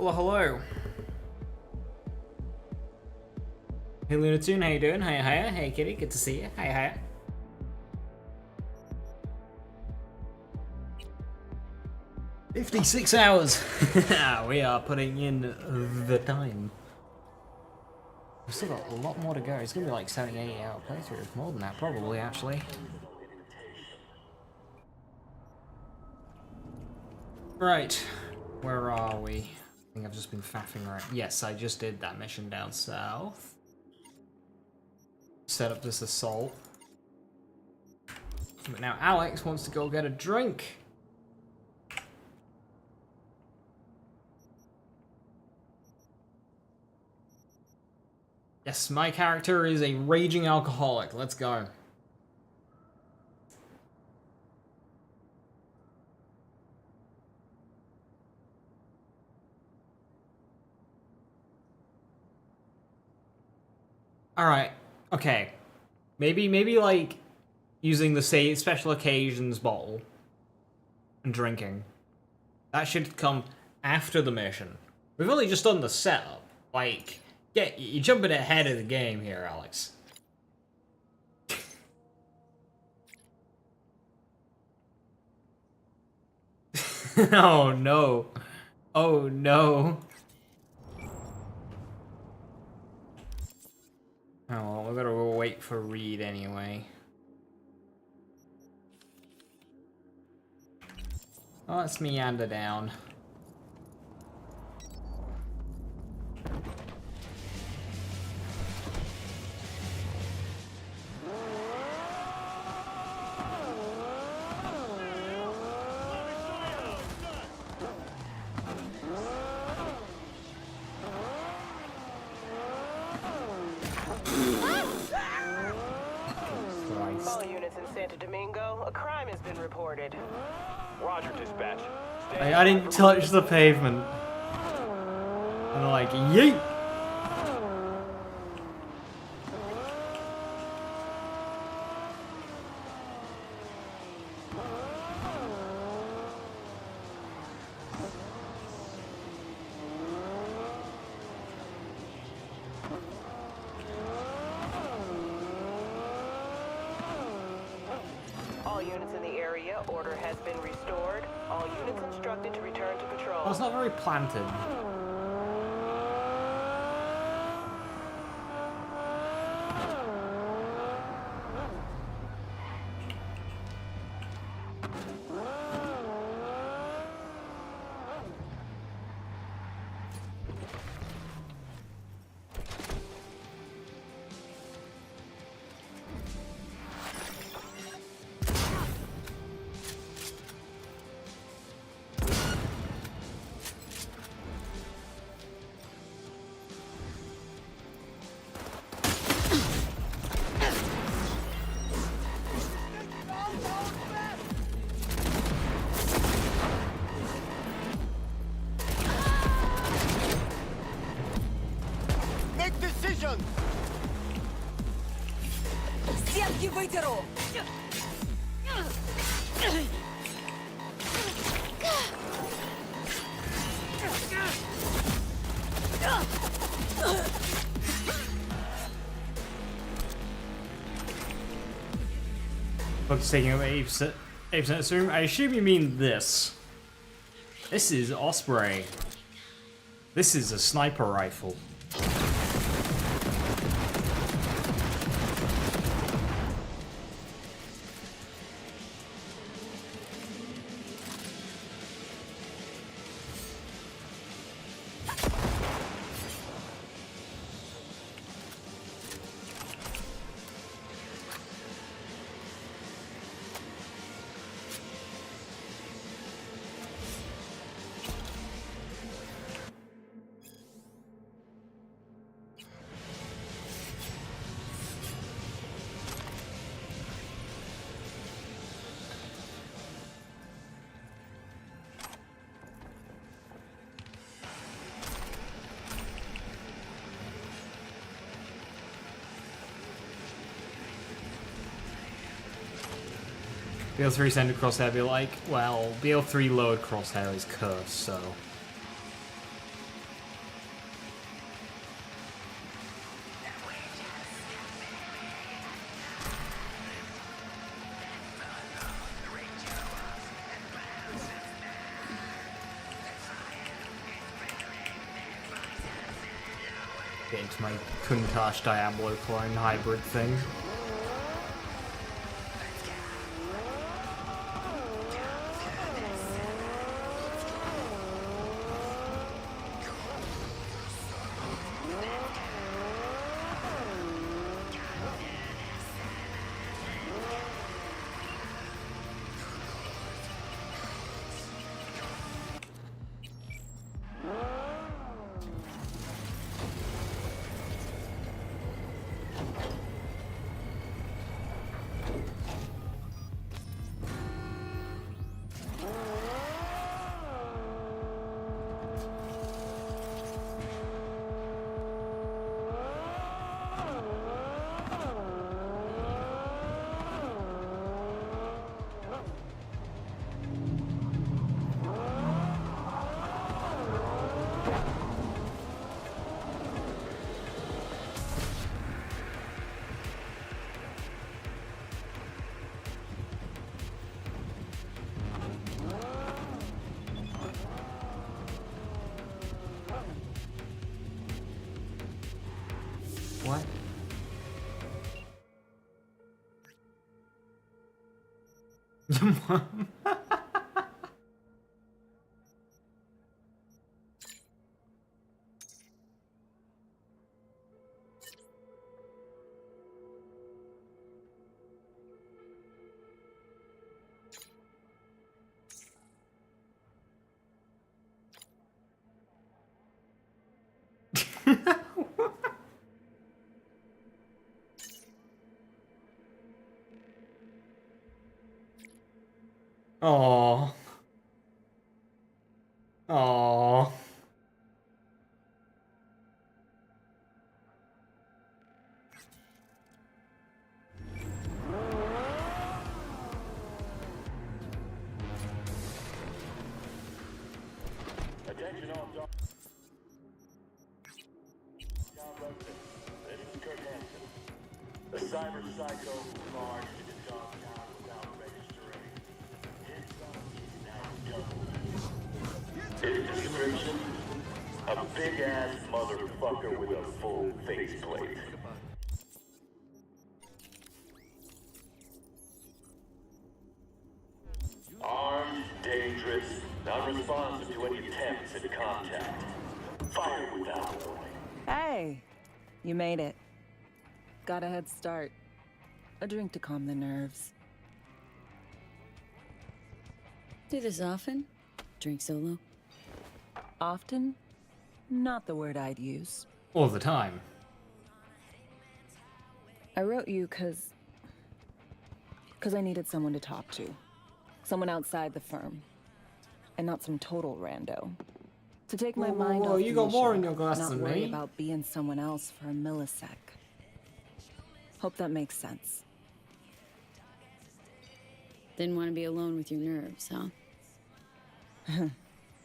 Well, hello. Hey, Lunatoon, how you doing? Hiya, hiya. Hey, Kitty, good to see you. Hiya, hiya. "56 hours. We are putting in the time. We've still got a lot more to go. It's gonna be like 78 hour playthrough. More than that, probably, actually. Right. Where are we? I think I've just been faffing around. Yes, I just did that mission down south. Set up this assault. But now Alex wants to go get a drink. Yes, my character is a raging alcoholic. Let's go. Alright, okay. Maybe like using the special occasions bottle and drinking. That should come after the mission. We've only just done the setup. Like, you're jumping ahead of the game here, Alex. Oh no. Oh no. Oh well, we better wait for Reed anyway. Oh, let's meander down. All units in Santo Domingo, a crime has been reported. Roger, dispatch. I didn't touch the pavement. And they're like, yeet! All units in the area, order has been restored. All units instructed to return to patrol. Well, it's not very planted. Make decisions! Стенки выдеру! Bug's taking up 80% of the room. I assume you mean this. This is Osprey. This is a sniper rifle. BL3 centered crosshair be like, well, BL3 lowered crosshair is cursed, so. into my Countach Diablo clone hybrid thing. What? Oh. Oh. Attention all dogs. This is Kurt Hansen. The cyber psycho who barged into Dogtown without registering. His son is now doubled. His description? A big-ass motherfucker with a full faceplate. Armed, dangerous, not responsive to any attempts at contact. Fire without warning. Hey, you made it. Got a head start. A drink to calm the nerves. Do this often? Drink solo? Often? Not the word I'd use. All the time. I wrote you because I needed someone to talk to. Someone outside the firm. And not some total rando. To take my mind off you the got more issue, in your glass not than worry me. about being someone else for a millisec. Hope that makes sense. Didn't want to be alone with your nerves, huh?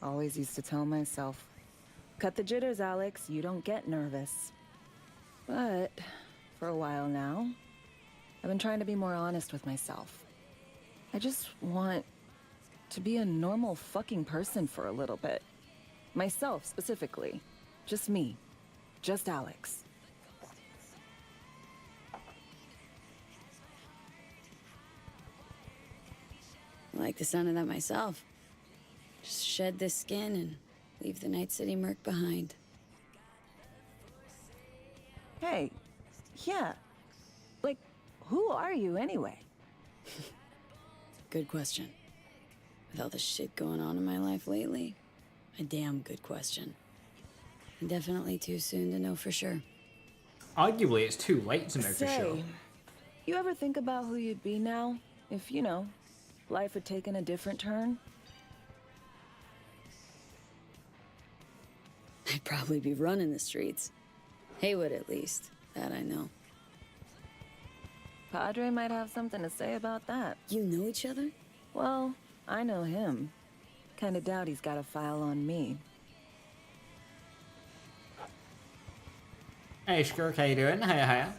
Always used to tell myself, cut the jitters, Alex, you don't get nervous. But for a while now, I've been trying to be more honest with myself. I just want to be a normal fucking person for a little bit. Myself, specifically. Just me. Just Alex. I like the sound of that myself. Just shed this skin and leave the Night City murk behind. Hey, yeah. Like, who are you anyway? Good question. With all the shit going on in my life lately, a damn good question. And definitely too soon to know for sure. Arguably, it's too late to know for sure. You ever think about who you'd be now if, you know, life had taken a different turn? I'd probably be running the streets. Haywood, at least. That I know. Padre might have something to say about that. You know each other? Well, I know him. Kinda doubt he's got a file on me. Hey, Skirk, how you doing? Hiya, hiya.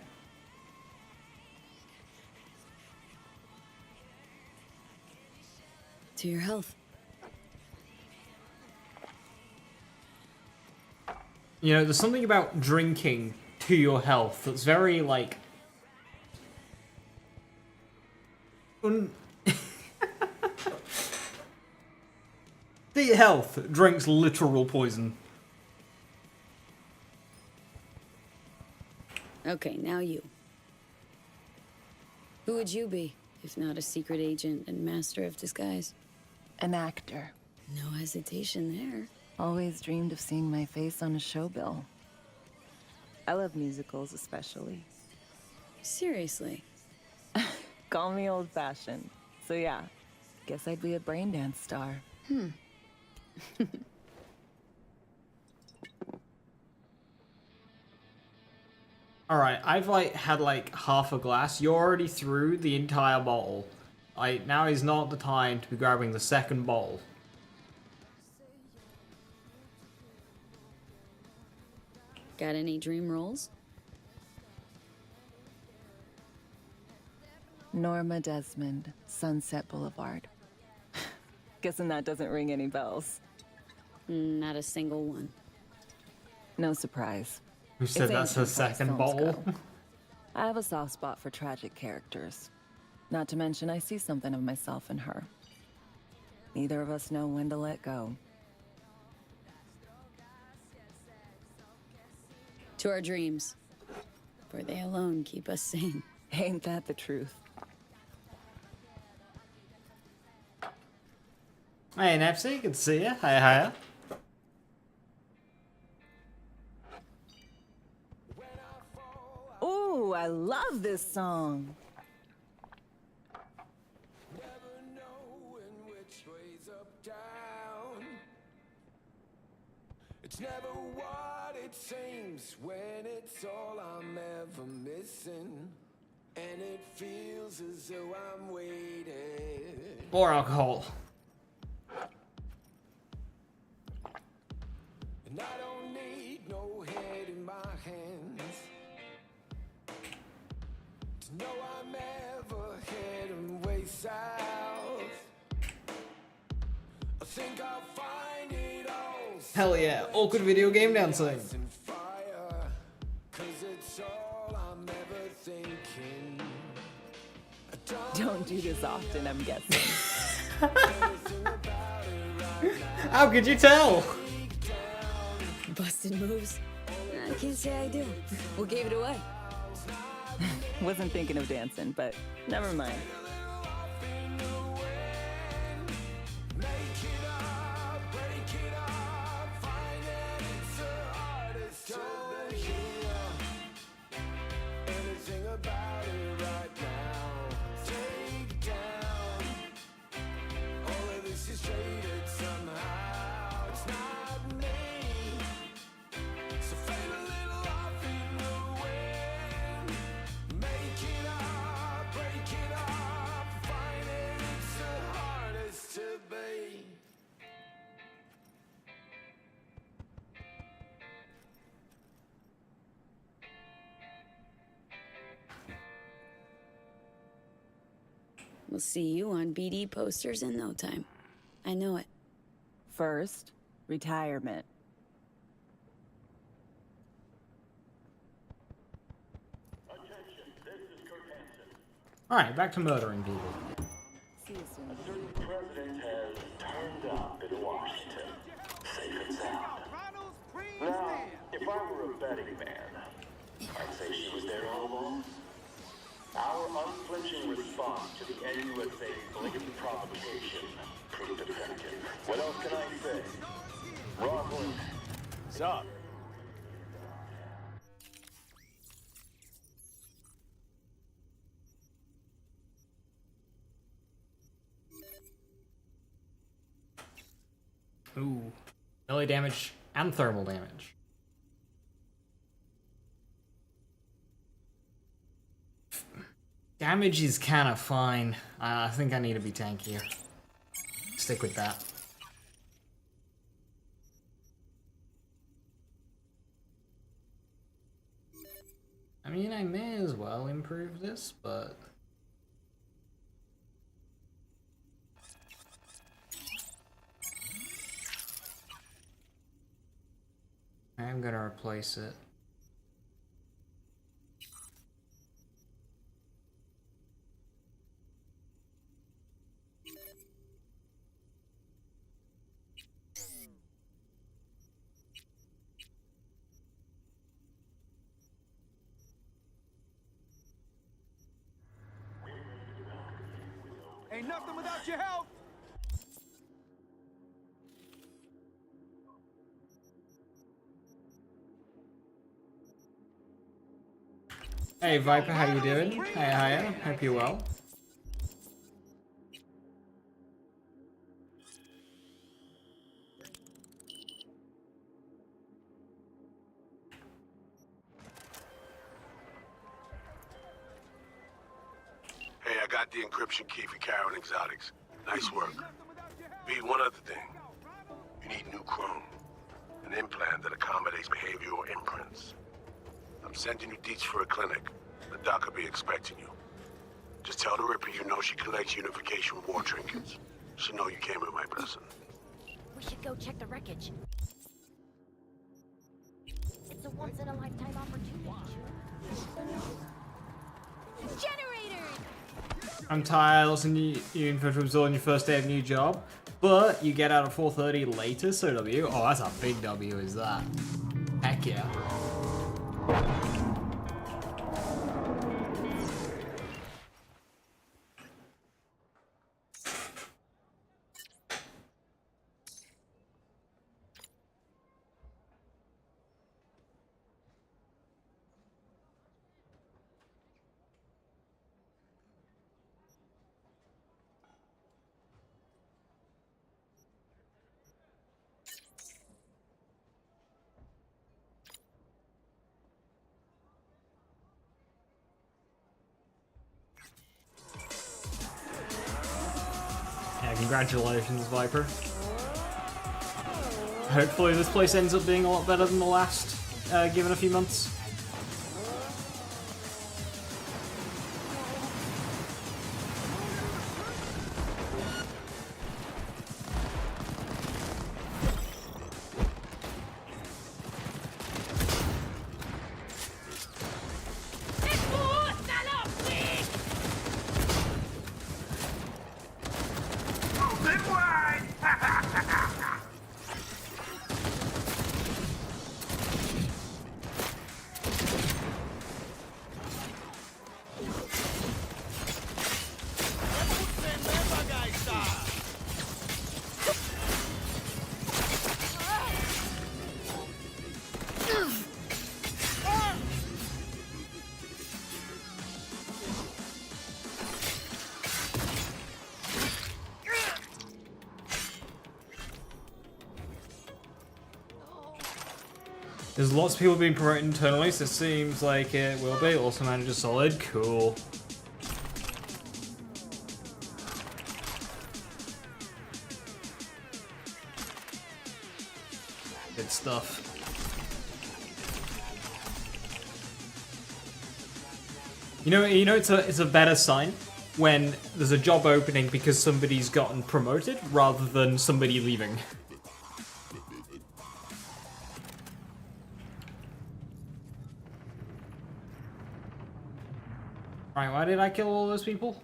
To your health. You know, there's something about drinking to your health that's very, like... To your health, drinks literal poison. Okay, now you. Who would you be, if not a secret agent and master of disguise? An actor. No hesitation there. Always dreamed of seeing my face on a show bill. I love musicals especially. Seriously. Call me old-fashioned. So yeah, guess I'd be a brain dance star. Alright, I've like had like half a glass. You're already through the entire bottle. Like, now is not the time to be grabbing the second bottle. Got any dream roles? Norma Desmond, Sunset Boulevard. Guessing that doesn't ring any bells. Not a single one. No surprise. Who said It's that's her ancient as second films bottle? go. I have a soft spot for tragic characters. Not to mention, I see something of myself in her. Neither of us know when to let go. To our dreams. For they alone keep us sane. Ain't that the truth? Hey, Nepsy, good to see you. Hiya. Ooh, I love this song. It's never what it seems when it's all I'm ever missing. And it feels as though I'm waiting. More alcohol. And I don't need no head in my hands to know I'm ever heading way south. I think I'll find it all. Hell yeah, awkward video game dancing. And fire, 'cause it's all I'm ever thinking. Don't do this often, I'm guessing. How could you tell? Busted moves? I can't say I do. What gave it away? Wasn't thinking of dancing, but never mind. Anything about it right now. Take down. All of this is traded somehow. It's not me. So fade a little off in the wind. Make it up, break it up. Find it, it's the hardest to be. We'll see you on BD posters in no time. I know it. First, retirement. Alright, back to murdering people. See you soon. A certain president has turned up in Washington, safe and sound. Now, if I were a betting man, I'd say she was there all along. Our unflinching response to the NUSA's blatant provocation proved effective. What else can I say? Rockland. Sup? Ooh. Melee damage and thermal damage. Damage is kind of fine. I think I need to be tankier. Stick with that. I mean, I may as well improve this, but... I'm gonna replace it. Ain't nothing without your help. Hey Viper, how you doing? Hey, hiya. Hope you're well. Hey, I got the encryption key for Karen Exotics. Nice work. B, one other thing. You need new chrome. An implant that accommodates behavioral imprints. I'm sending you deets for a clinic. The doc will be expecting you. Just tell the Ripper you know she collects unification war trinkets. She'll know you came at my blessing. We should go check the wreckage. It's a once-in-a-lifetime opportunity. Generators! I'm tired listening to you info from Zol on your first day of new job, but you get out at 4:30 later, so W. Oh, that's a big W, is that? Heck yeah. Yeah, congratulations, Viper. Hopefully this place ends up being a lot better than the last, given a few months. There's lots of people being promoted internally, so it seems like it will be. Also manager solid, cool. Good stuff. You know, it's a better sign when there's a job opening because somebody's gotten promoted rather than somebody leaving. Right, why did I kill all those people?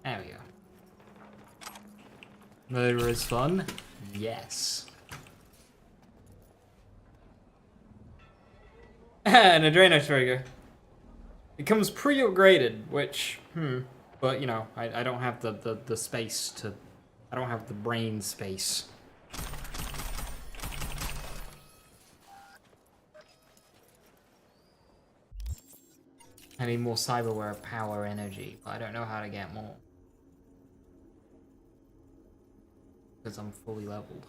There we go. Murder is fun? Yes. And a Drano trigger. It comes pre-upgraded, which, but you know, I don't have the space to, I don't have the brain space. I need more cyberware power energy, but I don't know how to get more. Because I'm fully leveled.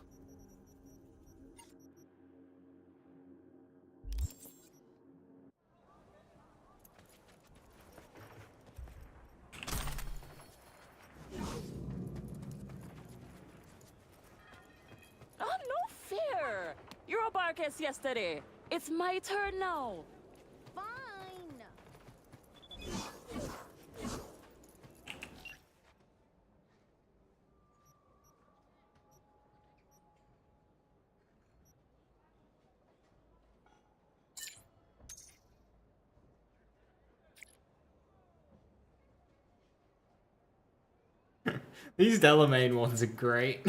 Oh, no fair! Eurobark as yesterday. It's my turn now. Fine, These Delamain ones are great.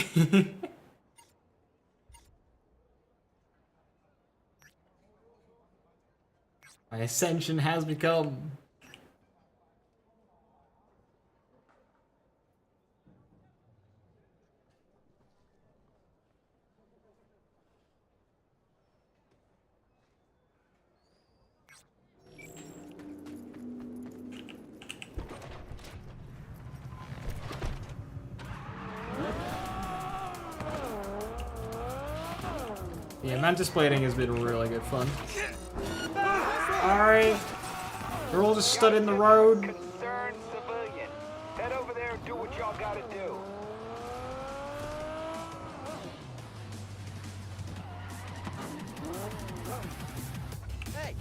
My ascension has become. Yeah, mantis blading has been really good fun. Alright. They're all just stood in the road. Concerned civilian. Head over there and do what y'all gotta do. Hey.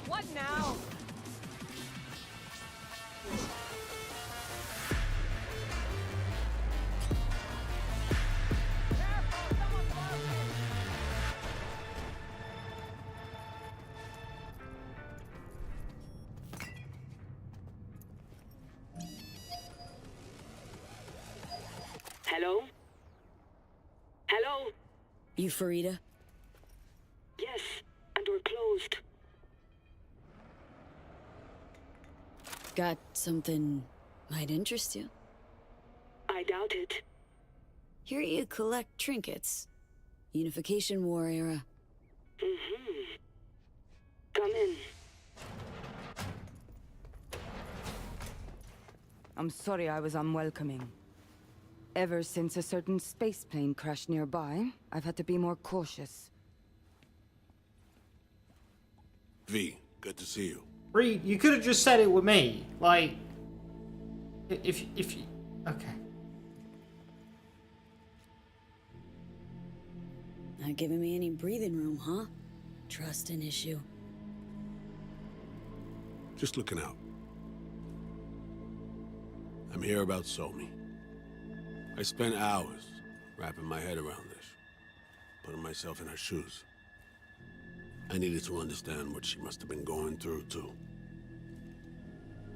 What now? Hello? Hello? You Farida? Yes, and we're closed. Got something might interest you. I doubt it. Here you collect trinkets. Unification War era. Mm-hmm. Come in. I'm sorry I was unwelcoming. Ever since a certain space plane crashed nearby, I've had to be more cautious. V, good to see you. Reed, you could have just said it with me. Like, if you... Okay. Not giving me any breathing room, huh? Trust an issue. Just looking out. I'm here about Somi. I spent hours wrapping my head around this, putting myself in her shoes. I needed to understand what she must have been going through, too.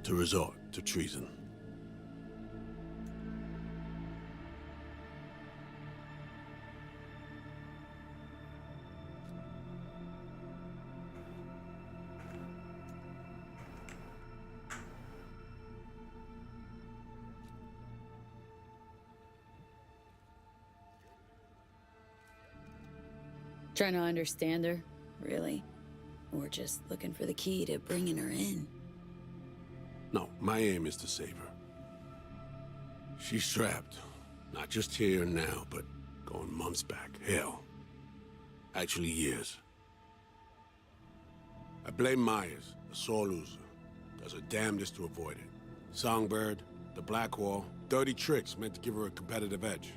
To resort to treason. Trying to understand her, really? Or just looking for the key to bringing her in? No, my aim is to save her. She's trapped. Not just here and now, but going months back. Hell. Actually, years. I blame Myers, a sore loser. Does her damnedest to avoid it. Songbird, the Blackwall, dirty tricks meant to give her a competitive edge.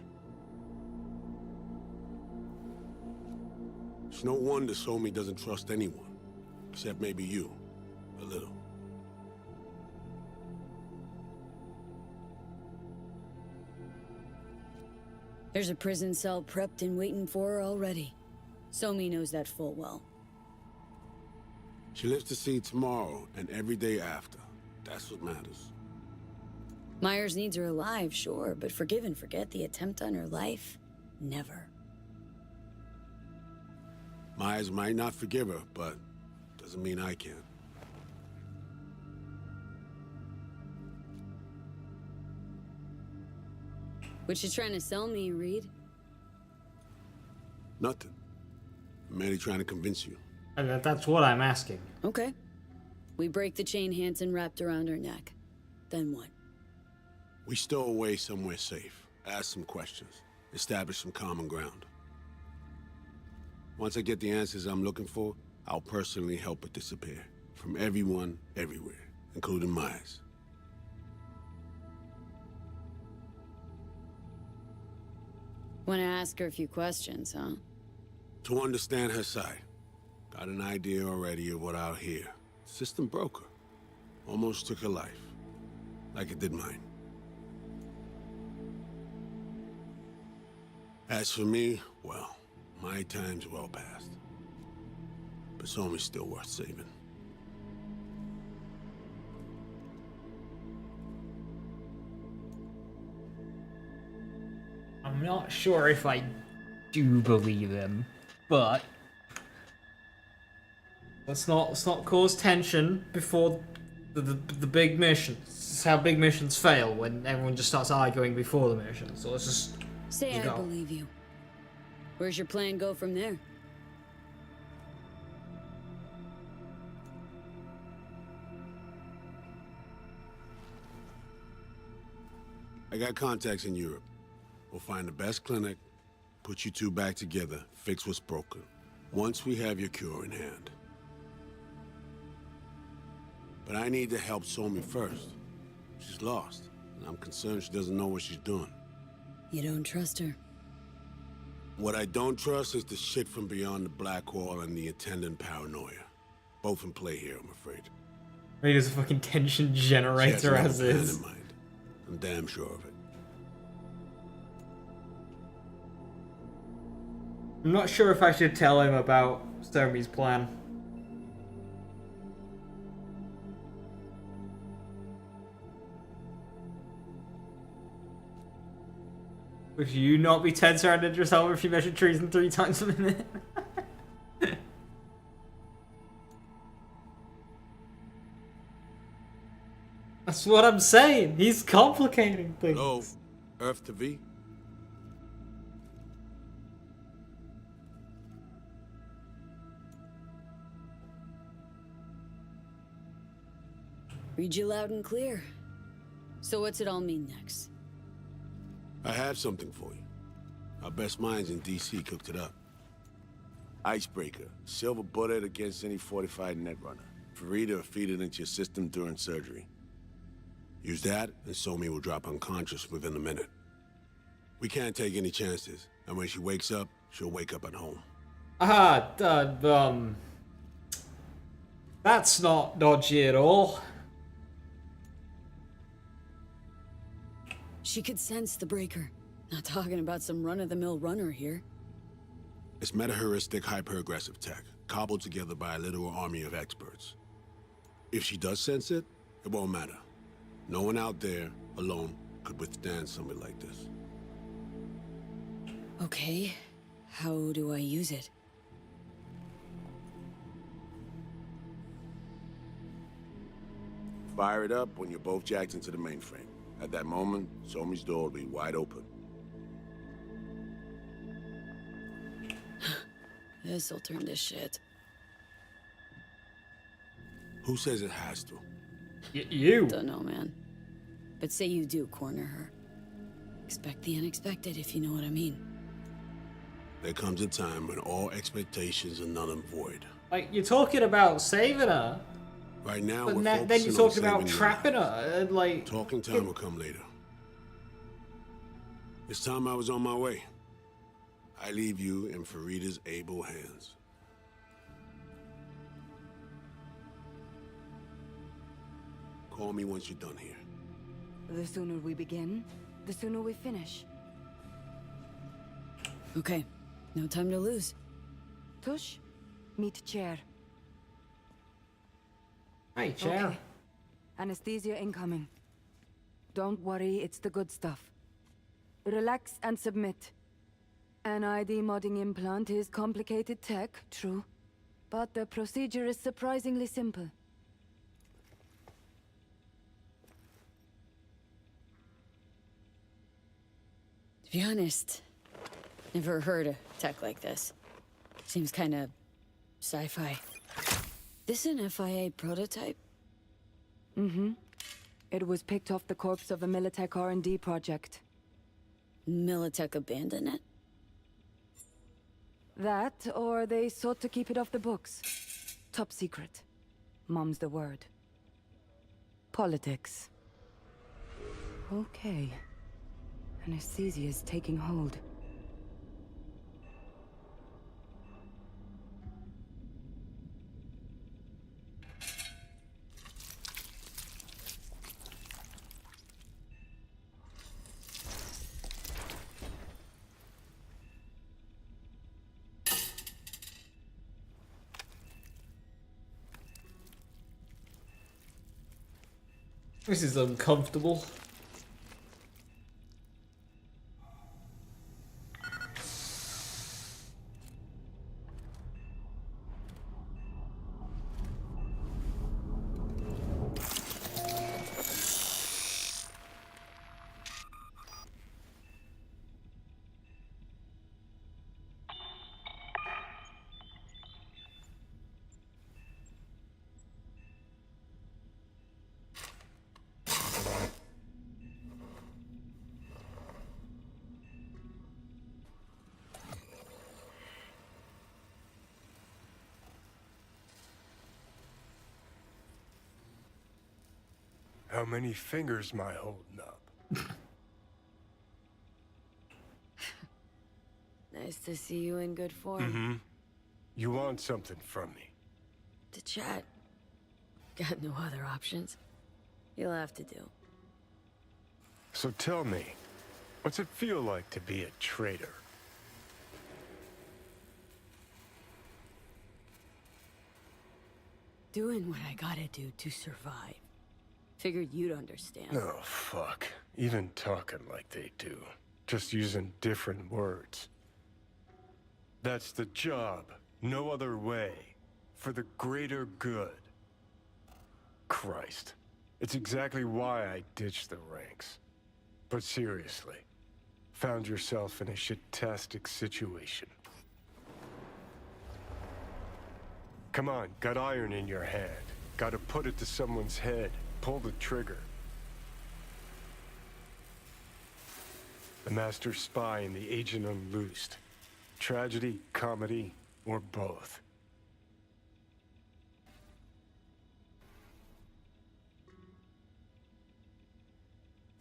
It's no wonder Somi doesn't trust anyone. Except maybe you. A little. There's a prison cell prepped and waiting for her already. Somi knows that full well. She lives to see tomorrow and every day after. That's what matters. Myers needs her alive, sure, but forgive and forget the attempt on her life? Never. Myers might not forgive her, but doesn't mean I can. What you trying to sell me, Reed? Nothing. I'm merely trying to convince you. And that's what I'm asking. Okay. We break the chain Hansen wrapped around her neck. Then what? We stow away somewhere safe, ask some questions, establish some common ground. Once I get the answers I'm looking for, I'll personally help her disappear. From everyone, everywhere, including Myers. Want to ask her a few questions, huh? To understand her side. Got an idea already of what I'll hear. System broke her. Almost took her life. Like it did mine. As for me, well, my time's well past. but Somi's still worth saving. I'm not sure if I do believe him, but let's not cause tension before the big mission. This is how big missions fail, when everyone just starts arguing before the mission. So let's just Say I go. believe you. Where's your plan go from there? I got contacts in Europe. We'll find the best clinic, put you two back together, fix what's broken. Once we have your cure in hand. But I need to help Somi first. She's lost, and I'm concerned she doesn't know what she's doing. You don't trust her? What I don't trust is the shit from beyond the black wall and the attendant paranoia. Both in play here, I'm afraid. Right, there's a fucking tension generator as She has is. another plan in mind. I'm damn sure of it. I'm not sure if I should tell him about Somi's plan. Would you not be 10 surrounded yourself if you measured treason 3 times a minute? That's what I'm saying. He's complicating things. Hello, Earth to V? Read you loud and clear. So what's it all mean next? I have something for you. Our best minds in DC cooked it up. Icebreaker. Silver bullet against any fortified netrunner. Farida will feed it into your system during surgery. Use that, and Somi will drop unconscious within a minute. We can't take any chances, and when she wakes up, she'll wake up at home. That's not dodgy at all. She could sense the breaker. Not talking about some run-of-the-mill runner here. It's meta-heuristic, hyper-aggressive tech, cobbled together by a literal army of experts. If she does sense it, it won't matter. No one out there, alone, could withstand something like this. Okay, how do I use it? Fire it up when you're both jacked into the mainframe. At that moment, Somi's door will be wide open. This'll turn to shit. Who says it has to? You. Don't know, man. But say you do corner her. Expect the unexpected, if you know what I mean. There comes a time when all expectations are null and void. Like, you're talking about saving her, Right now, but we're then focusing you're on talking about saving your trapping lives. her, and like... Talking time will come later. It's time I was on my way. I leave you in Farida's able hands. Call me once you're done here. The sooner we begin, the sooner we finish. Okay, no time to lose. Tush, meet chair. Hey, chair. Okay. Anesthesia incoming. Don't worry, it's the good stuff. Relax and submit. An ID modding implant is complicated tech, true. But the procedure is surprisingly simple. To be honest, never heard of tech like this. Seems kinda sci-fi. This an FIA prototype? Mm-hmm. It was picked off the corpse of a Militech R&D project. Militech abandoned it? That, or they sought to keep it off the books. Top secret. Mom's the word. Politics. Okay. Anesthesia is taking hold. This is uncomfortable. How many fingers am I holding up? Nice to see you in good form. Mm-hmm. You want something from me? To chat. Got no other options. You'll have to do. So tell me, what's it feel like to be a traitor? Doing what I gotta do to survive. Figured you'd understand. Oh, fuck. Even talking like they do. Just using different words. That's the job. No other way. For the greater good. Christ. It's exactly why I ditched the ranks. But seriously. Found yourself in a shit-tastic situation. Come on, got iron in your hand. Gotta put it to someone's head. Pull the trigger. The master spy and the agent unloosed. Tragedy, comedy, or both.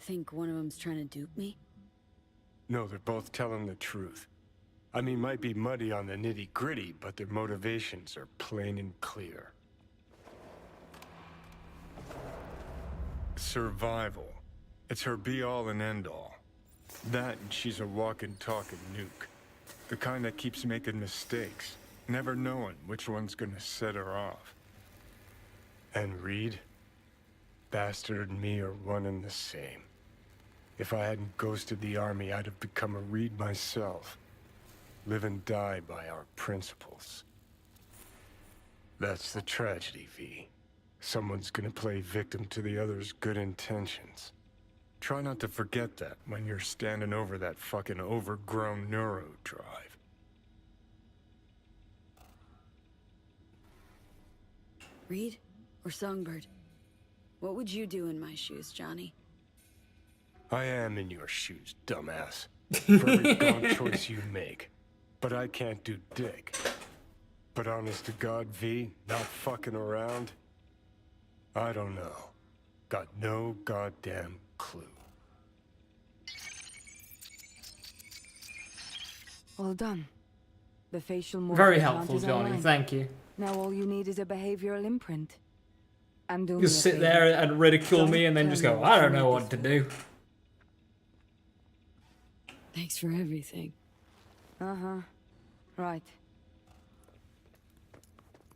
Think one of them's trying to dupe me? No, they're both telling the truth. I mean, might be muddy on the nitty-gritty, but their motivations are plain and clear. Survival. It's her be-all and end-all. That and she's a walking, talking nuke. The kind that keeps making mistakes, never knowing which one's gonna set her off. And Reed? Bastard and me are one and the same. If I hadn't ghosted the army, I'd have become a Reed myself. Live and die by our principles. That's the tragedy, V. Someone's gonna play victim to the other's good intentions. Try not to forget that when you're standing over that fucking overgrown neuro drive. Reed or Songbird? What would you do in my shoes, Johnny? I am in your shoes, dumbass. For every gone choice you make. But I can't do dick. But honest to God, V, not fucking around? I don't know. Got no goddamn clue. All done. The facial morph Very implant helpful, is Johnny. online. Thank you. Now all you need is a behavioral imprint. And do me You a sit favor. there and ridicule me and then Don't just tell go, me I what don't you know need what to this do. Thanks for everything. Uh-huh. Right.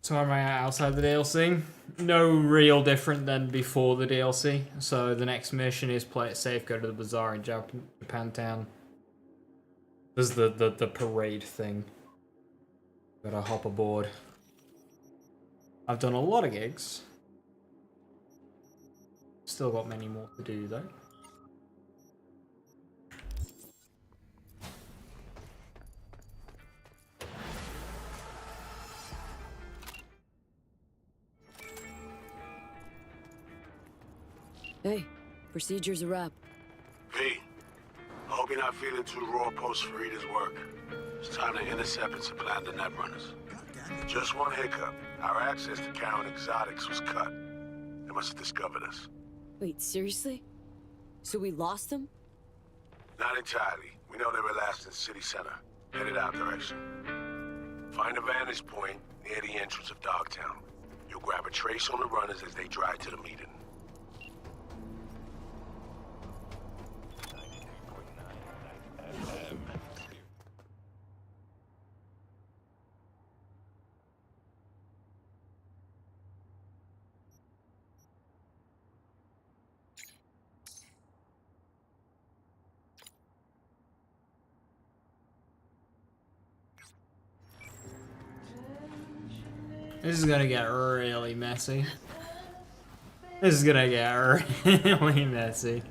So am I outside the DLC? No real different than before the DLC. So the next mission is play it safe, go to the bazaar in Japantown. There's the parade thing. Gotta hop aboard. I've done a lot of gigs. Still got many more to do though. Hey, procedure's a wrap. V, I hope you're not feeling too raw post Farida's work. It's time to intercept and supplant the netrunners. Just one hiccup. Our access to Karen Exotics was cut. They must have discovered us. Wait, seriously? So we lost them? Not entirely. We know they were last in city center, headed our direction. Find a vantage point near the entrance of Dogtown. You'll grab a trace on the runners as they drive to the meeting. This is gonna get really messy. This is gonna get really messy.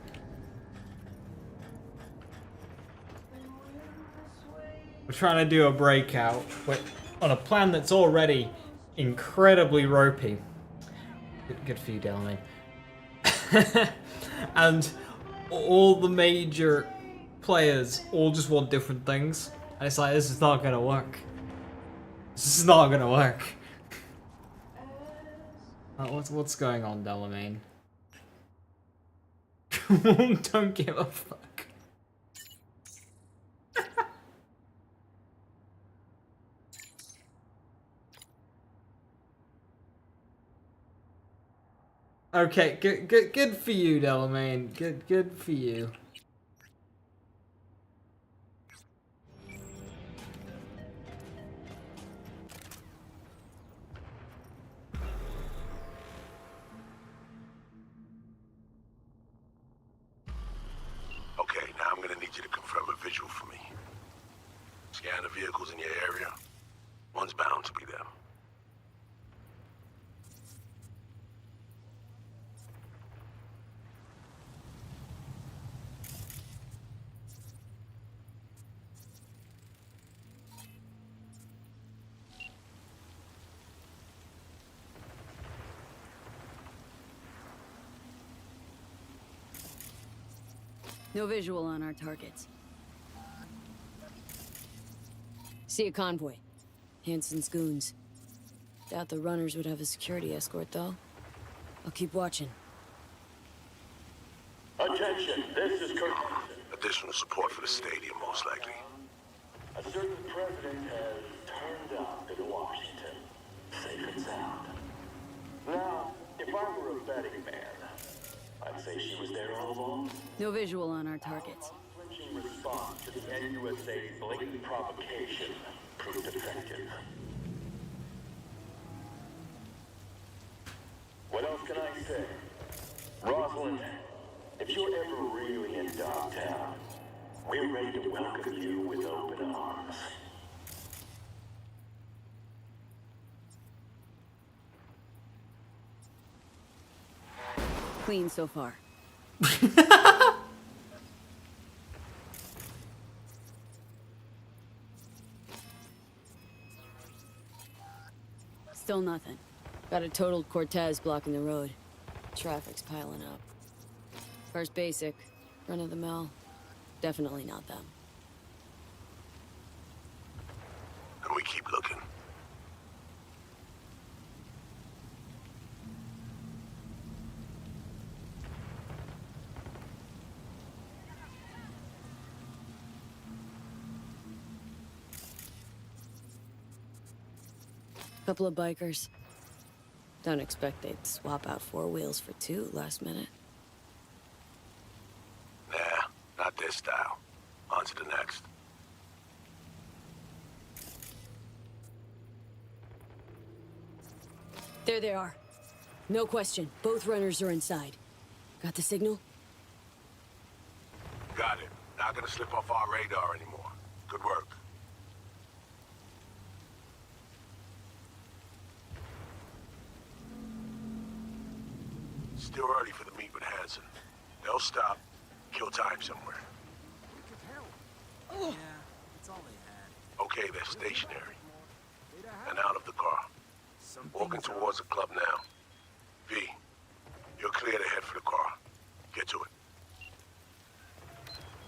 We're trying to do a breakout, but on a plan that's already incredibly ropey. Good for you, Delamain. And all the major players all just want different things. And it's like, this is not gonna work. This is not gonna work. What's going on, Delamain? Don't give a fuck. Okay, good for you, Delamain. Good for you. Okay, now I'm gonna need you to confirm a visual for me. Scan the vehicles in your area. One's bound to be them. No visual on our targets. See a convoy. Hansen's goons. Doubt the runners would have a security escort, though. I'll keep watching. Attention, this is Kirk. Additional support for the stadium, most likely. A certain president has turned up in Washington, safe and sound. Now, if I were a betting man, I'd say she was there all along. No visual on our targets. Unflinching response to the NUSA's blatant provocation proved effective. What else can I say? Rosalind, if you're ever really in downtown, we're ready to welcome you with open arms. Clean so far. Still nothing. Got a totaled Cortez blocking the road. Traffic's piling up. First basic, run of the mill. Definitely not them. And we keep looking. Couple of bikers. Don't expect they'd swap out 4 wheels for 2 last minute. Nah, not this style. On to the next. There they are. No question. Both runners are inside. Got the signal? Got it. Not gonna slip off our radar anymore. Good work. Still early for the meet with Hansen. They'll stop, kill time somewhere. Yeah, it's all they had. Okay, they're stationary. And out of the car. Walking towards the club now. V, you're clear to head for the car. Get to it.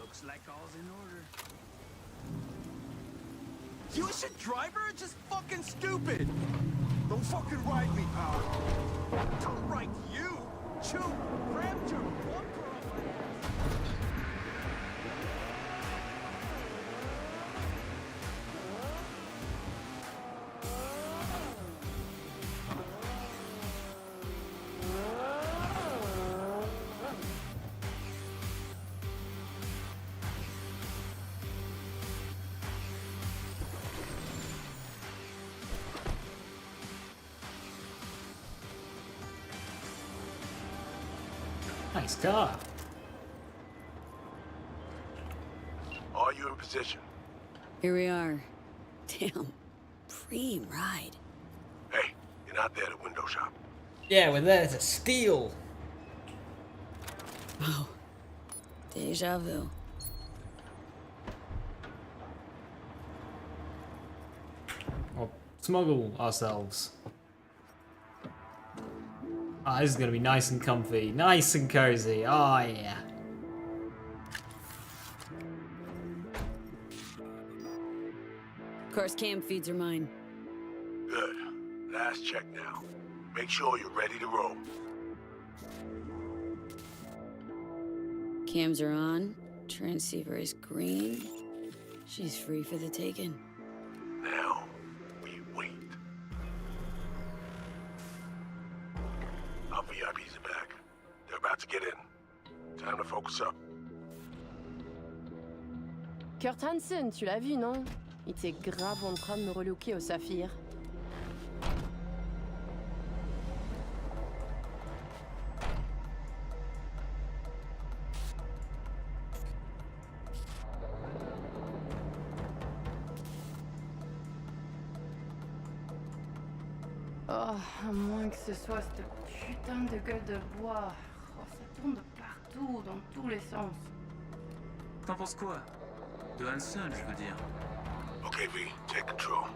Looks like all's in order. You should driver or just fucking stupid? Don't fucking ride me, pal. Don't ride you. Chew, grabbed your bumper on my ass. Nice car. Are you in position? Here we are. Damn. Preem ride. Hey, We're not there to window shop. Yeah, we're there to steal. Oh. Deja vu. Or smuggle ourselves. Ah, this is gonna be nice and comfy, nice and cozy. Oh yeah. Of course, cam feeds are mine. Good. Last check now. Make sure you're ready to roll. Cams are on. Transceiver is green. She's free for the taking. Now, we wait. Our VIPs are back. They're about to get in. Time to focus up. Kurt Hansen, tu l'as vu, non? Il était grave en train de me relooker au saphir. Oh, à moins que ce soit cette putain de gueule de bois. Oh, ça tourne de partout, dans tous les sens. T'en penses quoi? De Hansen, je veux dire. Okay, V, take control.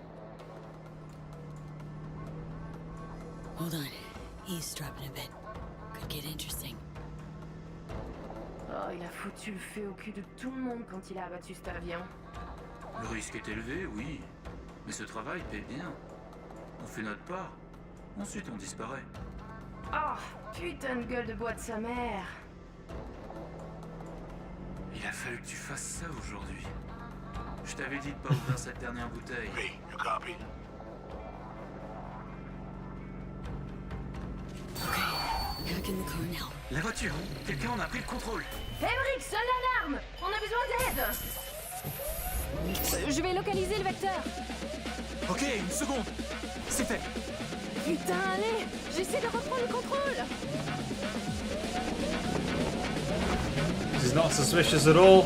Hold on. Eavesdropping a bit. Could get interesting. Oh, il a foutu le feu au cul de tout le monde quand il a abattu cet avion. Le risque est élevé, oui. Mais ce travail paie bien. On fait notre part. Ensuite, on disparaît. Oh, putain de gueule de bois de sa mère. Il a fallu que tu fasses ça aujourd'hui. Je t'avais dit de pas ouvrir cette dernière bouteille. V, you copy? Okay, back in the car now. La voiture! Quelqu'un en a pris le contrôle! Emmerich, sonne l'alarme! On a besoin d'aide! Je vais localiser le vecteur. Ok, une seconde! C'est fait! Putain, allez! J'essaie de reprendre le contrôle! This is not suspicious at all.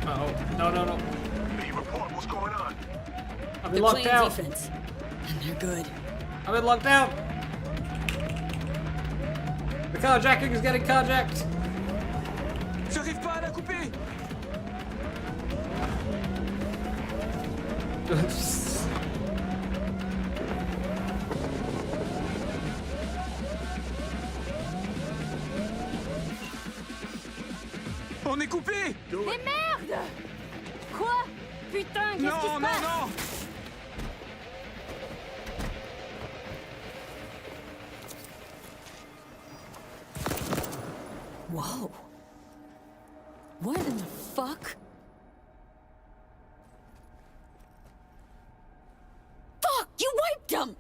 Uh-oh. No, no, no. V, report. What's going on? I've been They're locked playing out. defense, and they're good. I've been locked out. The carjacking is getting carjacked. J'arrive pas à la couper! On est coupé! Mais merde! Quoi? Putain, qu'est-ce qui se Non, non, passe? non! Whoa. What in the fuck? Fuck! You wiped them!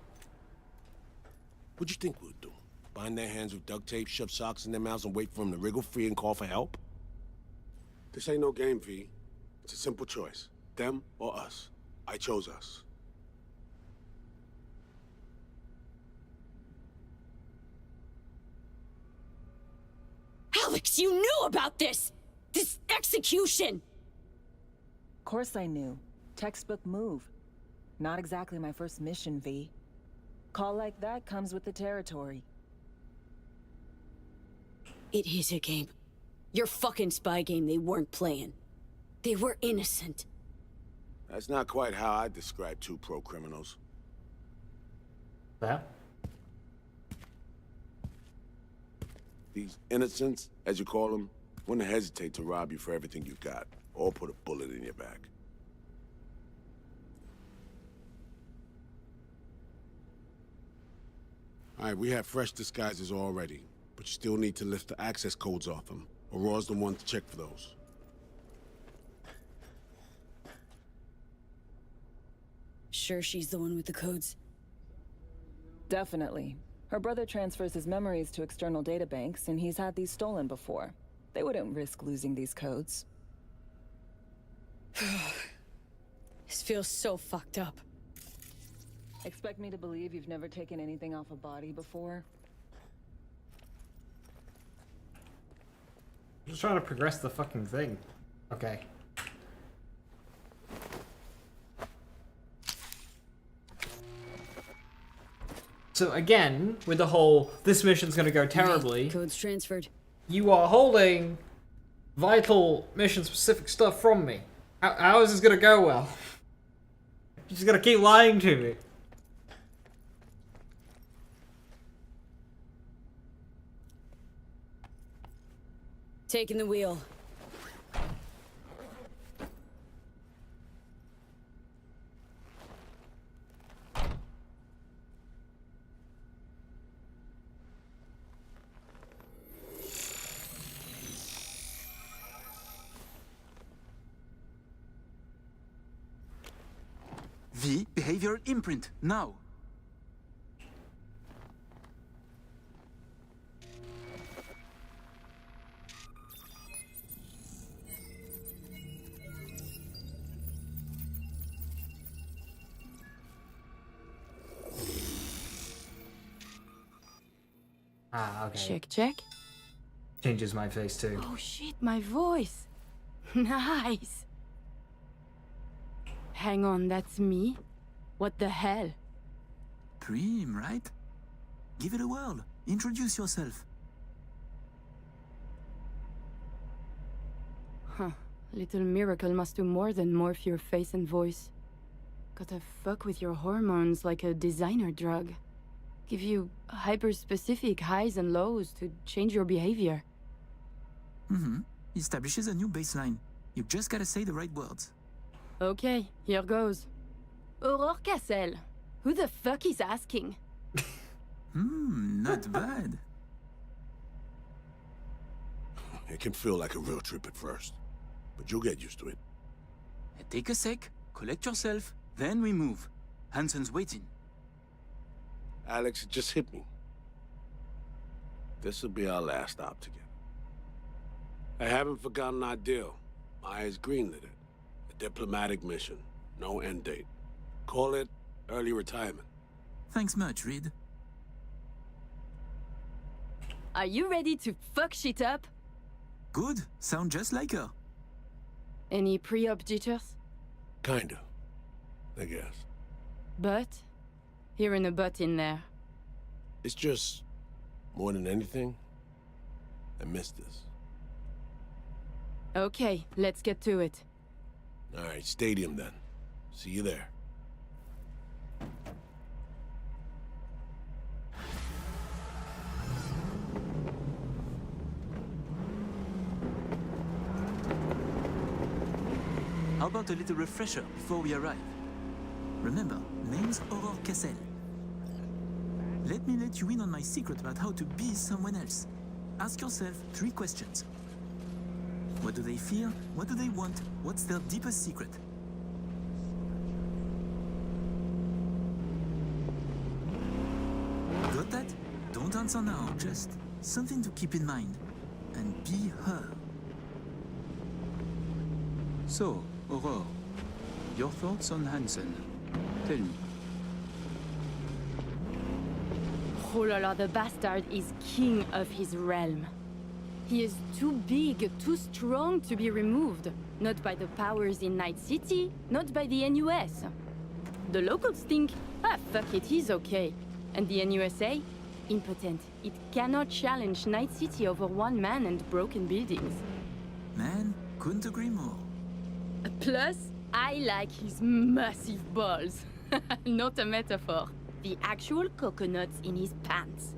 What'd you think we'd do? Bind their hands with duct tape, shove socks in their mouths, and wait for them to wriggle free and call for help? This ain't no game, V. It's a simple choice. Them or us. I chose us. Alex, you knew about this! This execution! Of course I knew. Textbook move. Not exactly my first mission, V. Call like that comes with the territory. It is a game. Your fucking spy game they weren't playing. They were innocent. That's not quite how I describe two pro-criminals. There. These innocents, as you call them, wouldn't hesitate to rob you for everything you got, or put a bullet in your back. All right, we have fresh disguises already, but you still need to lift the access codes off them. Aurora's the one to check for those. Sure she's the one with the codes? Definitely. Her brother transfers his memories to external databanks, and he's had these stolen before. They wouldn't risk losing these codes. This feels so fucked up. Expect me to believe you've never taken anything off a body before? Just trying to progress the fucking thing. Okay. So again, with the whole, this mission's gonna go terribly. Code's transferred. You are holding vital mission-specific stuff from me. How is this gonna go well? You're just gonna keep lying to me. Taking the wheel. V, behavioral imprint, now. Ah, okay. Check, check. Changes my face too. Oh shit, my voice. Nice. Hang on, that's me? What the hell? Prim, right? Give it a whirl. Introduce yourself. Huh. Little Miracle must do more than morph your face and voice. Gotta fuck with your hormones like a designer drug. Give you hyper-specific highs and lows to change your behavior. Mm-hmm. Establishes a new baseline. You just gotta say the right words. Okay, here goes. Aurore Cassel. Who the fuck is asking? Not bad. It can feel like a real trip at first, but you'll get used to it. Take a sec, collect yourself, then we move. Hansen's waiting. Alex, it just hit me. This'll be our last stop together. I haven't forgotten our deal. Maya's greenlit it. A diplomatic mission. No end date. Call it early retirement. Thanks much, Reed. Are you ready to fuck shit up? Good. Sound just like her. Any pre-op jitters? Kinda. I guess. But? Hearing a butt in there. It's just, more than anything, I miss this. Okay, let's get to it. Alright, stadium then. See you there. How about a little refresher before we arrive? Remember, name's Aurore Cassel. Let me let you in on my secret about how to be someone else. Ask yourself 3 questions. What do they fear? What do they want? What's their deepest secret? Got that? Don't answer now, just something to keep in mind. And be her. So, Aurore, your thoughts on Hansen? Tell me. Oh la la, the bastard is king of his realm. He is too big, too strong to be removed. Not by the powers in Night City, not by the NUS. The locals think, fuck it, he's okay. And the NUSA? Impotent. It cannot challenge Night City over one man and broken buildings. Man, couldn't agree more. Plus, I like his massive balls. Not a metaphor. The actual coconuts in his pants.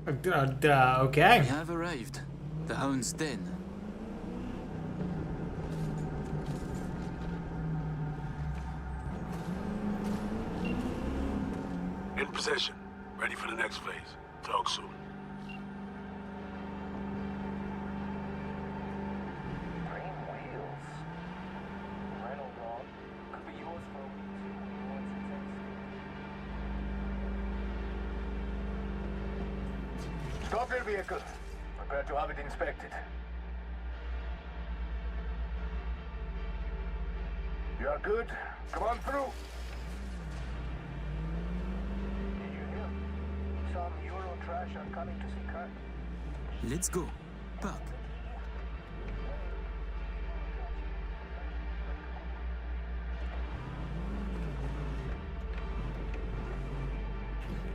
Okay. We have arrived. The Hound's Den. In position. Ready for the next phase. Talk soon. Stop your vehicle. Prepare to have it inspected. You are good? Come on through. Did you hear? Some Euro trash are coming to see Kurt. Let's go. Park.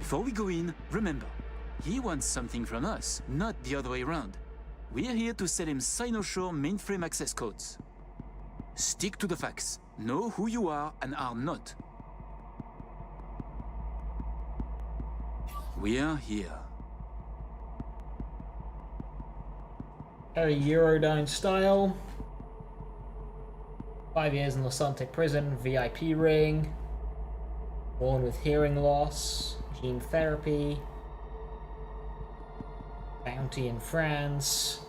Before we go in, remember, he wants something from us, not the other way around. We're here to sell him Cynoshore mainframe access codes. Stick to the facts. Know who you are and are not. We are here. Very Eurodyne style. 5 years in Lasantic prison, VIP ring. Born with hearing loss, gene therapy. Bounty in France.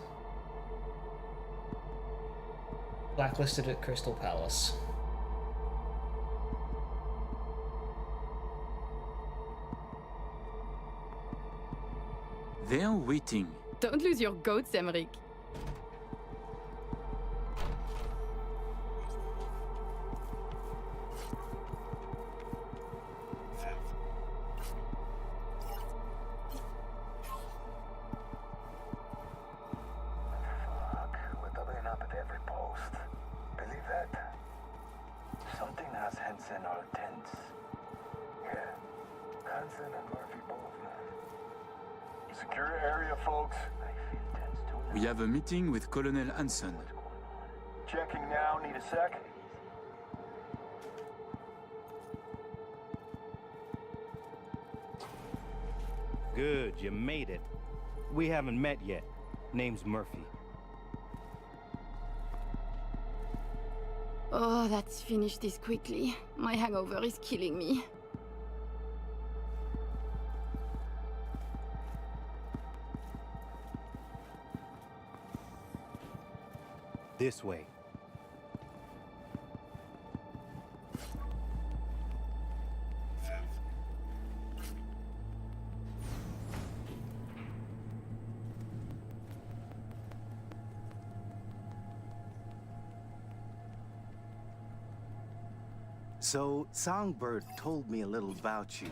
Blacklisted at Crystal Palace. They're waiting. Don't lose your goats, Emmerich. We're doubling up at every post. Believe that. Something has Henson all tense. Yeah. Hansen and Murphy both, man. Secure area, folks. I feel tense too. We have a meeting with Colonel Hanson. Checking now. Need a sec? Good, you made it. We haven't met yet. Name's Murphy. Oh, let's finish this quickly. My hangover is killing me. This way. So, Songbird told me a little about you.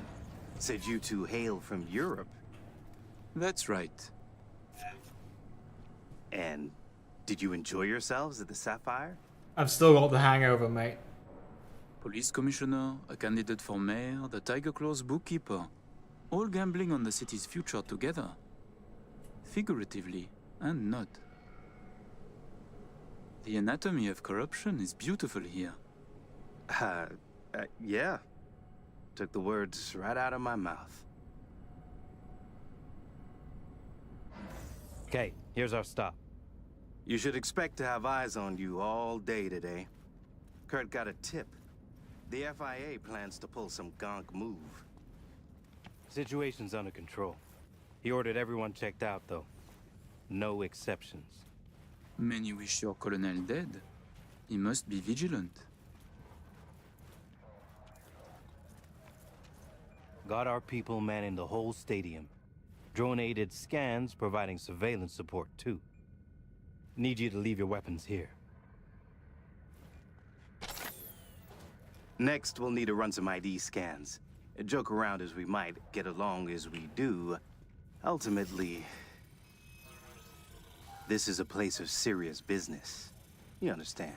Said you two hail from Europe. That's right. And did you enjoy yourselves at the Sapphire? I've still got the hangover, mate. Police commissioner, a candidate for mayor, the Tiger Claw's bookkeeper. All gambling on the city's future together. Figuratively, and not. The anatomy of corruption is beautiful here. Yeah. Took the words right out of my mouth. Okay, here's our stop. You should expect to have eyes on you all day today. Kurt got a tip. The FIA plans to pull some gonk move. Situation's under control. He ordered everyone checked out, though. No exceptions. Many wish your colonel dead. He must be vigilant. Got our people manning the whole stadium. Drone-aided scans providing surveillance support, too. Need you to leave your weapons here. Next, we'll need to run some ID scans. Joke around as we might, get along as we do. Ultimately, this is a place of serious business. You understand?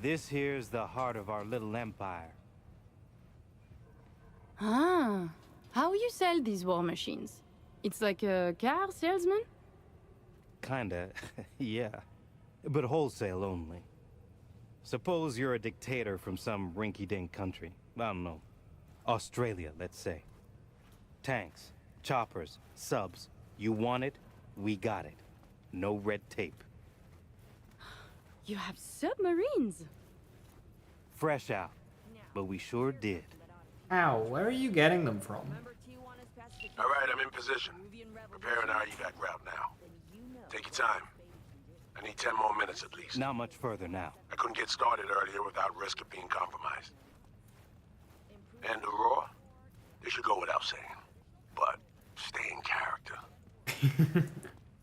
This here's the heart of our little empire. Ah, how you sell these war machines? It's like a car salesman? Kinda, yeah. But wholesale only. Suppose you're a dictator from some rinky-dink country. I don't know. Australia, let's say. Tanks, choppers, subs. You want it, we got it. No red tape. You have submarines. Fresh out. But we sure did. Ow, where are you getting them from? All right, I'm in position. Preparing our evac route now. Take your time. I need 10 more minutes at least. Not much further now. I couldn't get started earlier without risk of being compromised. And the Roar? They should go without saying. But stay in character.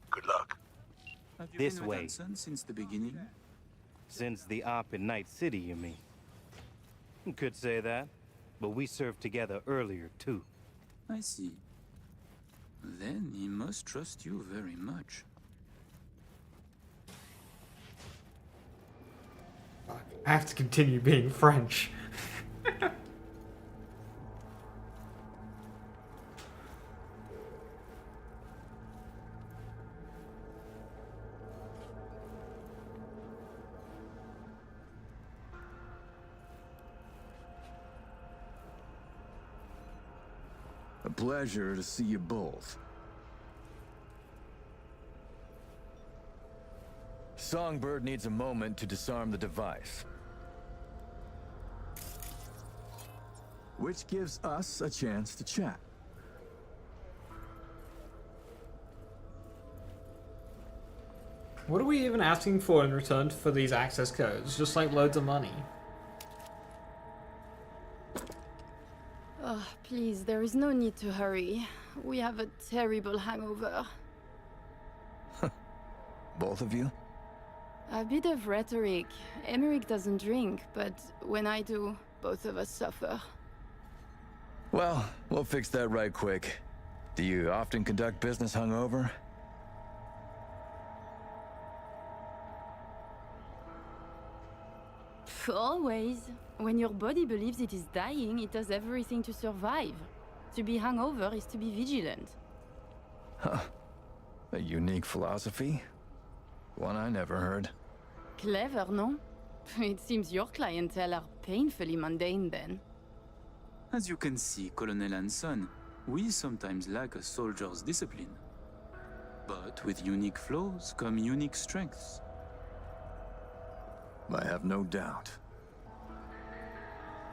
Good luck. Have you This been with way. Hanson since the beginning? Since the op in Night City, you mean? You could say that. But we served together earlier, too. I see. Then he must trust you very much. I have to continue being French. A pleasure to see you both. Songbird needs a moment to disarm the device. Which gives us a chance to chat. What are we even asking for in return for these access codes? Just like loads of money. Oh, please, there is no need to hurry. We have a terrible hangover. Both of you? A bit of rhetoric. Emmerich doesn't drink, but when I do, both of us suffer. Well, we'll fix that right quick. Do you often conduct business hungover? Always. When your body believes it is dying, it does everything to survive. To be hungover is to be vigilant. Huh. A unique philosophy. One I never heard. Clever, no? It seems your clientele are painfully mundane then. As you can see, Colonel Anson, we sometimes lack a soldier's discipline. But with unique flaws come unique strengths. I have no doubt.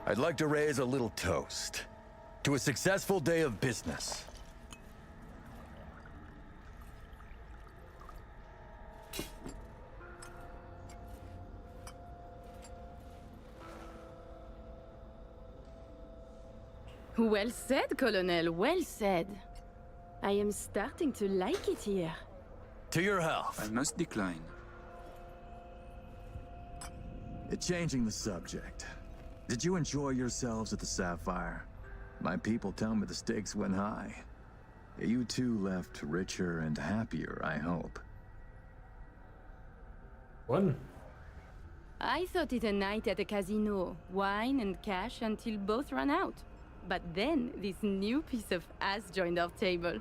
I'd like to raise a little toast to a successful day of business. Well said, Colonel, well said. I am starting to like it here. To your health. I must decline. Changing the subject. Did you enjoy yourselves at the Sapphire? My people tell me the stakes went high. You two left richer and happier, I hope. One. I thought it a night at the casino. Wine and cash until both ran out. But then this new piece of ass joined our table.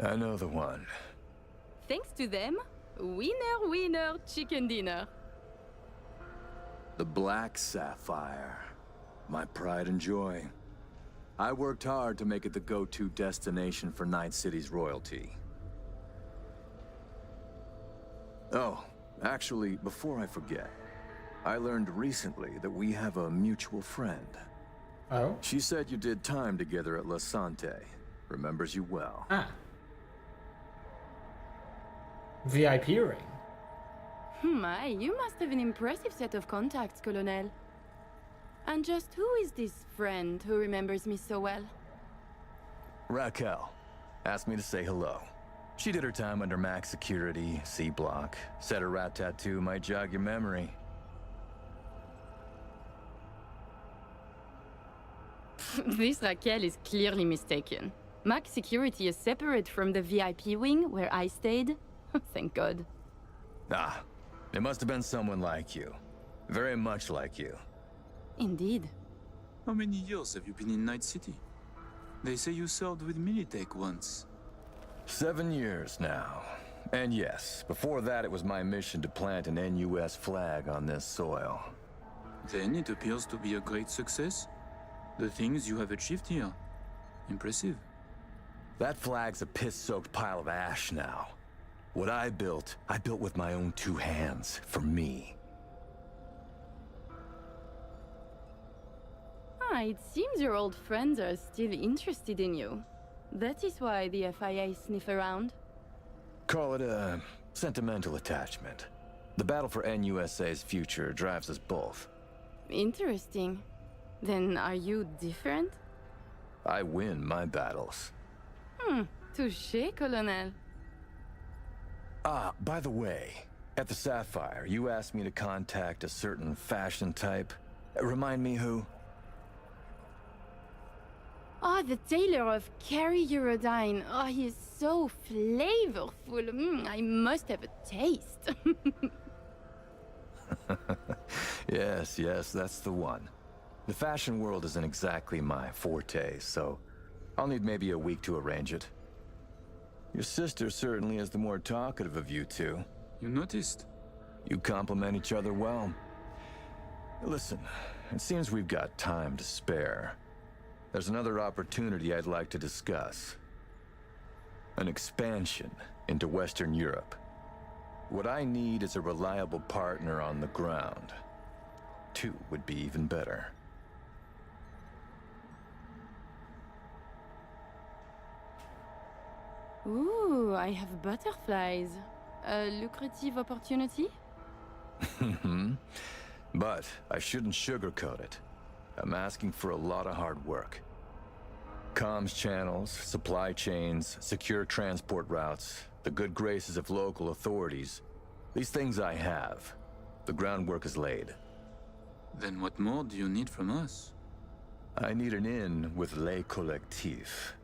I know the one. Thanks to them, winner, winner, chicken dinner. The Black Sapphire. My pride and joy. I worked hard to make it the go-to destination for Night City's royalty. Oh, actually, before I forget, I learned recently that we have a mutual friend. Oh? She said you did time together at La Sante. Remembers you well. Ah. VIP ring. My, you must have an impressive set of contacts, Colonel. And just who is this friend who remembers me so well? Raquel asked me to say hello. She did her time under max security, C block. Said her rat tattoo might jog your memory. This Raquel is clearly mistaken. Max security is separate from the VIP wing where I stayed. Thank God. Ah, it must have been someone like you. Very much like you. Indeed. How many years have you been in Night City? They say you served with Militech once. 7 years now. And yes, before that it was my mission to plant an NUS flag on this soil. Then it appears to be a great success. The things you have achieved here. Impressive. That flag's a piss-soaked pile of ash now. What I built with my own 2 hands, for me. It seems your old friends are still interested in you. That is why the FIA sniff around. Call it a sentimental attachment. The battle for NUSA's future drives us both. Interesting. Then are you different? I win my battles. Touché, Colonel. Ah, by the way, at the Sapphire, you asked me to contact a certain fashion type. Remind me who? Oh, the tailor of Carrie Eurodyne. Oh, he is so flavorful. I must have a taste. Yes, that's the one. The fashion world isn't exactly my forte, so I'll need maybe a week to arrange it. Your sister certainly is the more talkative of you two. You noticed? You complement each other well. Listen, it seems we've got time to spare. There's another opportunity I'd like to discuss. An expansion into Western Europe. What I need is a reliable partner on the ground. 2 would be even better. Ooh, I have butterflies. A lucrative opportunity? But I shouldn't sugarcoat it. I'm asking for a lot of hard work. Comms channels, supply chains, secure transport routes, the good graces of local authorities. These things I have. The groundwork is laid. Then what more do you need from us? I need an in with Les Collectifs.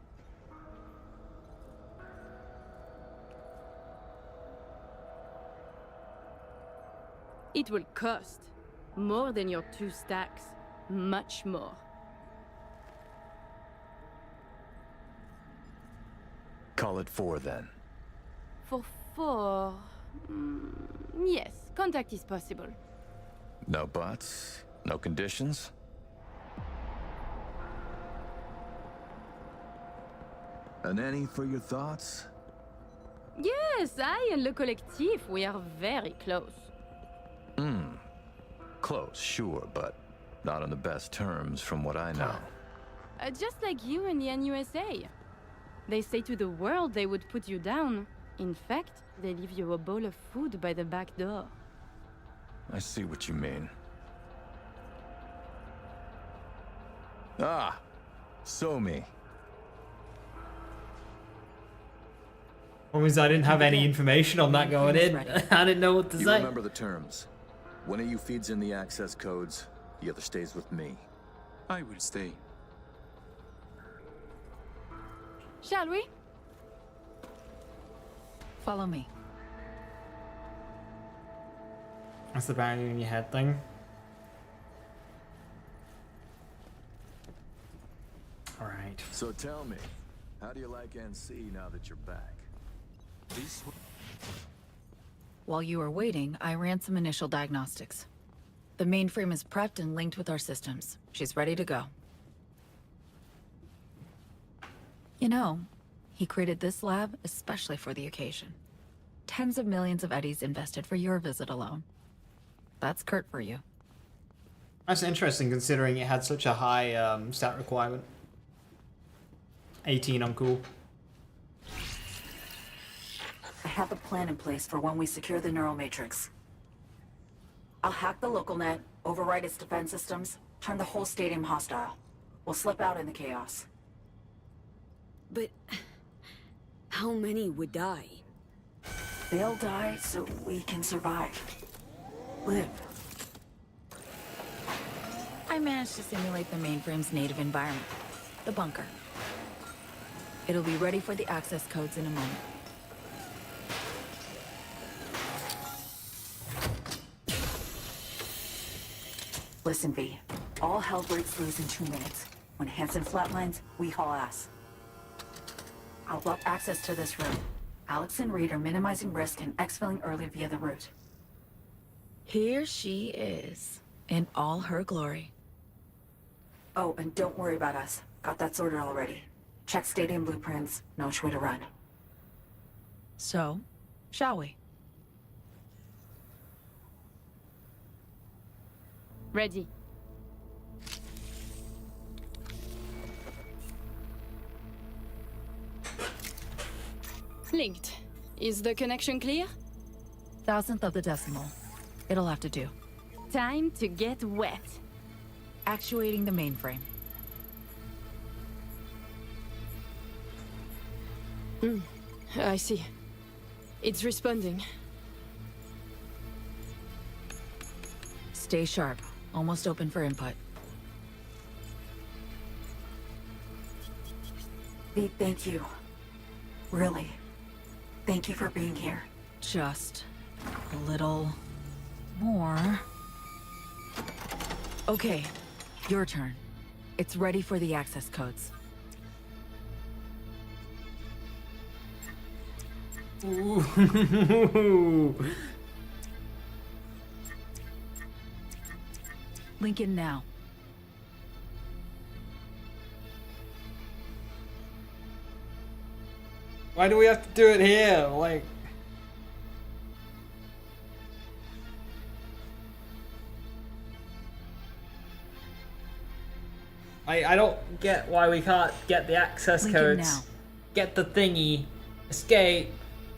It will cost more than your 2 stacks. Much more. Call it 4 then. For 4... yes, contact is possible. No buts? No conditions? An any for your thoughts? Yes, I and Le Collectif, we are very close. Close, sure, but not on the best terms from what I know. Just like you and the NUSA. They say to the world they would put you down. In fact, they leave you a bowl of food by the back door. I see what you mean. Ah! So me. Well, means I didn't have any information on that going in. I didn't know what to You say. remember the terms. One of you feeds in the access codes, the other stays with me. I will stay. Shall we? Follow me. That's the bang in your head thing. Alright. So tell me, how do you like NC now that you're back? This one. While you were waiting, I ran some initial diagnostics. The mainframe is prepped and linked with our systems. She's ready to go. You know, he created this lab especially for the occasion. Tens of millions of eddies invested for your visit alone. That's Kurt for you. That's interesting considering it had such a high stat requirement. 18 on cool. I have a plan in place for when we secure the neural matrix. I'll hack the local net, override its defense systems, turn the whole stadium hostile. We'll slip out in the chaos. But how many would die? They'll die so we can survive. Live. I managed to simulate the mainframe's native environment, the bunker. It'll be ready for the access codes in a moment. Listen, V. All hell breaks loose in 2 minutes. When Hansen flatlines, we haul ass. I'll block access to this room. Alex and Reed are minimizing risk and exfilling early via the route. Here she is, in all her glory. Oh, and don't worry about us. Got that sorted already. Check stadium blueprints, no which way to run. So, shall we? Ready. Linked. Is the connection clear? 1,000th of the decimal. It'll have to do. Time to get wet. Actuating the mainframe. I see. It's responding. Stay sharp. Almost open for input. Thank you. Really. Thank you for being here. Just a little more. Okay, your turn. It's ready for the access codes. Ooh. Link in now. Why do we have to do it here? Like... I don't get why we can't get the access Link in codes, now. get the thingy, escape,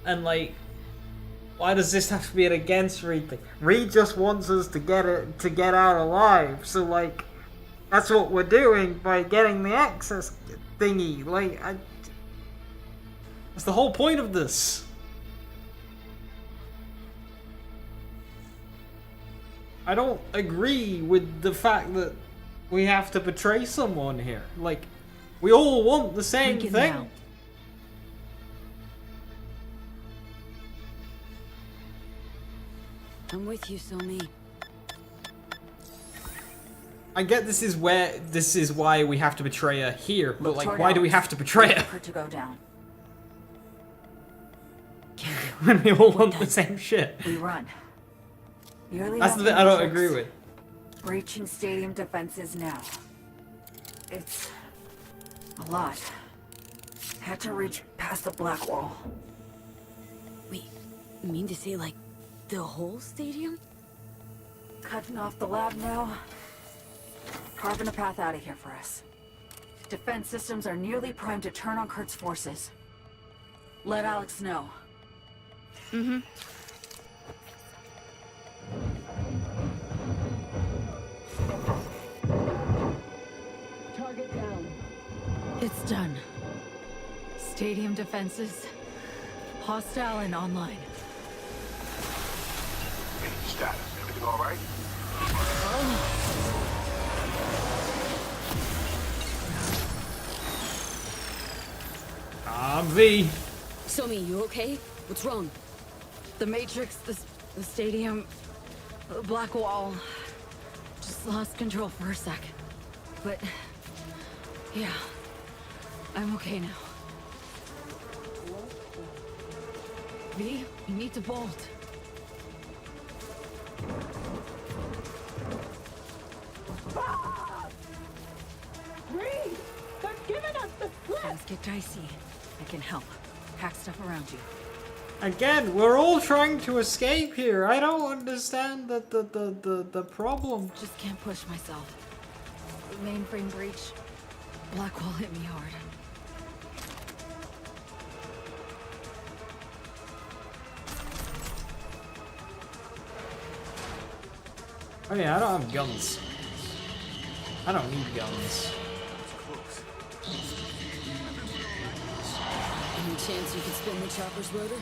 and like... Why does this have to be an against Reed thing? Reed just wants us to get out alive, so like... That's what we're doing by getting the access thingy, like... That's the whole point of this. I don't agree with the fact that we have to betray someone here. Like, we all want the same thing. Now. I'm with you, Somi. I get this is why we have to betray her here, but like, toward why do we have to betray her? For it to go down. When we all want the same shit. We run. Nearly That's the on bit I don't Matrix. agree with. Breaching stadium defenses now. It's a lot. Had to reach past the black wall. Wait, you mean to say like the whole stadium? Cutting off the lab now. Carving a path out of here for us. Defense systems are nearly primed to turn on Kurt's forces. Let Alex know. Mm-hmm. Target down. It's done. Stadium defenses. Hostile and online. Hey, status. Everything all right? V. Somi, you okay? What's wrong? The Matrix, the stadium, the black wall. Just lost control for a sec. But, yeah, I'm okay now. V, you need to bolt. Reed! They're giving us the slip! Things get dicey. I can help. Pack stuff around you. Again, we're all trying to escape here. I don't understand the problem. Just can't push myself. The mainframe breach. Blackwall hit me hard. Oh yeah, I don't have guns. I don't need guns. Any chance you could spin the chopper's rotor?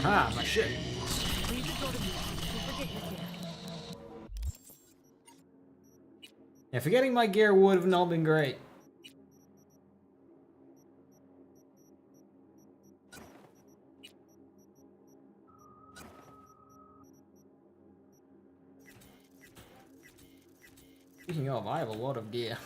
Ah, my shit. Yeah, forgetting my gear would have not been great. Speaking of, I have a lot of gear.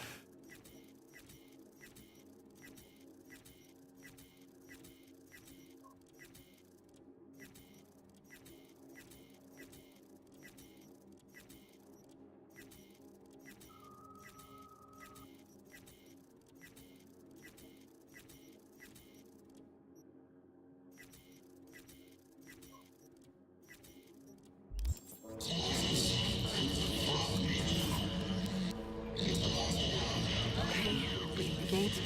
Gate.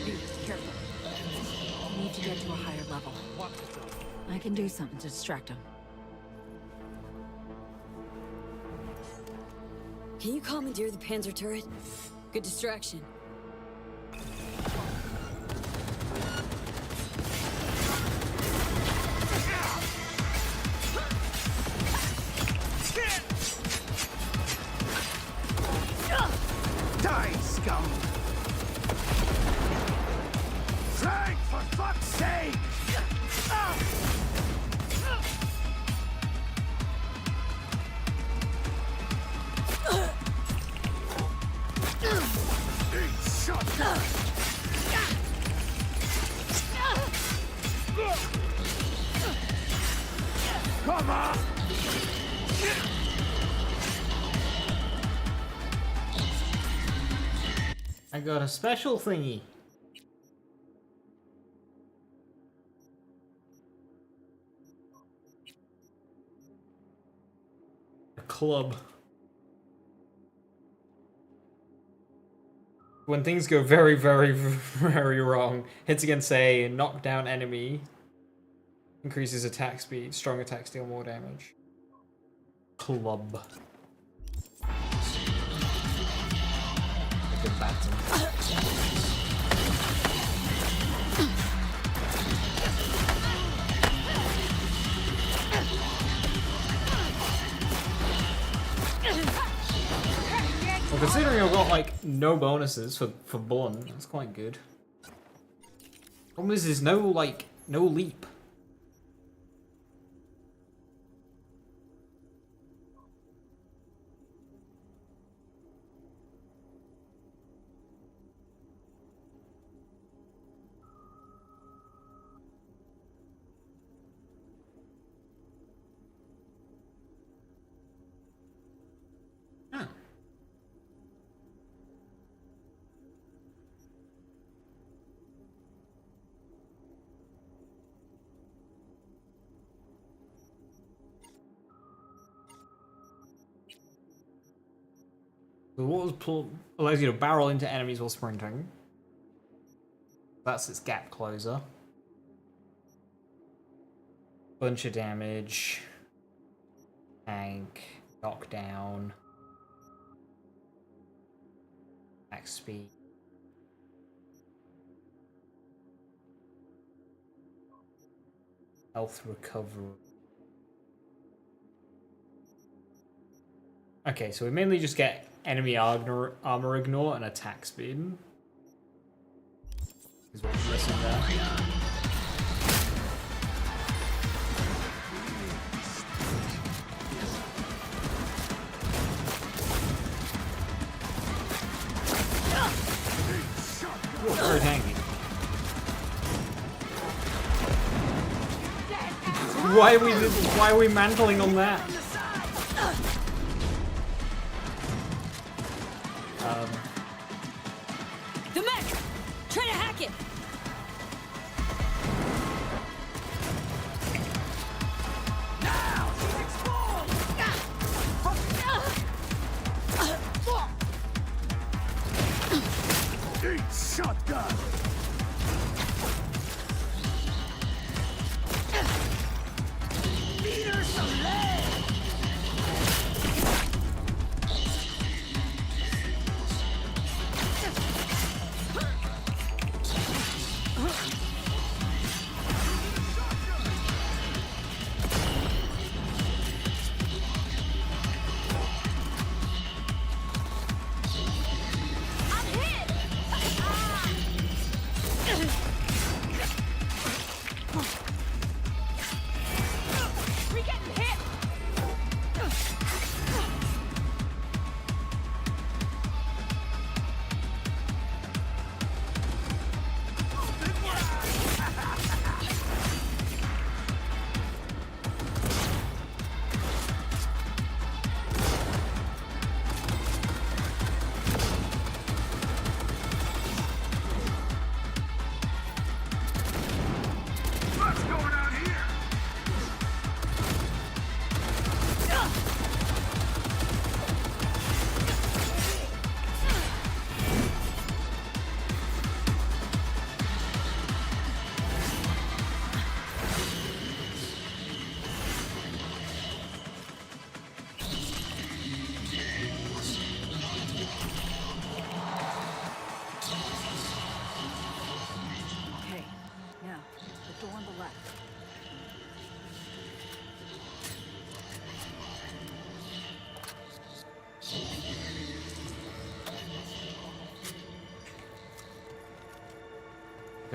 Be careful. Need to get to a higher level. I can do something to distract him. Can you commandeer the Panzer turret? Good distraction. Die, scum! Frank, for fuck's sake! Shotgun! Come on! I got a special thingy. A club. When things go very, very, very wrong, hits against a knockdown enemy, increases attack speed, strong attacks deal more damage. Club. Good baton. Well, considering I've got like no bonuses for blunt, that's quite good. Problem is, there's no leap. So what allows you to barrel into enemies while sprinting. That's its gap closer. Bunch of damage. Tank. Knockdown. Max speed. Health recovery. Okay, so we mainly just get enemy armor ignore and attack speed. Is what we're missing there. Ooh, very tanky. Why are we mantling on that? The mech! Try to hack it! Shotgun! Beat her some lead!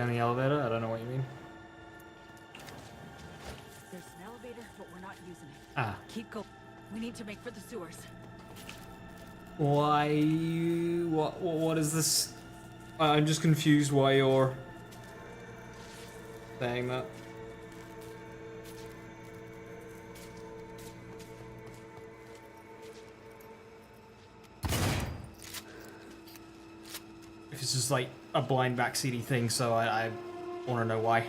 Down the elevator? I don't know what you mean. There's an elevator, but we're not using it. Ah. Keep going. We need to make for the sewers. Why? What is this? I'm just confused why you're saying that. If it's just like a blind backseaty thing, so I want to know why.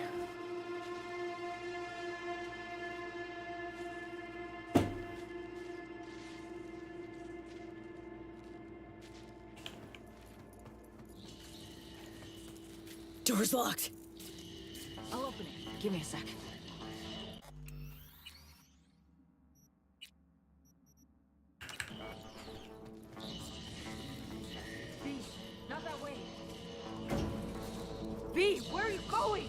Door's locked. I'll open it. Give me a sec. V, not that way. V, where are you going?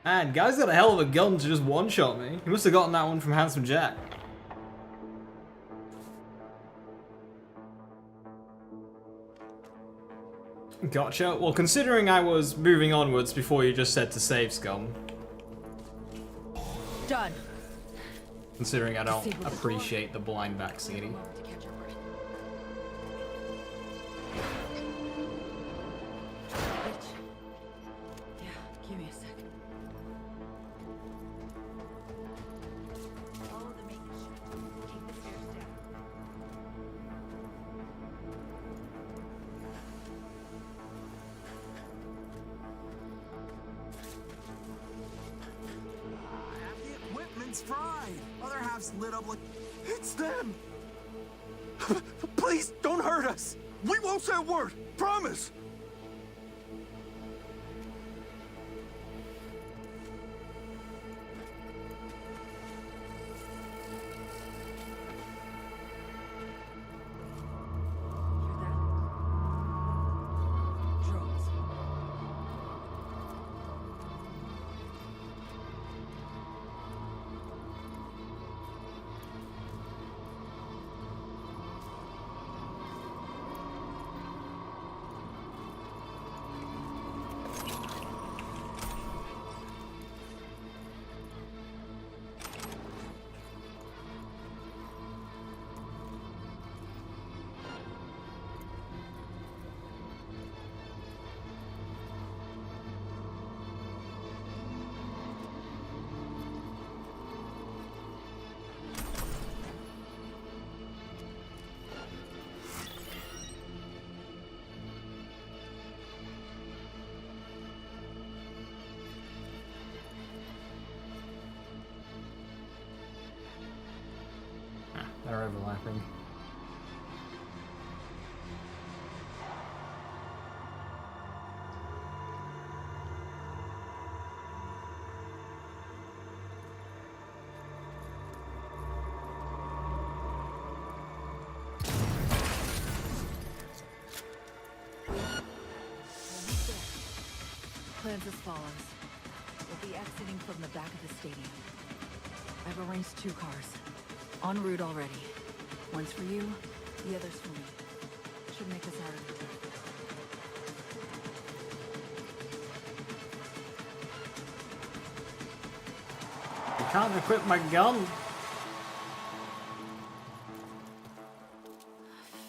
Man, guy's got a hell of a gun to just one-shot me. He must have gotten that one from Handsome Jack. Gotcha. Well, considering I was moving onwards before you just said to save scum. Done. Considering I don't appreciate the blind backseating. Yeah, give me a sec. Follow the maintenance chute. Keep the stairs down. Half the equipment's fried. Other half's lit up like... It's them! Please, don't hurt us! We won't say a word! Promise! Drones. They're overlapping. Plans as follows. We'll be exiting from the back of the stadium. I've arranged 2 cars. En route already. One's for you, the other's for me. Should make us out of the way. I can't equip my gun.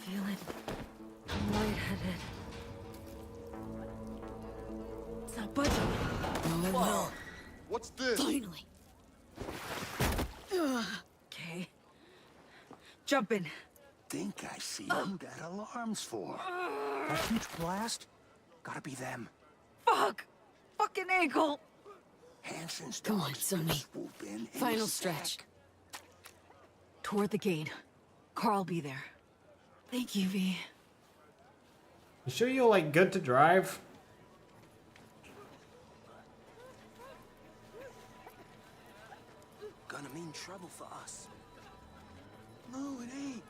Feeling lightheaded. It's not budging. No, it will. What's this? Finally. Okay. Jump in. Think I see who that alarm's for. That huge blast? Gotta be them. Fuck! Fucking ankle! Hansen's Come on, dogs Sonny. swoop in a Final sec. stretch. Toward the gate. Carl'll be there. Thank you, V. You sure you're like good to drive? Gonna mean trouble for us. No, it ain't.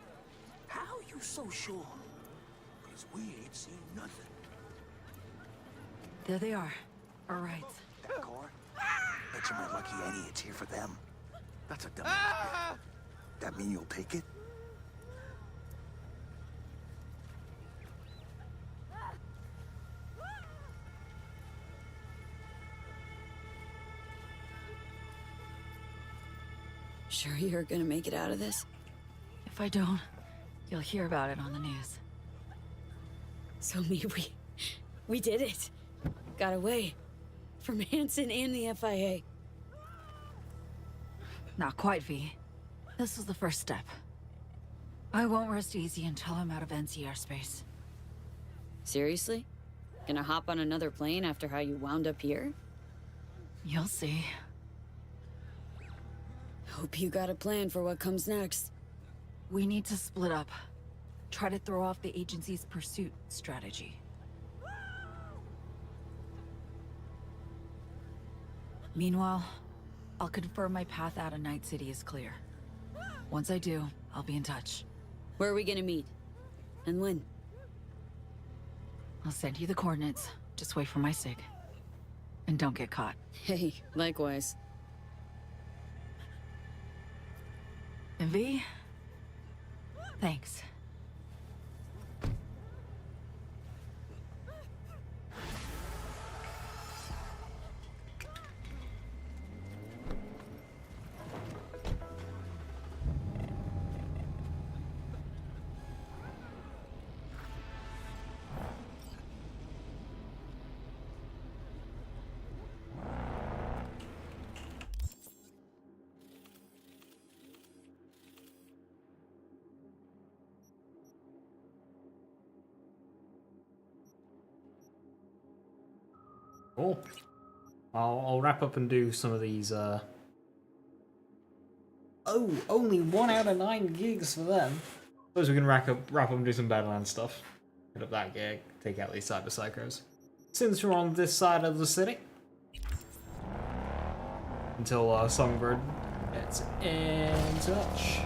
How you so sure? Cause we ain't seen nothing. There they are. All right. That car? Bet you my lucky Annie it's here for them. That's a dumb That mean you'll take it? Sure you're gonna make it out of this? If I don't, you'll hear about it on the news. So we did it. Got away. From Hansen and the FIA. Not quite, V. This was the first step. I won't rest easy until I'm out of NC airspace. Seriously? Gonna hop on another plane after how you wound up here? You'll see. Hope you got a plan for what comes next. We need to split up. Try to throw off the agency's pursuit strategy. Meanwhile, I'll confirm my path out of Night City is clear. Once I do, I'll be in touch. Where are we gonna meet? And when? I'll send you the coordinates. Just wait for my sig. And don't get caught. Hey, likewise. And V? Thanks. Cool. I'll wrap up and do some of these, Oh, only 1 out of 9 gigs for them. Suppose we can wrap up and do some Badlands stuff. Hit up that gig, take out these cyber psychos. Since we're on this side of the city. Until Songbird gets in touch.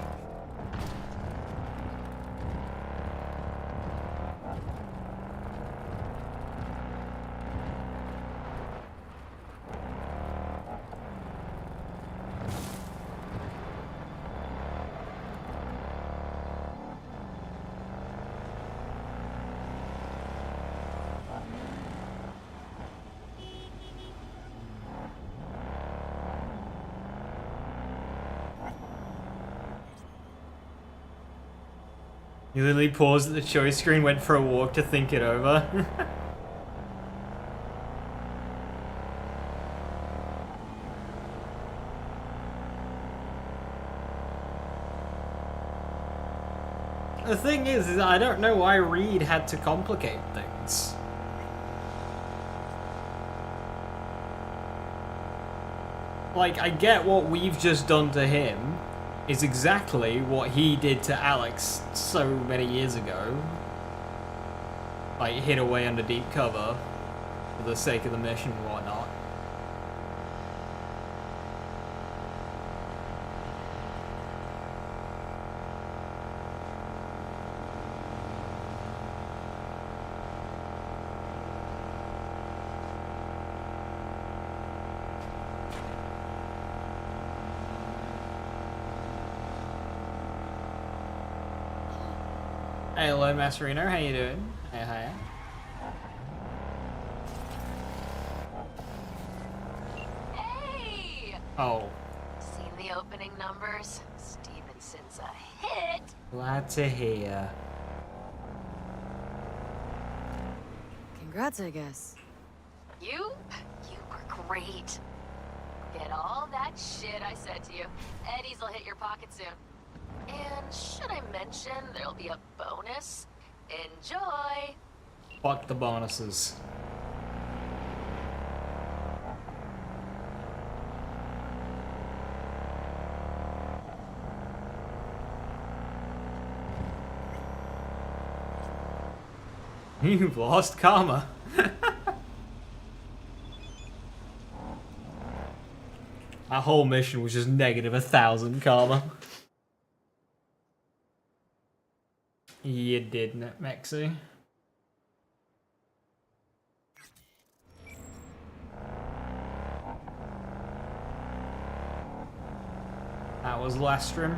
You literally paused at the choice screen, went for a walk to think it over. The thing is I don't know why Reed had to complicate things. Like, I get what we've just done to him is exactly what he did to Alex so many years ago. Like, hid away under deep cover for the sake of the mission and whatnot. Hey, hello, Mascherino. How you doing? Hey, hi. Hey! Oh, Seen the opening numbers? Stevenson's a hit. glad to hear. Congrats, I guess. You were great. Get all that shit I said to you. Eddie's will hit your pocket soon. And should I mention there'll be a bonus? Enjoy! Fuck the bonuses. You've lost karma. That whole mission was just negative 1,000 karma. You didn't it, Mexi? That was last stream.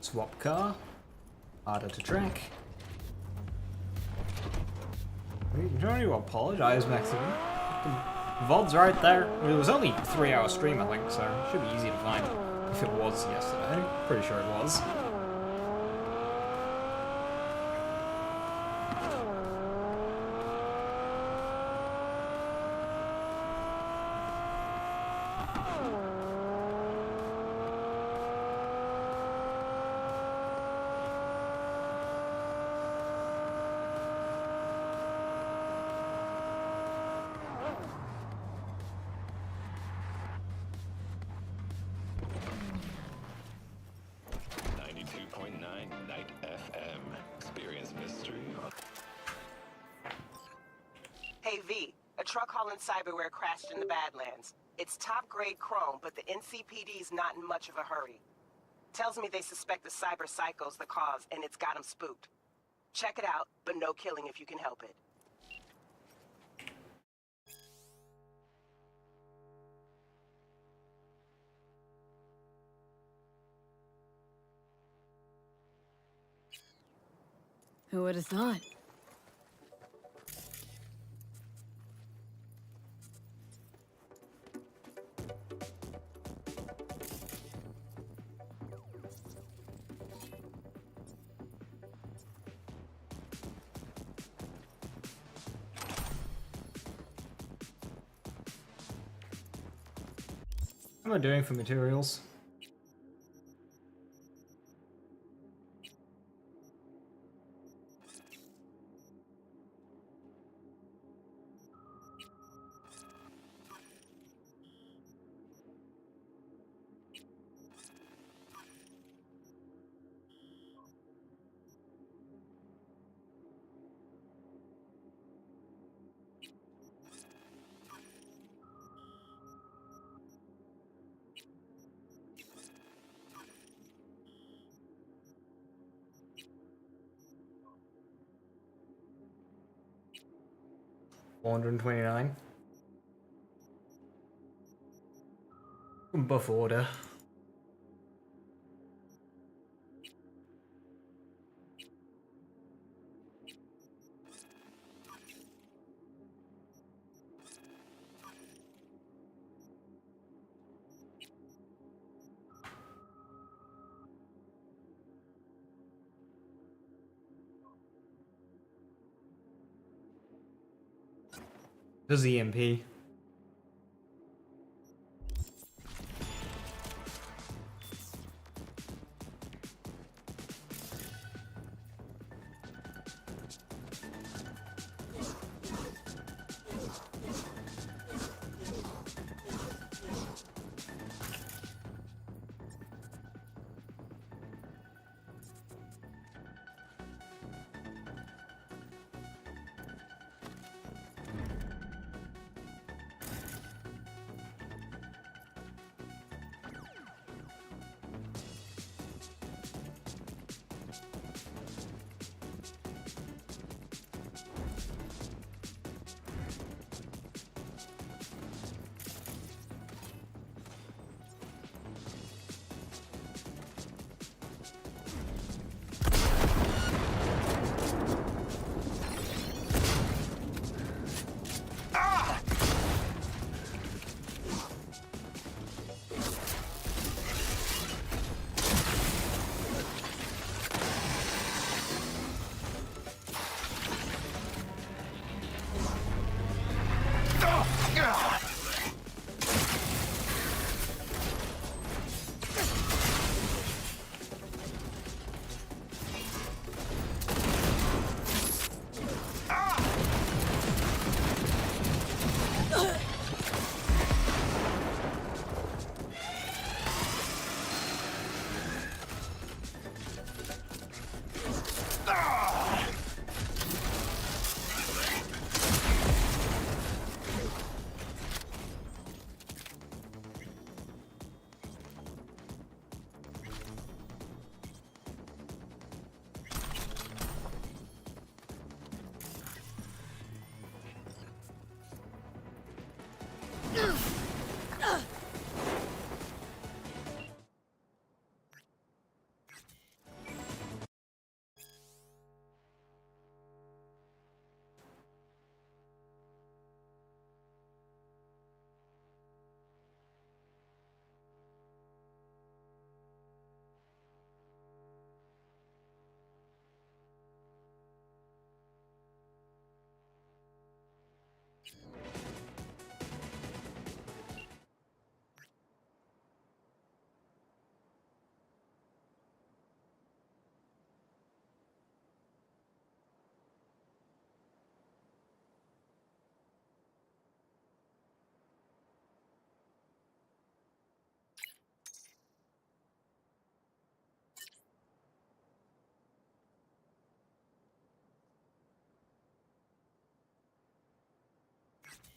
Swap car. Harder to track. You don't need to apologize, Mexican. The VOD's right there. I mean, it was only a 3-hour stream, I think, so it should be easy to find. If it was yesterday. Pretty sure it was. Hey V, a truck hauling cyberware crashed in the Badlands. It's top-grade chrome, but the NCPD's not in much of a hurry. Tells me they suspect the cyber psycho's the cause, and it's got them spooked. Check it out, but no killing if you can help it. Who would have thought? What am I doing for materials? $429. Buff order. Does EMP.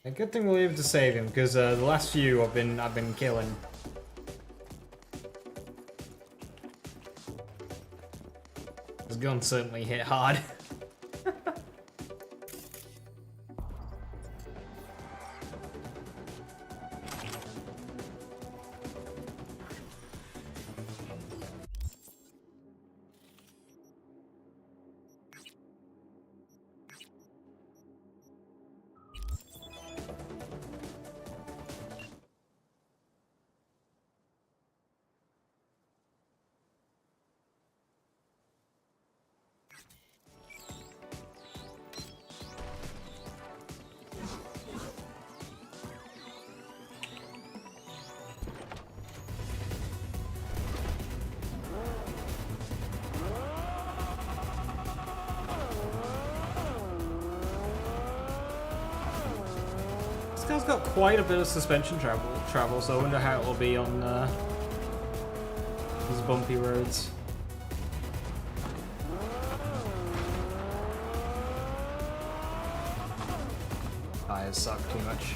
A good thing we're able to save him, because the last few I've been killing. His gun certainly hit hard. This guy's got quite a bit of suspension travel, so I wonder how it will be on these bumpy roads. Tires suck too much.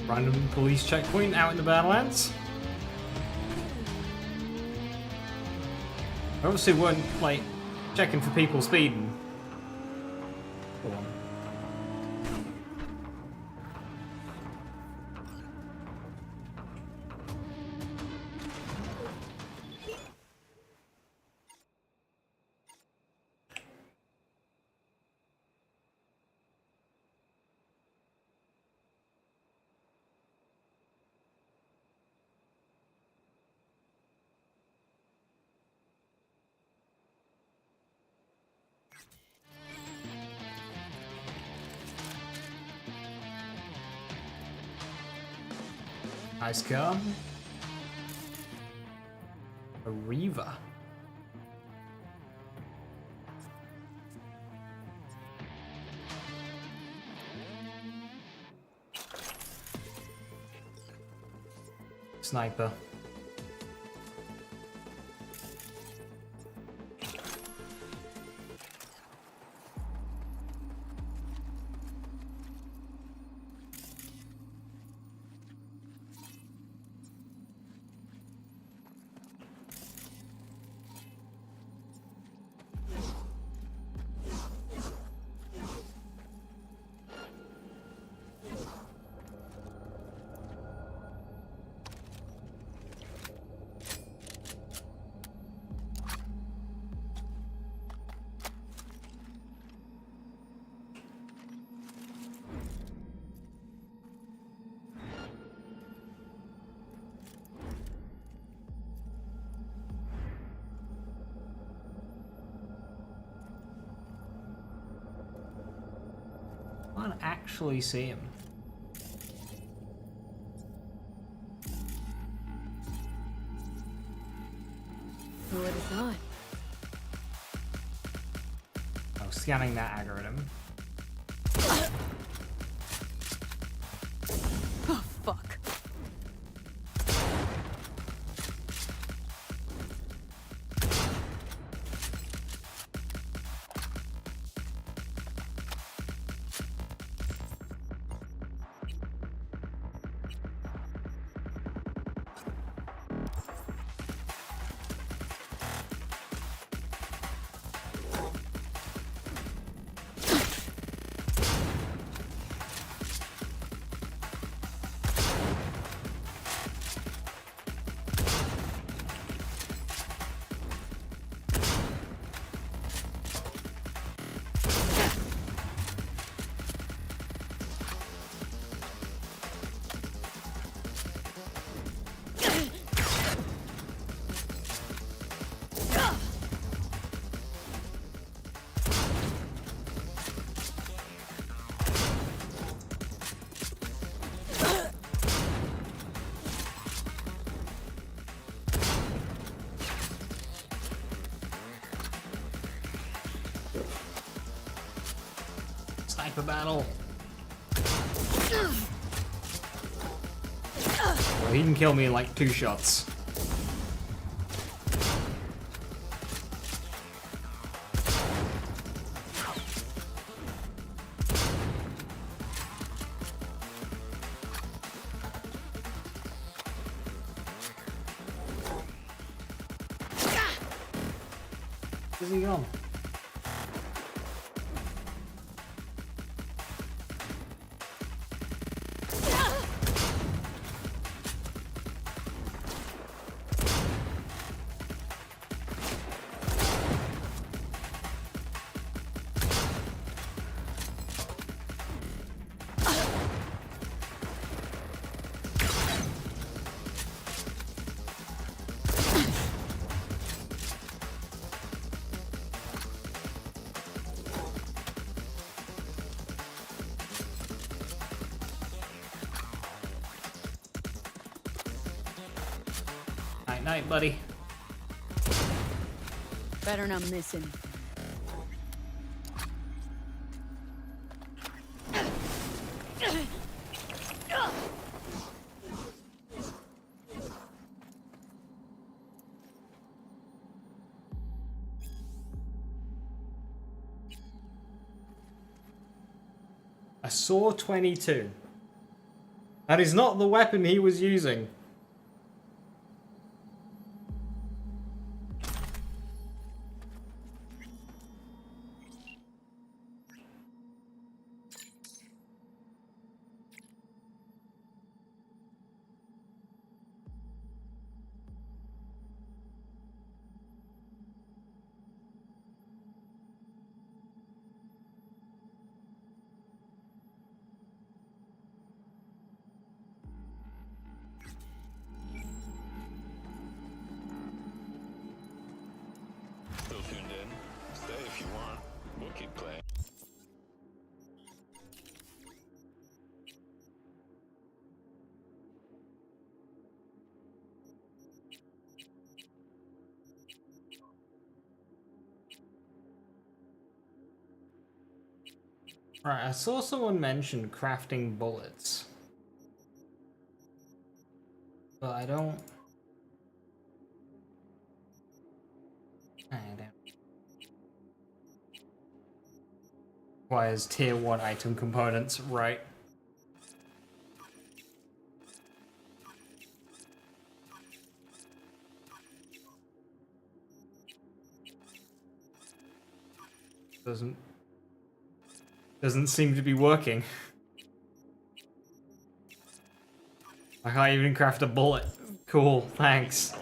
Random police checkpoint out in the Badlands. I obviously weren't, like, checking for people speeding. Go on. Nice car. A Reaver. Sniper. Can't actually see him. Who would have thought? Oh, scanning that algorithm. Oh, fuck. Sniper battle. Well, he can kill me in like 2 shots. Where's he gone? Night, buddy. Better not miss him. A saw 22. That is not the weapon he was using. Still tuned in? Stay if you want. We'll keep playing. Right, I saw someone mention crafting bullets. But I don't... Requires tier 1 item components, right? Doesn't seem to be working. I can't even craft a bullet. Cool, thanks.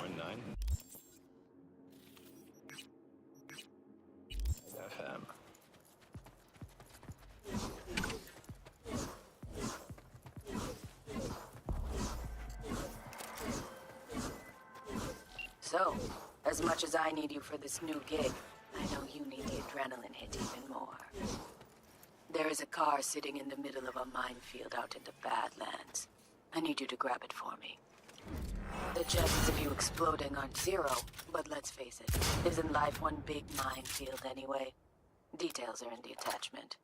FM. So, as much as I need you for this new gig, I know you need the adrenaline hit even more. There is a car sitting in the middle of a minefield out in the Badlands. I need you to grab it for me. The chances of you exploding aren't zero, but let's face it, isn't life one big minefield anyway? Details are in the attachment.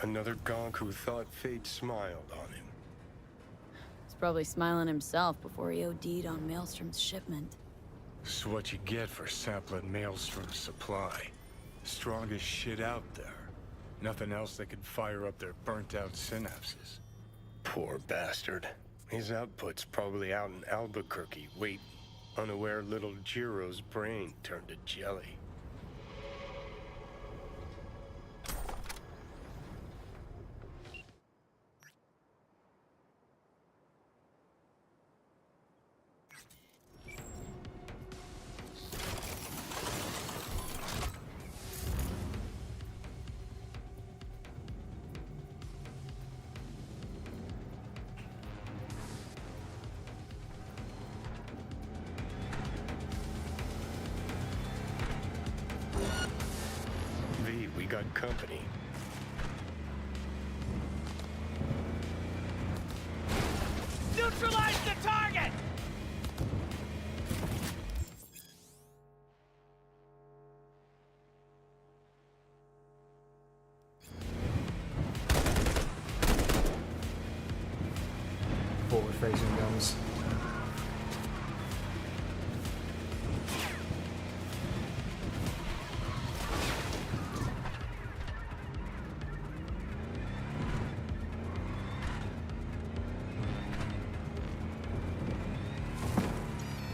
Another gonk who thought fate smiled on him. He's probably smiling himself before he OD'd on Maelstrom's shipment. This is what you get for sampling Maelstrom's supply. Strongest shit out there. Nothing else that could fire up their burnt-out synapses. Poor bastard. His output's probably out in Albuquerque, waiting, unaware little Jiro's brain turned to jelly. We got company. Neutralize the target! Forward-facing guns.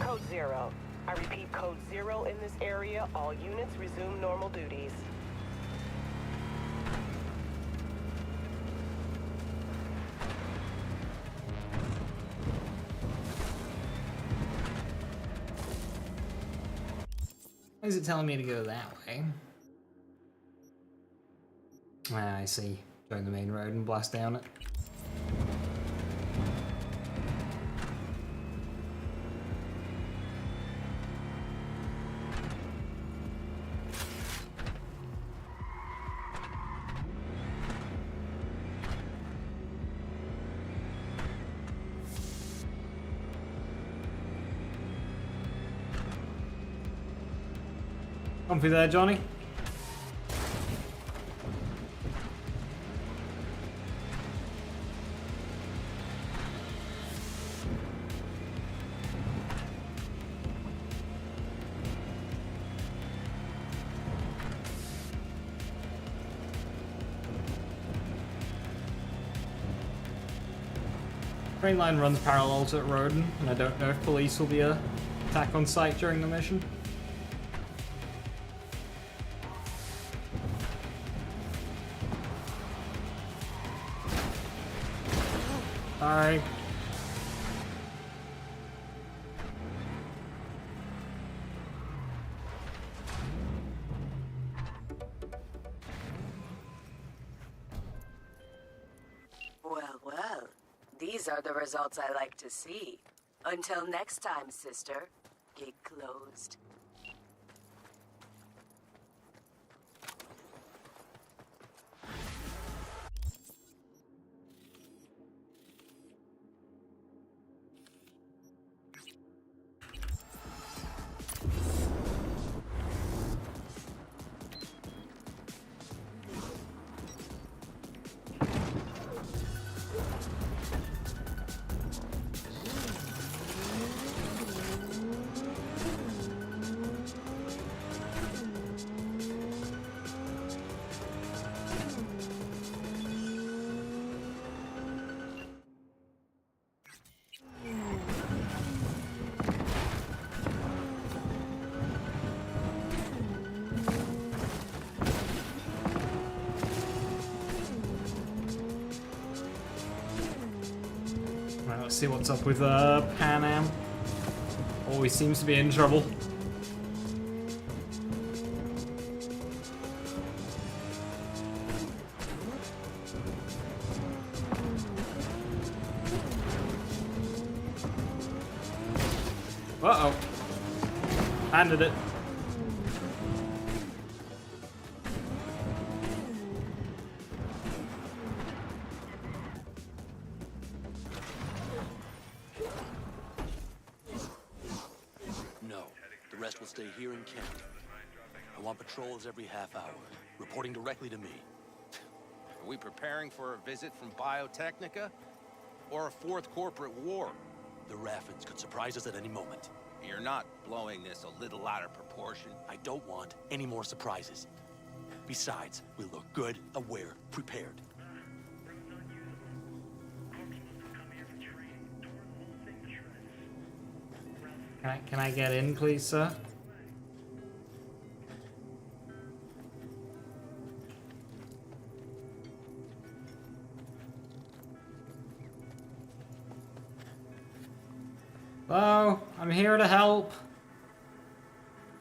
Code 0. I repeat, Code 0 in this area. All units resume normal duties. Why is it telling me to go that way? Ah, I see. Join the main road and blast down it. Comfy there, Johnny? Train line runs parallel to Roden, and I don't know if police will be attacked on site during the mission. Sorry. Well, these are the results I like to see. Until next time, sister. Gig closed. See what's up with Pan Am. Always seems to be in trouble. Uh-oh. Handed it. No. The rest will stay here in camp. I want patrols every half hour, reporting directly to me. Are we preparing for a visit from Biotechnica? Or a fourth corporate war? The Raffins could surprise us at any moment. You're not blowing this a little out of proportion. I don't want any more surprises. Besides, we look good, aware, prepared. Can I get in, please, sir? Hello, I'm here to help.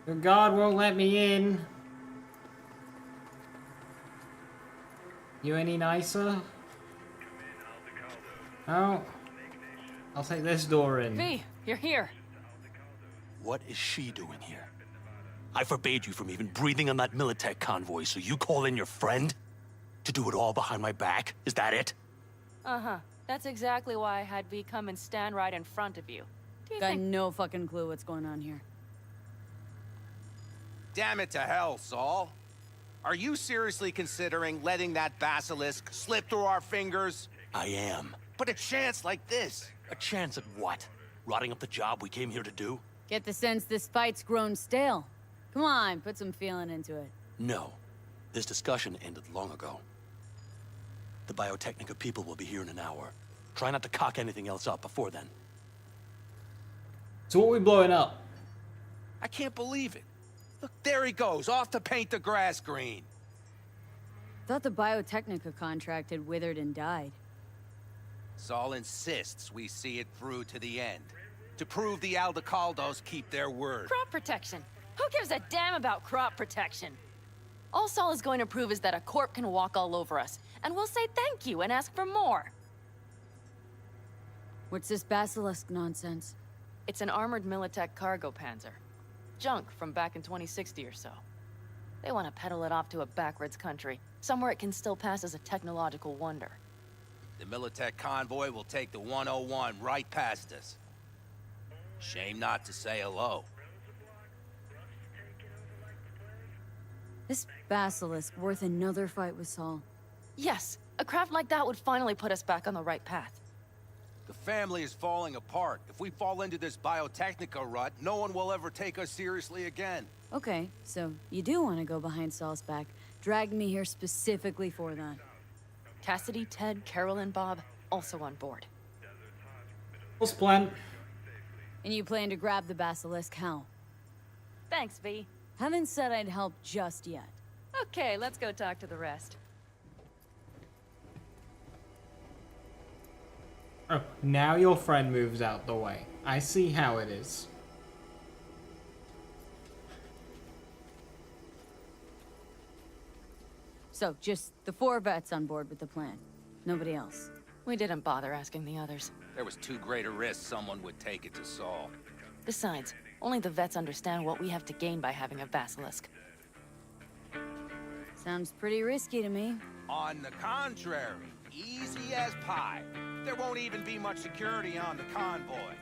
Your guard won't let me in. You any nicer? No. I'll take this door in. V, you're here. What is she doing here? I forbade you from even breathing on that Militech convoy, so you call in your friend? To do it all behind my back? Is that it? Uh-huh. That's exactly why I had V come and stand right in front of you. Do you Got think... no fucking clue what's going on here. Damn it to hell, Saul. Are you seriously considering letting that basilisk slip through our fingers? I am. But a chance like this. A chance at what? Rotting up the job we came here to do? Get the sense this fight's grown stale. Come on, put some feeling into it. No. This discussion ended long ago. The Biotechnica people will be here in an hour. Try not to cock anything else up before then. So what are we blowing up? I can't believe it. Look, there he goes, off to paint the grass green. Thought the Biotechnica contract had withered and died. Saul insists we see it through to the end. To prove the Aldecaldos keep their word. Crop protection. Who gives a damn about crop protection? All Saul is going to prove is that a corp can walk all over us, and we'll say thank you and ask for more. What's this basilisk nonsense? It's an armored Militech cargo panzer. Junk from back in 2060 or so. They want to peddle it off to a backwards country, somewhere it can still pass as a technological wonder. The Militech convoy will take the 101 right past us. Shame not to say hello. This basilisk worth another fight with Saul. Yes, a craft like that would finally put us back on the right path. The family is falling apart. If we fall into this Biotechnica rut, no one will ever take us seriously again. Okay, so you do want to go behind Saul's back. Dragged me here specifically for that. Cassidy, Ted, Carol, and Bob also on board. What's the plan? And you plan to grab the basilisk how? Thanks, V. Haven't said I'd help just yet. Okay, let's go talk to the rest. Oh, now your friend moves out the way. I see how it is. So, just the 4 vets on board with the plan. Nobody else. We didn't bother asking the others. There was too great a risk someone would take it to Saul. Besides, only the vets understand what we have to gain by having a basilisk. Sounds pretty risky to me. On the contrary, easy as pie. There won't even be much security on the convoy.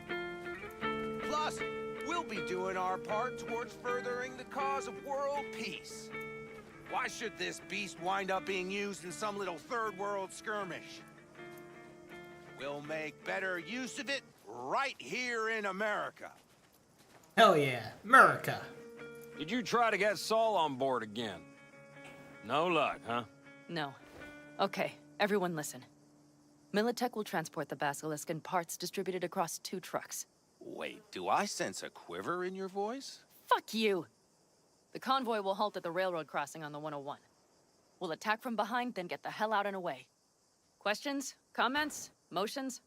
Plus, we'll be doing our part towards furthering the cause of world peace. Why should this beast wind up being used in some little third world skirmish? We'll make better use of it right here in America. Hell yeah, America. Did you try to get Saul on board again? No luck, huh? No. Okay, everyone listen. Militech will transport the basilisk in parts distributed across 2 trucks. Wait, do I sense a quiver in your voice? Fuck you! The convoy will halt at the railroad crossing on the 101. We'll attack from behind, then get the hell out and away. Questions? Comments? Motions?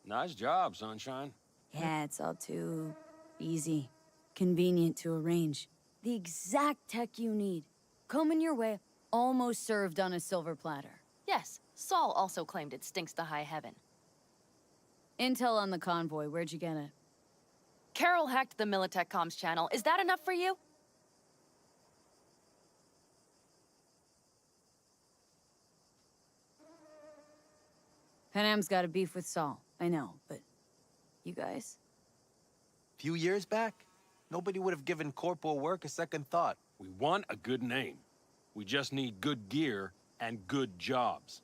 Nice job, Sunshine. Yeah, it's all too easy. Convenient to arrange. The exact tech you need. Coming your way, almost served on a silver platter. Yes, Saul also claimed it stinks to high heaven. Intel on the convoy, where'd you get it? Carol hacked the Militech comms channel. Is that enough for you? Panam's got a beef with Saul, I know, but you guys? Few years back, nobody would have given corporal work a second thought. We want a good name. We just need good gear and good jobs.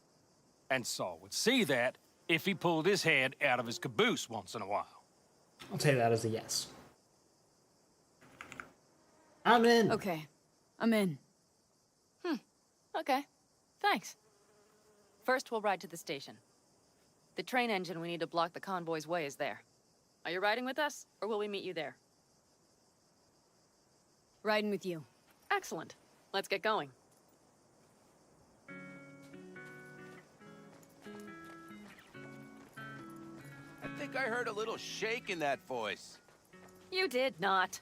And Saul would see that if he pulled his head out of his caboose once in a while. I'll take that as a yes. I'm in. Okay, I'm in. Okay, thanks. First, we'll ride to the station. The train engine we need to block the convoy's way is there. Are you riding with us, or will we meet you there? Riding with you. Excellent. Let's get going. I think I heard a little shake in that voice. You did not.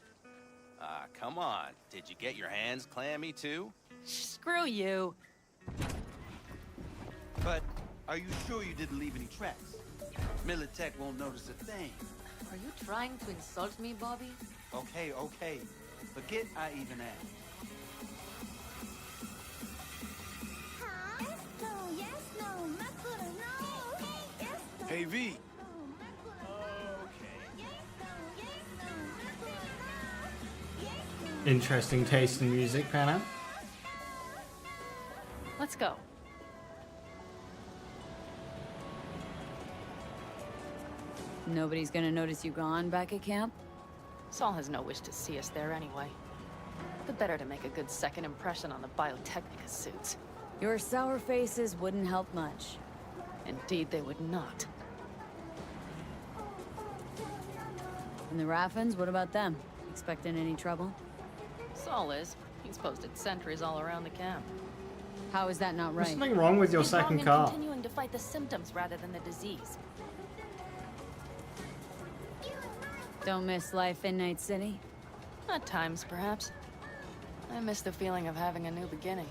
Ah, come on. Did you get your hands clammy too? Screw you. But are you sure you didn't leave any tracks? Militech won't notice a thing. Are you trying to insult me, Bobby? Okay, okay. Forget I even asked. Hey, V. Interesting taste in music, Panam. Let's go. Nobody's gonna notice you gone back at camp? Saul has no wish to see us there anyway. The better to make a good second impression on the Biotechnica suits. Your sour faces wouldn't help much. Indeed, they would not. And the Raffins, what about them? Expecting any trouble? Saul is. He's posted sentries all around the camp. How is that not right? There's something wrong with your He's wrong second in car. continuing to fight the symptoms rather than the disease. Don't miss life in Night City? At times, perhaps. I miss the feeling of having a new beginning.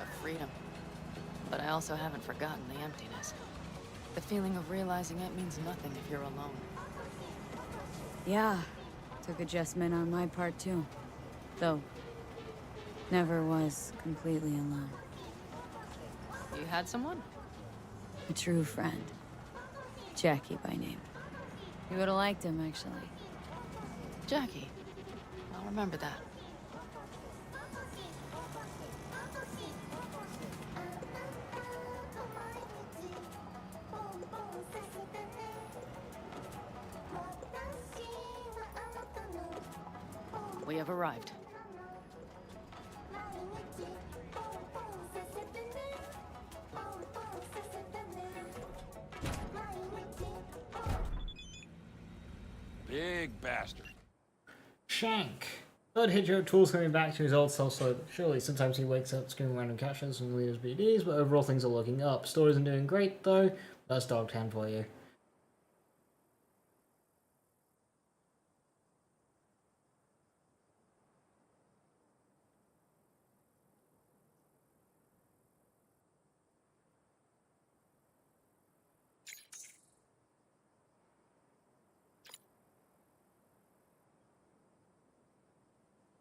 Of freedom. But I also haven't forgotten the emptiness. The feeling of realizing it means nothing if you're alone. Yeah. Took adjustment on my part, too. Though, never was completely alone. You had someone? A true friend. Jackie by name. You would have liked him, actually. Jackie. I'll remember that. We have arrived. Big bastard. Shank. Third Hitcher, Tool's coming back to his old self slowly but surely. Sometimes he wakes up screaming random catches and leaders BDs, but overall things are looking up. Story isn't doing great though. That's Dogtown for you.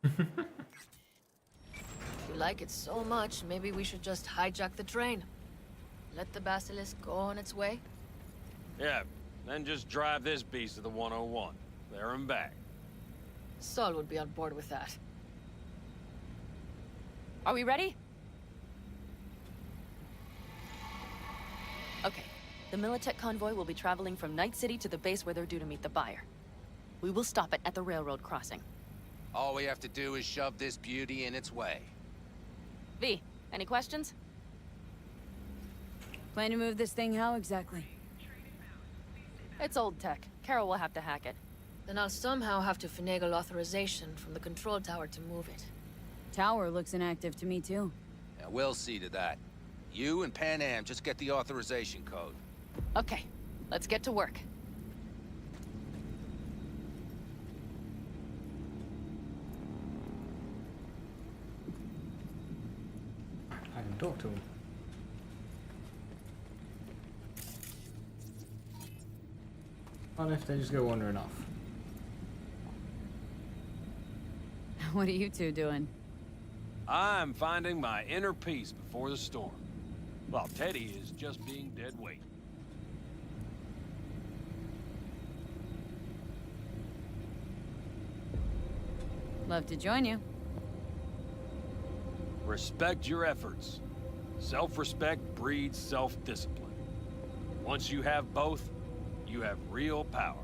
If you like it so much, maybe we should just hijack the train. Let the Basilisk go on its way. Yeah, then just drive this beast to the 101. There and back. Saul would be on board with that. Are we ready? Okay. The Militech convoy will be traveling from Night City to the base where they're due to meet the buyer. We will stop it at the railroad crossing. All we have to do is shove this beauty in its way. V, any questions? Plan to move this thing how exactly? It's old tech. Carol will have to hack it. Then I'll somehow have to finagle authorization from the control tower to move it. Tower looks inactive to me too. Yeah, we'll see to that. You and Pan Am just get the authorization code. Okay, Let's get to work. I can talk to him. What if they just go wandering off? What are you two doing? I'm finding my inner peace before the storm. While Teddy is just being dead weight. Love to join you. Respect your efforts. Self-respect breeds self-discipline. Once you have both, you have real power.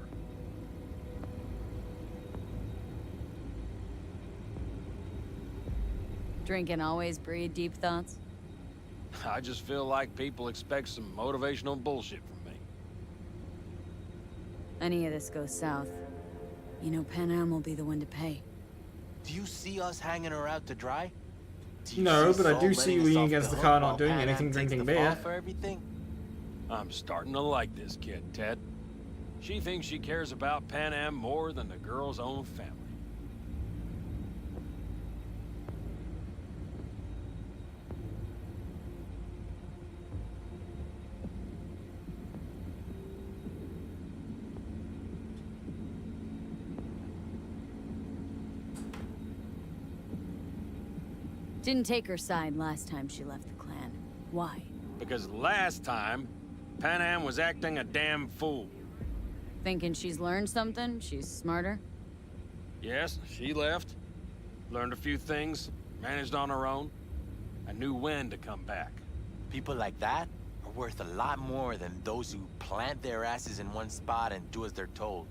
Drinking always breed deep thoughts? I just feel like people expect some motivational bullshit from me. Any of this goes south, you know Pan Am will be the one to pay. Do you see us hanging her out to dry? No, but I do see you leaning against the car not doing anything, drinking beer. For everything? I'm starting to like this kid, Ted. She thinks she cares about Pan Am more than the girl's own family. Didn't take her side last time she left the clan. Why? Because last time, Pan Am was acting a damn fool. Thinking she's learned something? She's smarter? Yes, she left. Learned a few things, managed on her own. I knew when to come back. People like that are worth a lot more than those who plant their asses in one spot and do as they're told.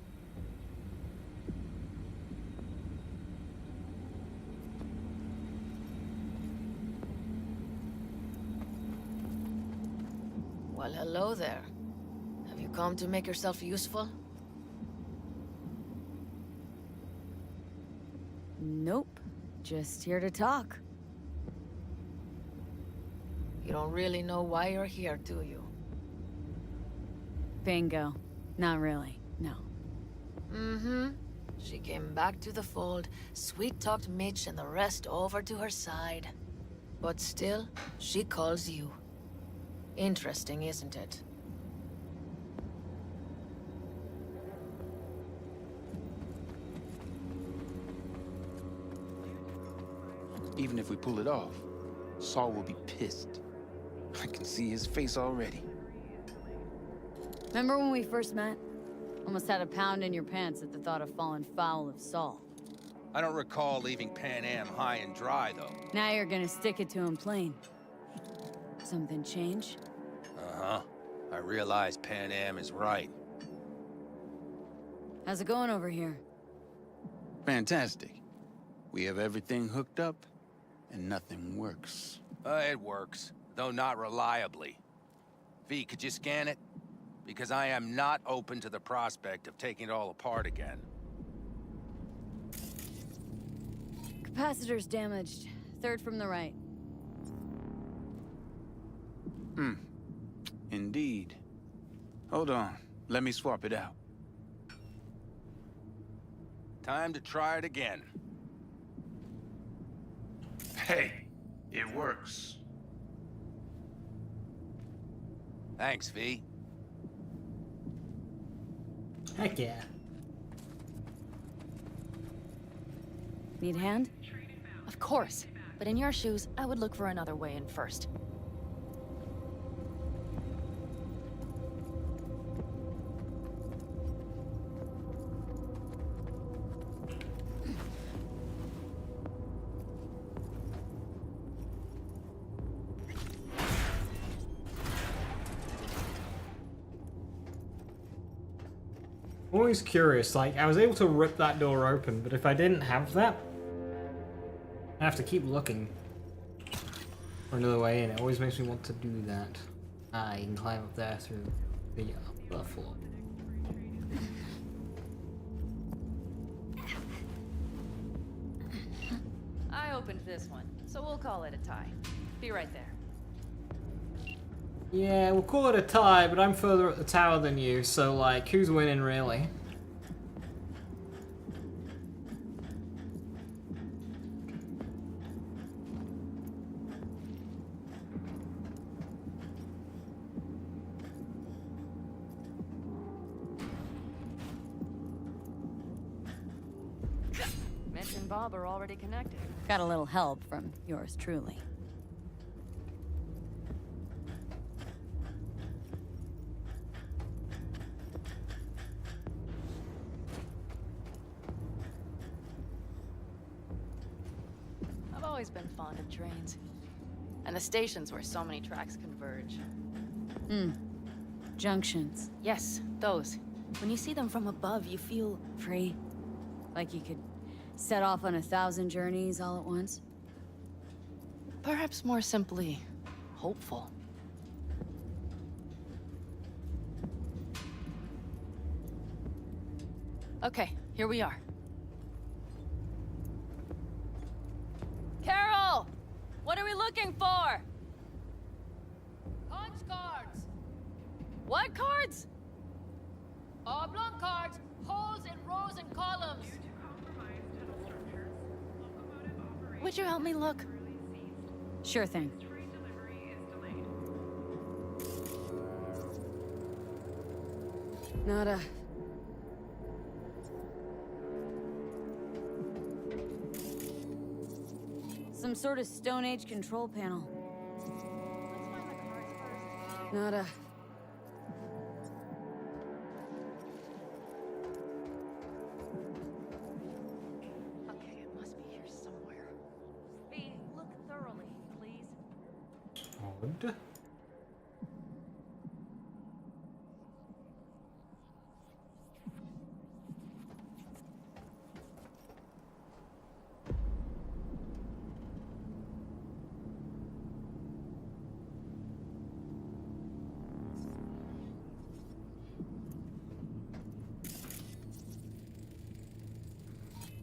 Well, hello there. Have you come to make yourself useful? Nope. Just here to talk. You don't really know why you're here, do you? Bingo. Not really, no. Mm-hmm. She came back to the fold, sweet-talked Mitch and the rest over to her side. But still, she calls you. Interesting, isn't it? Even if we pull it off, Saul will be pissed. I can see his face already. Remember when we first met? Almost had a pound in your pants at the thought of falling foul of Saul. I don't recall leaving Pan Am high and dry, though. Now you're gonna stick it to him plain. Something change? Uh-huh. I realize Pan Am is right. How's it going over here? Fantastic. We have everything hooked up, and nothing works. It works, though not reliably. V, could you scan it? Because I am not open to the prospect of taking it all apart again. Capacitor's damaged. Third from the right. Indeed. Hold on. Let me swap it out. Time to try it again. Hey, it works. Thanks, V. Heck yeah. Need a hand? Of course. But in your shoes, I would look for another way in first. Always curious, like, I was able to rip that door open, but if I didn't have that, I have to keep looking for another way in. It always makes me want to do that. Ah, you can climb up there through the upper floor. I opened this one, so we'll call it a tie. Be right there. Yeah, we'll call it a tie, but I'm further up the tower than you, so like, who's winning really? Mitch and Bob are already connected. Got a little help from yours truly. I've always been fond of trains. And the stations where so many tracks converge. Junctions. Yes, those. When you see them from above, you feel Free. Like you could set off on 1,000 journeys all at once. perhaps more simply hopeful. Okay, here we are. Carol! What are we looking for? Punch cards. What cards? Oblong cards. Holes in rows and columns. Would you help me look? Sure thing. Nada. Some sort of Stone Age control panel. Nada. Okay, it must be here somewhere. V, look thoroughly, please. Odd.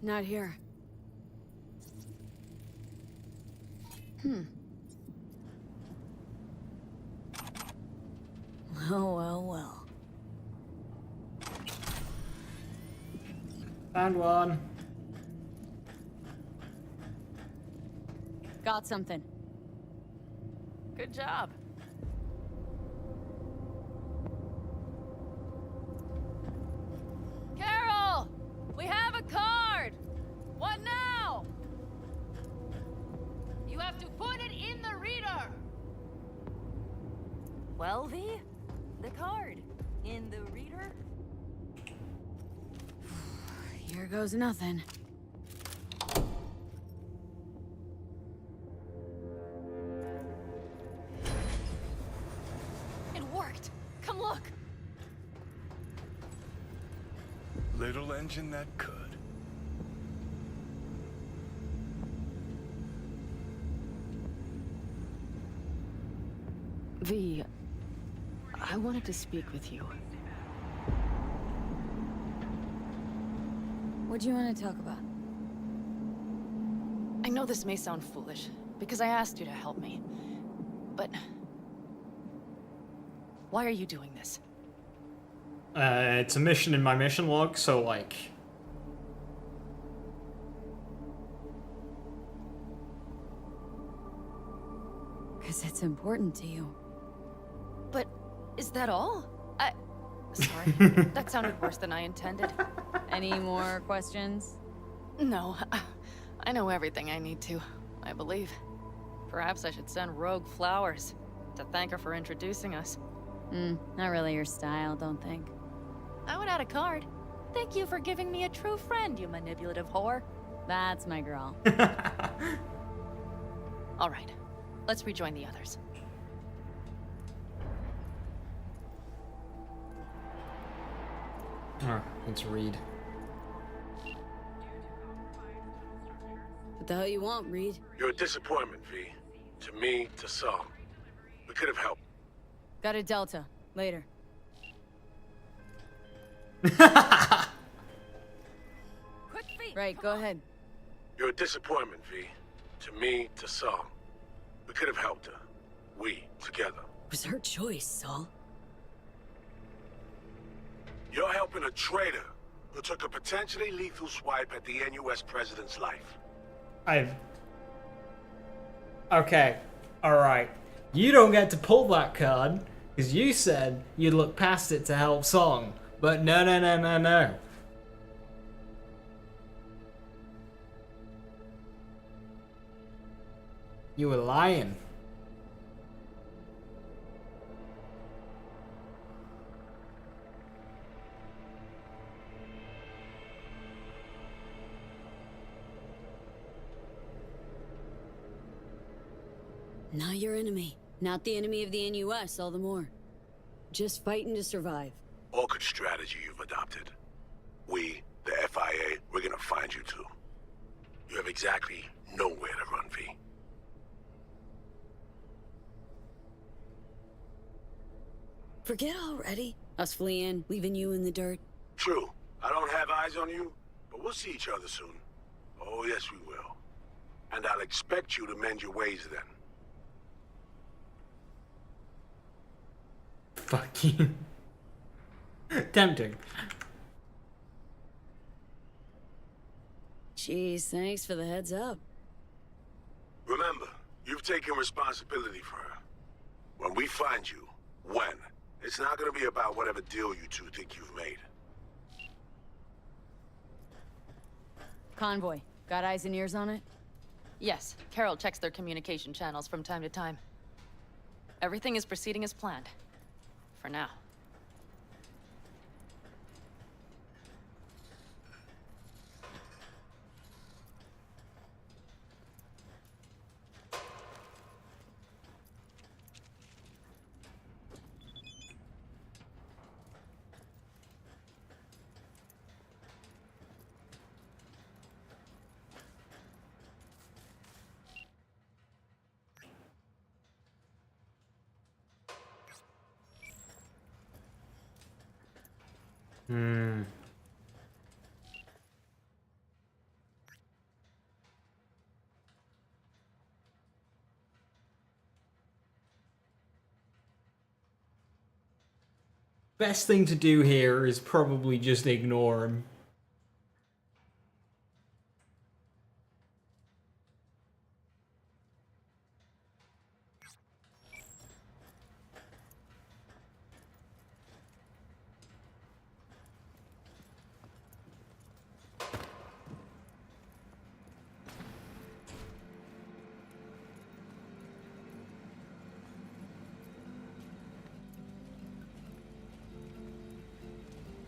Not here. Well, well, well. Found one. Got something. Good job. Carol! We have a card! What now? You have to put it in the reader. Well, V, the card. In the reader? Here goes nothing. It worked. Come look. Little engine that could. V, I wanted to speak with you. What do you want to talk about? I know this may sound foolish, because I asked you to help me. But... why are you doing this? It's a mission in my mission log, so like... Because it's important to you. But is that all? Sorry, that sounded worse than I intended. Any more questions? No, I know everything I need to, I believe. Perhaps I should send Rogue flowers to thank her for introducing us. Not really your style, don't think. I would add a card. Thank you for giving me a true friend, you manipulative whore. That's my girl. All right, let's rejoin the others. Let's read. What the hell you want, Reed? You're a disappointment, V. To me, to Saul. We could have helped. Got a Delta. Later. Quick feet. Right, go ahead. You're a disappointment, V. To me, to Saul. We could have helped her. We, together. was her choice, Saul. You're helping a traitor who took a potentially lethal swipe at the NUS president's life. Okay, alright. You don't get to pull that card, because you said you'd look past it to help Song. But no. You were lying. Not your enemy. Not the enemy of the NUS, all the more. Just fighting to survive. Awkward strategy you've adopted. We, the FIA, we're gonna find you too. You have exactly nowhere to run, V. Forget already. Us fleeing, leaving you in the dirt. True. I don't have eyes on you, but we'll see each other soon. Oh, yes, we will. And I'll expect you to mend your ways then. Fuck you. Tempting. Jeez, thanks for the heads up. Remember, you've taken responsibility for her. When we find you, it's not gonna be about whatever deal you two think you've made. Convoy. Got eyes and ears on it? Yes, Carol checks their communication channels from time to time. Everything is proceeding as planned. For now. Best thing to do here is probably just ignore him.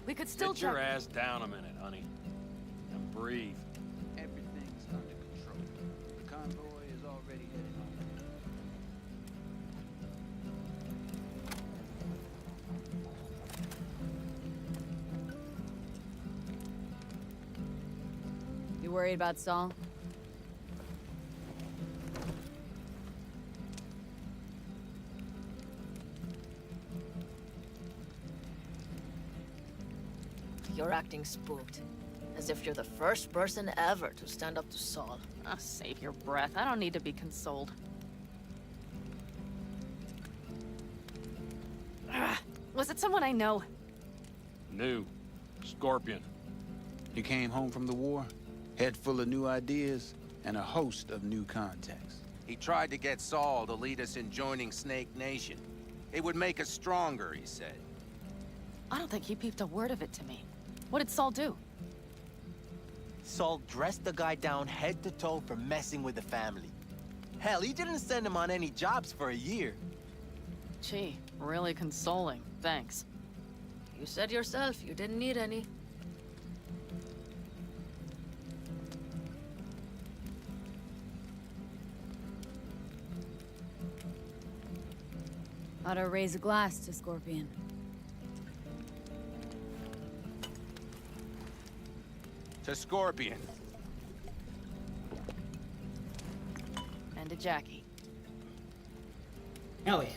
We could still Get your check. ass down a minute, honey. And breathe. Everything's under control. The convoy is already heading home. You worried about Saul? You're acting spooked. As if you're the first person ever to stand up to Saul. Ah, save your breath. I don't need to be consoled. Was it someone I know? New. Scorpion. You came home from the war, head full of new ideas, and a host of new contacts. He tried to get Saul to lead us in joining Snake Nation. It would make us stronger, he said. I don't think he peeped a word of it to me. What did Saul do? Saul dressed the guy down head to toe for messing with the family. Hell, he didn't send him on any jobs for a year. Gee, really consoling. Thanks. You said yourself you didn't need any. Ought to raise a glass to Scorpion. To Scorpion. And to Jackie. Hell yeah.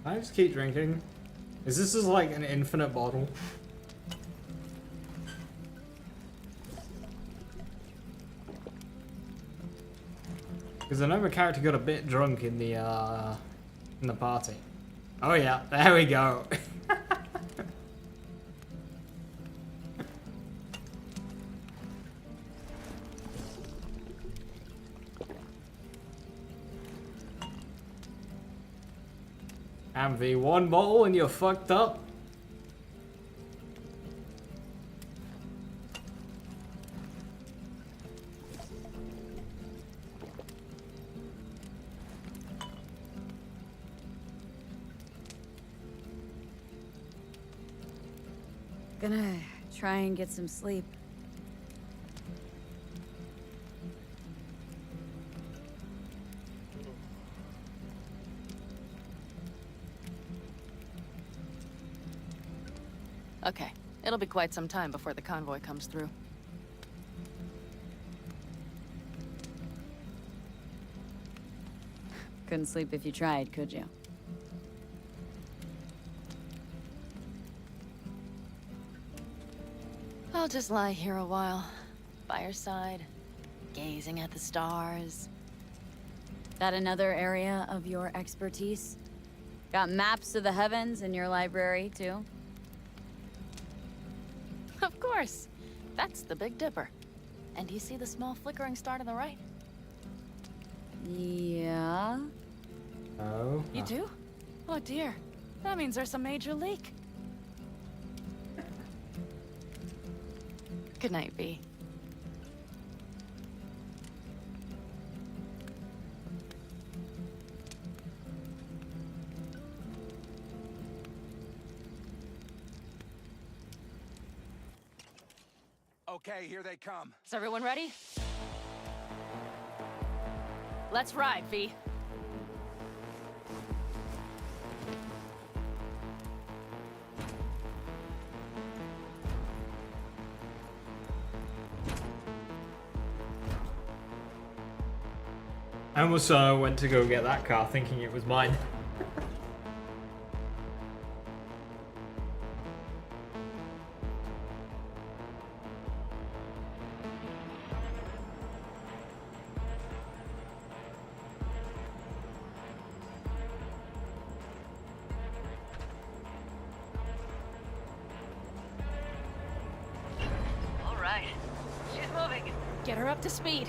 I just keep drinking. Is this just like an infinite bottle? Because another character got a bit drunk in the party. Oh yeah, there we go. MV1 bottle and you're fucked up. Gonna try and get some sleep. Okay, it'll be quite some time before the convoy comes through. Couldn't sleep if you tried, could you? I'll just lie here a while, by your side, gazing at the stars. That another area of your expertise? Got maps of the heavens in your library, too? Of course. That's the Big Dipper. And do you see the small flickering star to the right? Yeah. Oh. You do? Oh dear. That means there's a major leak. Good night, V. Okay, here they come. Is everyone ready? Let's ride, V. I almost went to go get that car thinking it was mine. All right. She's moving. Get her up to speed.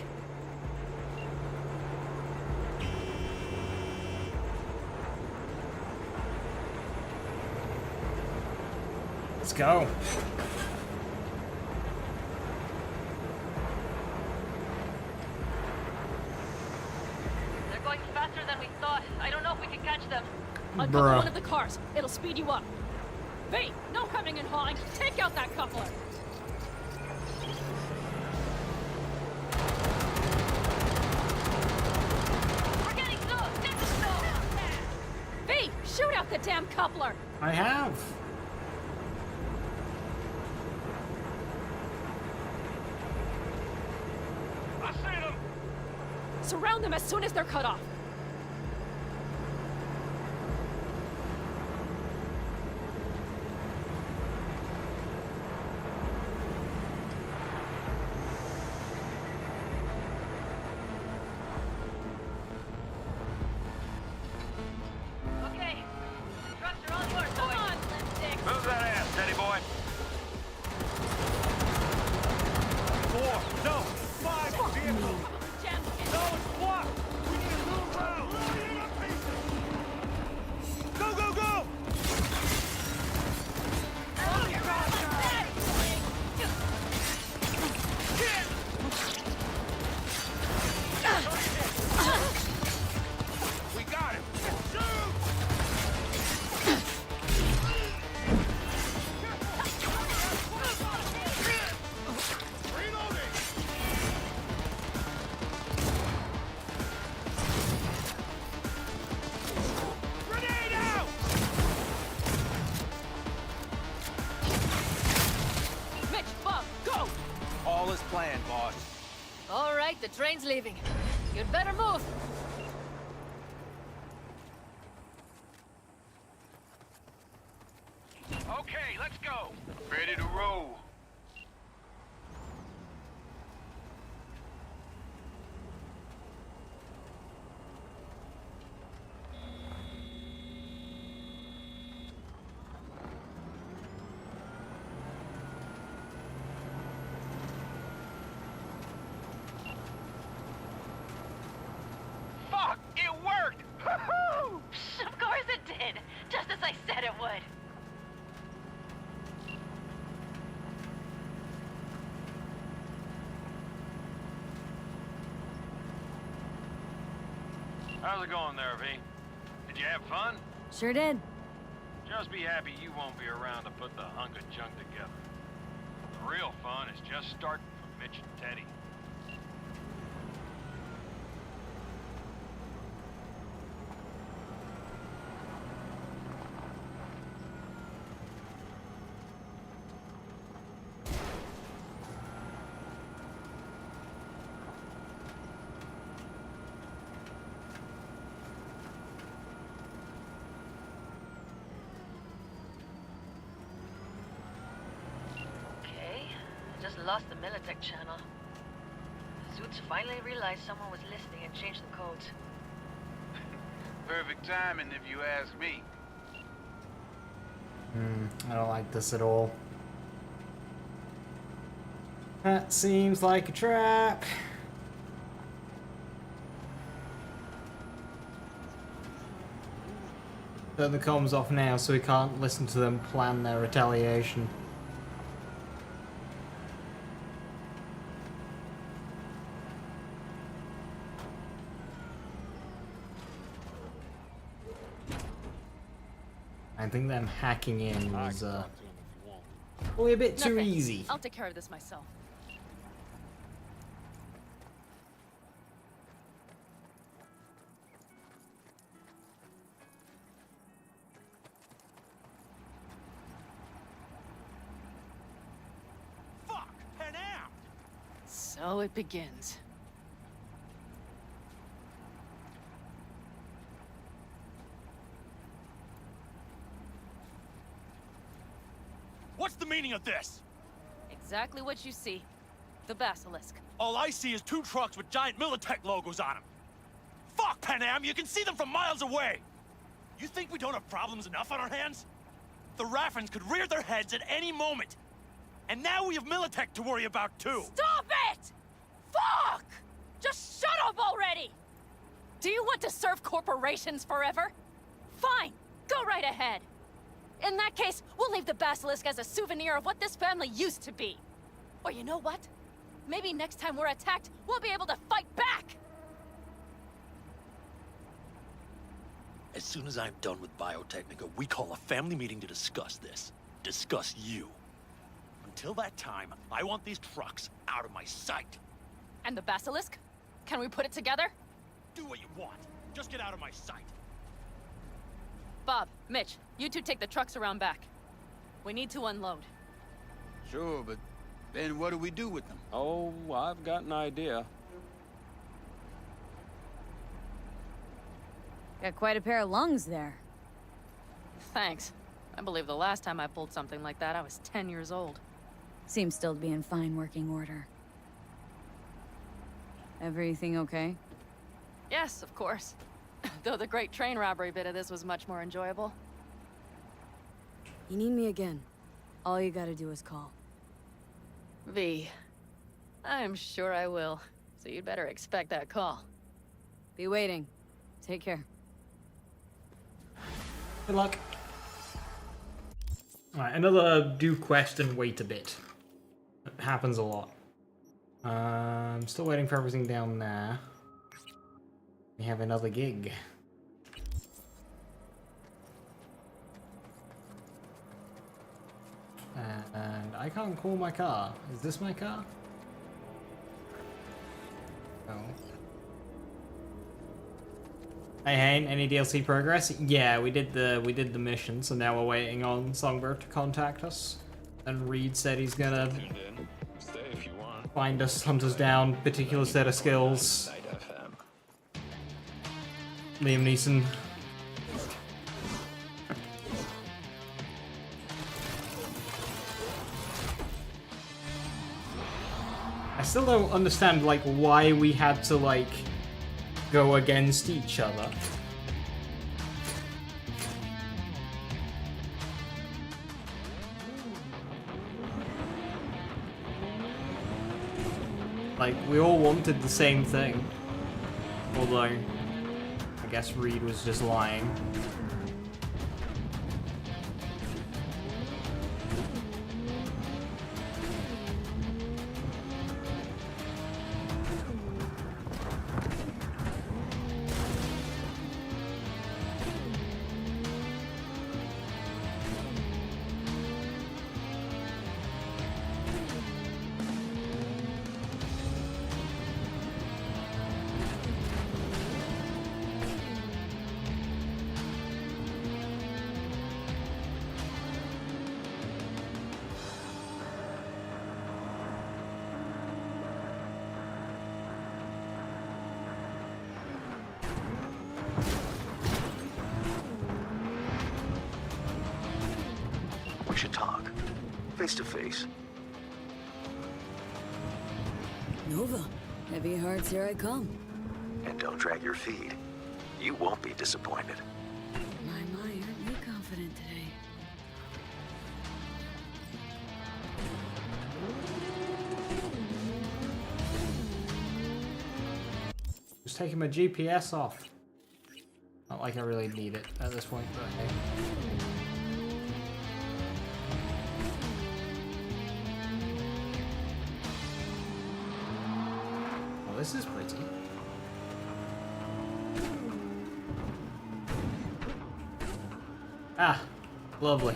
Let's go. They're going faster than we thought. I don't know if we can catch them. Uncover one of the cars. It'll speed you up. V, no hemming and hawing. Take out that coupler. We're getting close. Get the snow. V, shoot out the damn coupler. I have. I see them. Surround them as soon as they're cut off. Okay. Trucks are all yours, boys. Come on, lipstick. Move that ass, steady boy. 4, no, 5 vehicles. No, it's blocked. We need to move around. Go, go, go! We got him. Shoot! Reloading! Grenade out! Mitch, Bob, go! All is planned, boss. All right, the train's leaving. You'd better move. let's go. Ready to roll. Fuck, it worked! Woohoo! Of course it did! Just as I said it would. How's it going there, V? Did you have fun? Sure did. Just be happy you won't be around to put the hunk of junk together. The real fun is just starting for Mitch and Teddy. Just lost the Militech channel. Suits finally realized someone was listening and changed the codes. Perfect timing if you ask me. I don't like this at all. That seems like a trap. Turn the comms off now so we can't listen to them plan their retaliation. I think them hacking in was probably a bit too easy. I'll take care of this myself. Fuck! Head out! So it begins. What's the meaning of this? Exactly what you see. The Basilisk. All I see is 2 trucks with giant Militech logos on them. Fuck, Panam, you can see them from miles away! You think we don't have problems enough on our hands? The Raffens could rear their heads at any moment. And now we have Militech to worry about too. Stop it! Fuck! Just shut up already! Do you want to serve corporations forever? Fine, go right ahead. In that case, we'll leave the Basilisk as a souvenir of what this family used to be. Or you know what? Maybe next time we're attacked, we'll be able to fight back! As soon as I'm done with Biotechnica, we call a family meeting to discuss this. Discuss you. Until that time, I want these trucks out of my sight. And the Basilisk? Can we put it together? Do what you want. Just get out of my sight. Bob, Mitch, you two take the trucks around back. We need to unload. Sure, but then what do we do with them? Oh, I've got an idea. Got quite a pair of lungs there. Thanks. I believe the last time I pulled something like that, I was 10 years old. Seems still to be in fine working order. Everything okay? Yes, of course. Though the great train robbery bit of this was much more enjoyable. You need me again. All you gotta do is call. V. I'm sure I will. So you'd better expect that call. Be waiting. Take care. Good luck. Alright, another do quest and wait a bit. It happens a lot. I'm still waiting for everything down there. We have another gig. And I can't call my car. Is this my car? No. Hey Hayne, any DLC progress? Yeah, we did the mission, so now we're waiting on Songbird to contact us. And Reed said he's gonna find us, hunt us down, particular set of skills. Liam Neeson. I still don't understand, like, why we had to, like, go against each other. Like, we all wanted the same thing. Although, I guess Reed was just lying. We should talk. Face to face. Nova, heavy hearts, here I come. And don't drag your feet. You won't be disappointed. My, aren't you confident today? Just taking my GPS off. Not like I really need it at this point, but hey. Oh, this is pretty. Ah, lovely.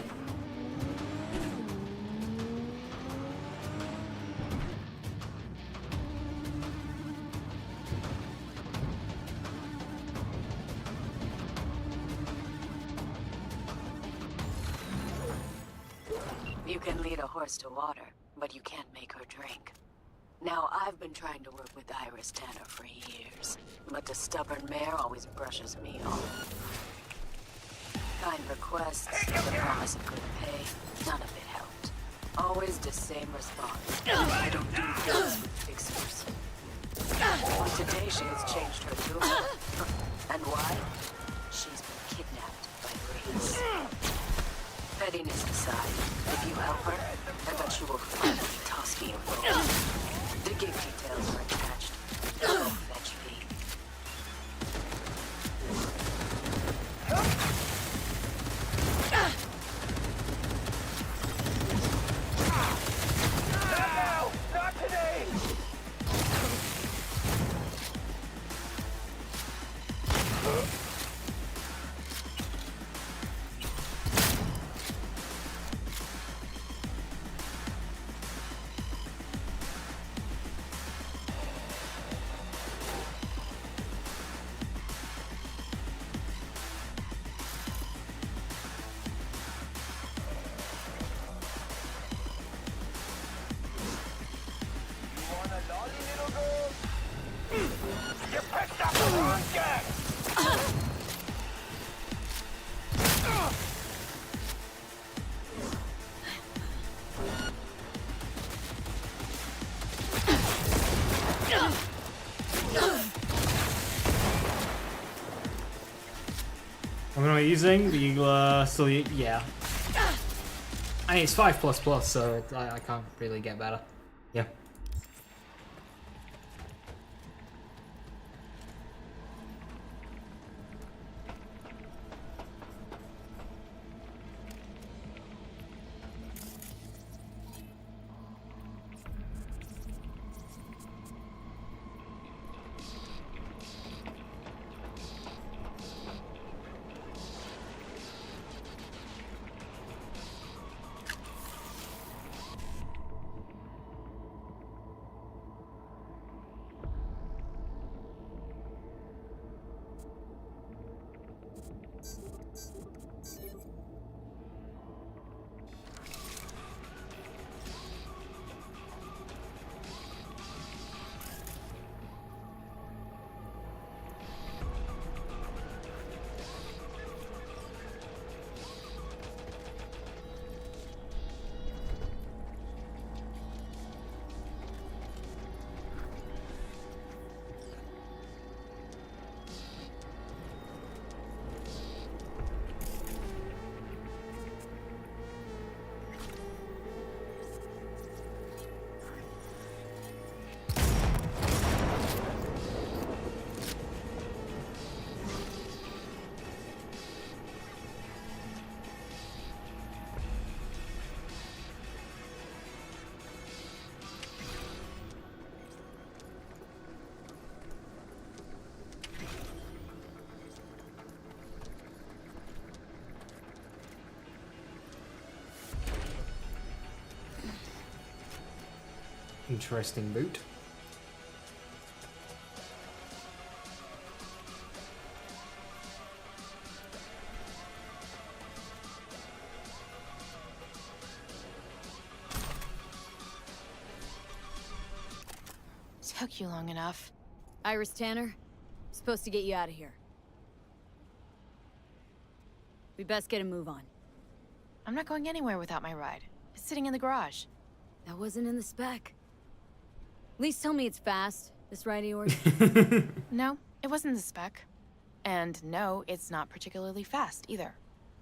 You can lead a horse to water, but you can't make her drink. Now, I've been trying to work with Iris Tanner for years, but the stubborn mare always brushes me off. Kind requests, the promise of good pay, none of it helped. Always the same response. I don't do deals with fixers. But today she has changed her tune. And why? She's been kidnapped by Reese. Pettiness aside, if you help her, I bet she will finally toss me a rope. The gig details are attached. Go fetch me. No! Not today! I'm not using the so yeah. I mean, it's 5++, so I can't really get better. Yeah. Interesting boot. Took you long enough. Iris Tanner, supposed to get you out of here. We best get a move on. I'm not going anywhere without my ride. It's sitting in the garage. That wasn't in the spec. At least tell me it's fast, this ride of yours. No, it wasn't the spec. And no, it's not particularly fast either.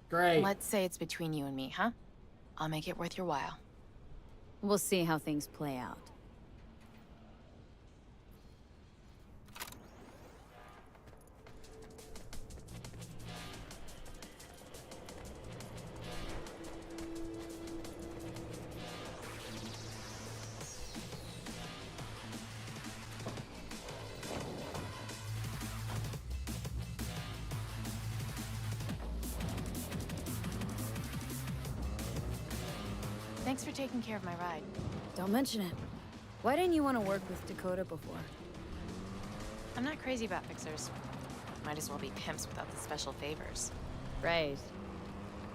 Great. Let's say it's between you and me, huh? I'll make it worth your while. We'll see how things play out. Thanks for taking care of my ride. Don't mention it. Why didn't you want to work with Dakota before? I'm not crazy about fixers. Might as well be pimps without the special favors. Right.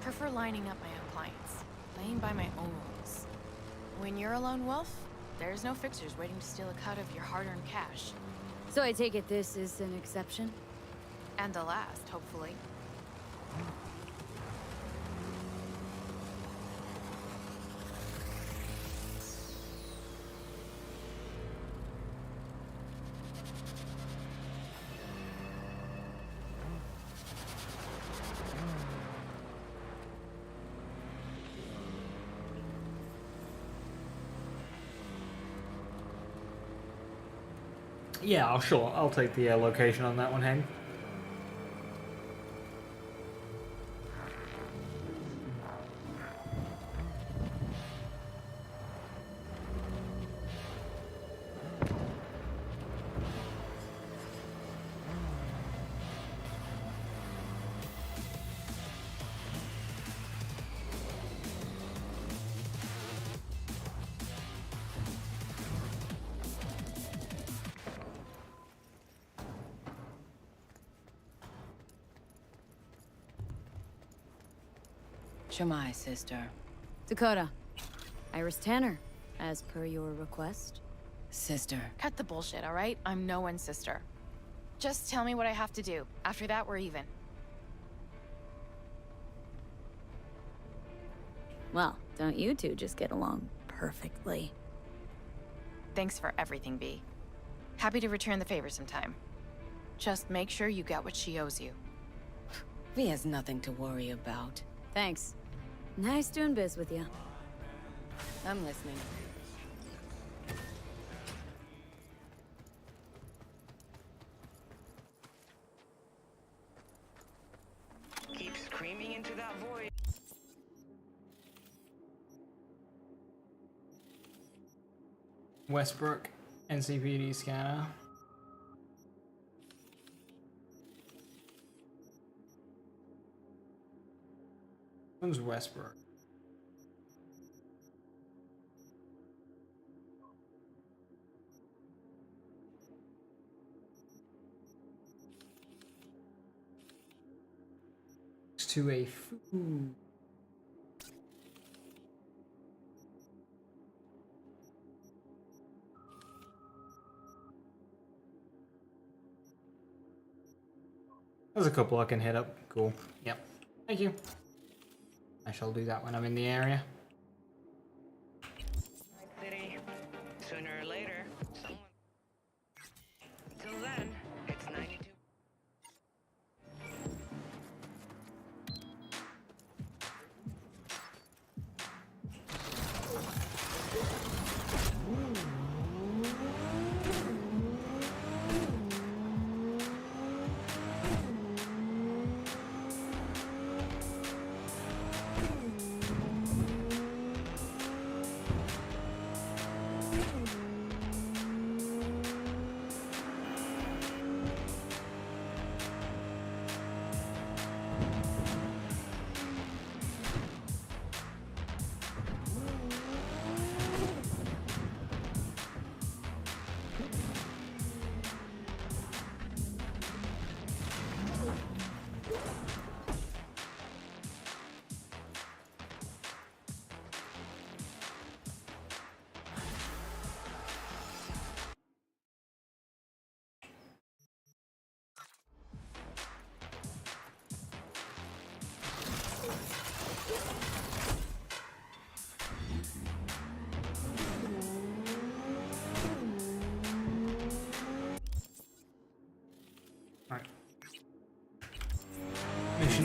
Prefer lining up my own clients, playing by my own rules. When you're a lone wolf, there's no fixers waiting to steal a cut of your hard-earned cash. So I take it this is an exception? And the last, hopefully. Yeah, I'll take the location on that one, Hank. Shamai, sister. Dakota. Iris Tanner, as per your request. Sister. Cut the bullshit, all right? I'm no one's sister. Just tell me what I have to do. After that, we're even. Well, don't you two just get along perfectly? Thanks for everything, V. Happy to return the favor sometime. Just make sure you get what she owes you. V has nothing to worry about. Thanks. Nice doing biz with you. I'm listening. Keep screaming into that void. Westbrook, NCPD scanner. When's Westbrook? To a food. There's a couple I can hit up. Cool. Yep. Thank you. I shall do that when I'm in the area. City. Sooner or later, someone. Till then, it's 92.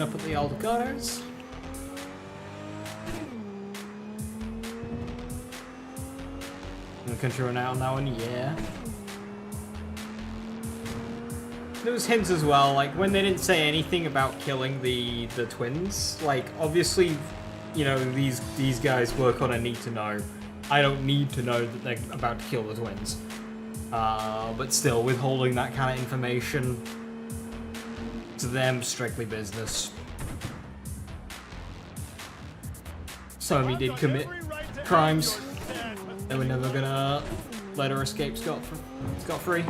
meeting up at the Aldecados. The country run out on that one, yeah. There was hints as well, like when they didn't say anything about killing the twins. Like obviously, you know, these guys work on a need to know. I don't need to know that they're about to kill the twins. But still, withholding that kind of information to them, strictly business. Somi did commit crimes. They were never gonna let her escape scot-free.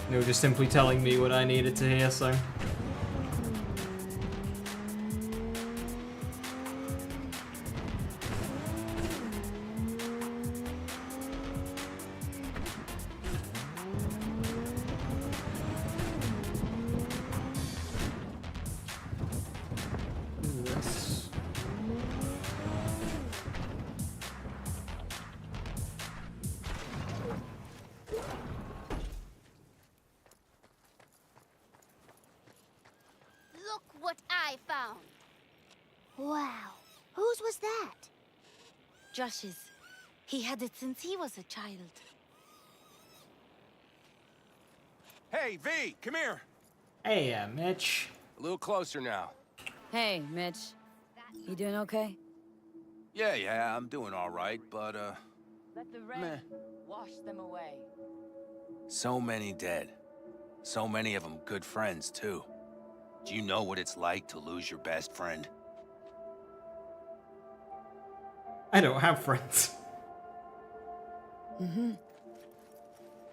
They were just simply telling me what I needed to hear, so... Look what I found. Wow. Whose was that? Josh's. He had it since he was a child. Hey, V, come here. Hey, Mitch. A little closer now. Hey, Mitch. You doing okay? Yeah, I'm doing all right, but, Let the rain meh. wash them away. So many dead. So many of them good friends, too. Do you know what it's like to lose your best friend? I don't have friends. Mm-hmm.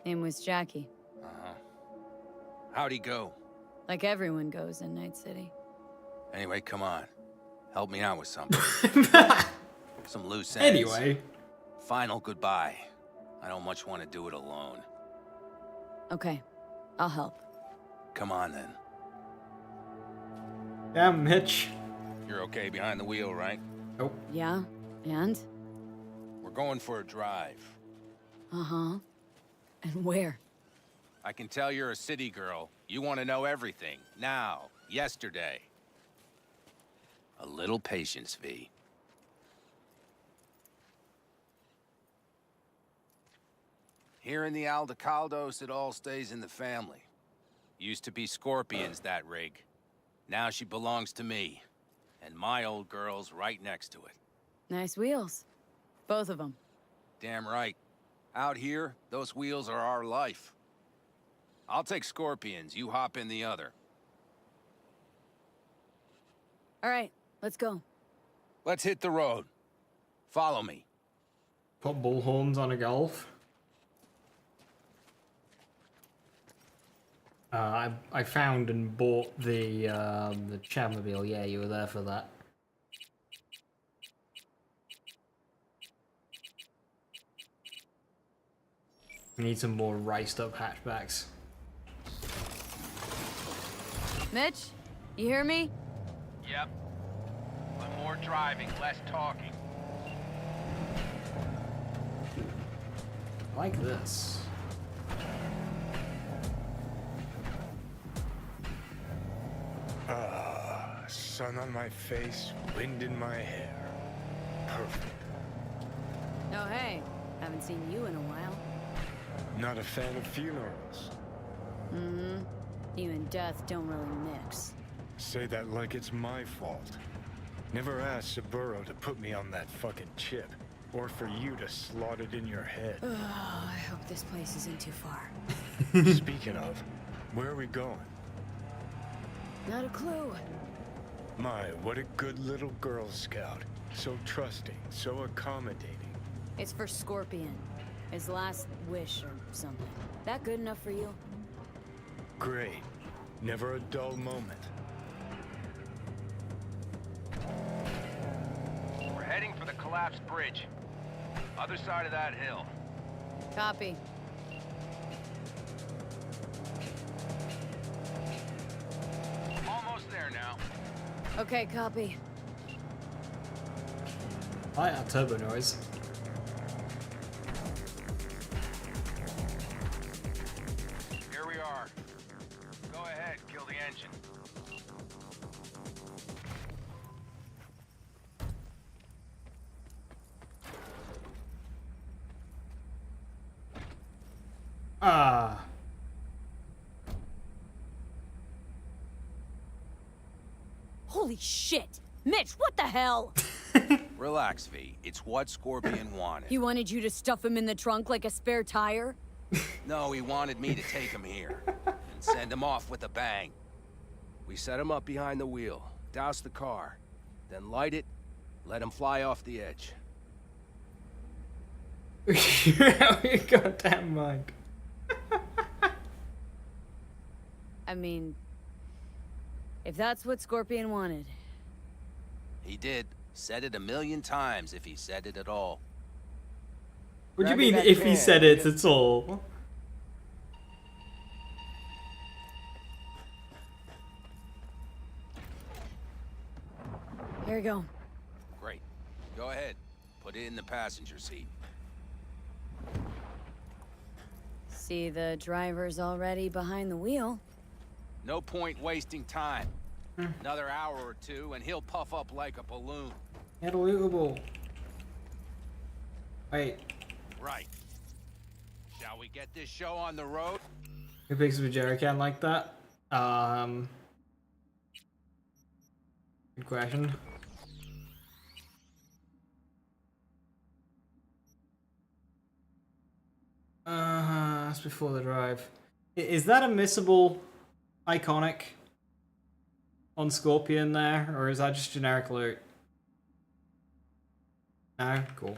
Name was Jackie. Uh-huh. How'd he go? Like everyone goes in Night City. Anyway, come on. Help me out with something. Some loose ends. Anyway. Final goodbye. I don't much want to do it alone. Okay, I'll help. Come on, then. Yeah, Mitch. You're okay behind the wheel, right? Nope. Yeah? And? We're going for a drive. Uh-huh. And where? I can tell you're a city girl. You want to know everything. Now. Yesterday. A little patience, V. Here in the Aldecaldos, it all stays in the family. Used to be Scorpion's, that rig. Now she belongs to me. And my old girl's right next to it. Nice wheels. Both of them. Damn right. Out here, those wheels are our life. I'll take Scorpion's, you hop in the other. All right, let's go. Let's hit the road. Follow me. Put bullhorns on a Golf. I found and bought the Chatmobile. Yeah, you were there for that. We need some more riced up hatchbacks. Mitch, you hear me? Yep. But more driving, less talking. Like this. Sun on my face, wind in my hair. Perfect. Oh, hey. Haven't seen you in a while. Not a fan of funerals. Mm-hmm. You and death don't really mix. Say that like it's my fault. Never asked Saburo to put me on that fucking chip. Or for you to slot it in your head. Oh, I hope this place isn't too far. Speaking of, where are we going? Not a clue. My, what a good little Girl Scout. So trusting, so accommodating. It's for Scorpion. His last wish or something. That good enough for you? Great. Never a dull moment. We're heading for the collapsed bridge. Other side of that hill. Copy. Almost there now. Okay, copy. I like that turbo noise. Here we are. Go ahead. Ah. Holy shit! Mitch, what the hell? Relax, V. It's what Scorpion wanted. He wanted you to stuff him in the trunk like a spare tire? No, he wanted me to take him here and send him off with a bang. We set him up behind the wheel, douse the car, then light it, let him fly off the edge. You're out of your goddamn mind. I mean, if that's what Scorpion wanted. He did. Said it 1,000,000 times if he said it at all. What do you mean if he said it at all? Here we go. Great. Go ahead. Put it in the passenger seat. See, the driver's already behind the wheel. No point wasting time. Another hour or two, and he'll puff up like a balloon. Unbelievable. Wait. Right. Shall we get this show on the road? Who picks up a jerry can like that? Good question. That's before the drive. Is that a missable iconic on Scorpion there, or is that just generic loot? No? Cool.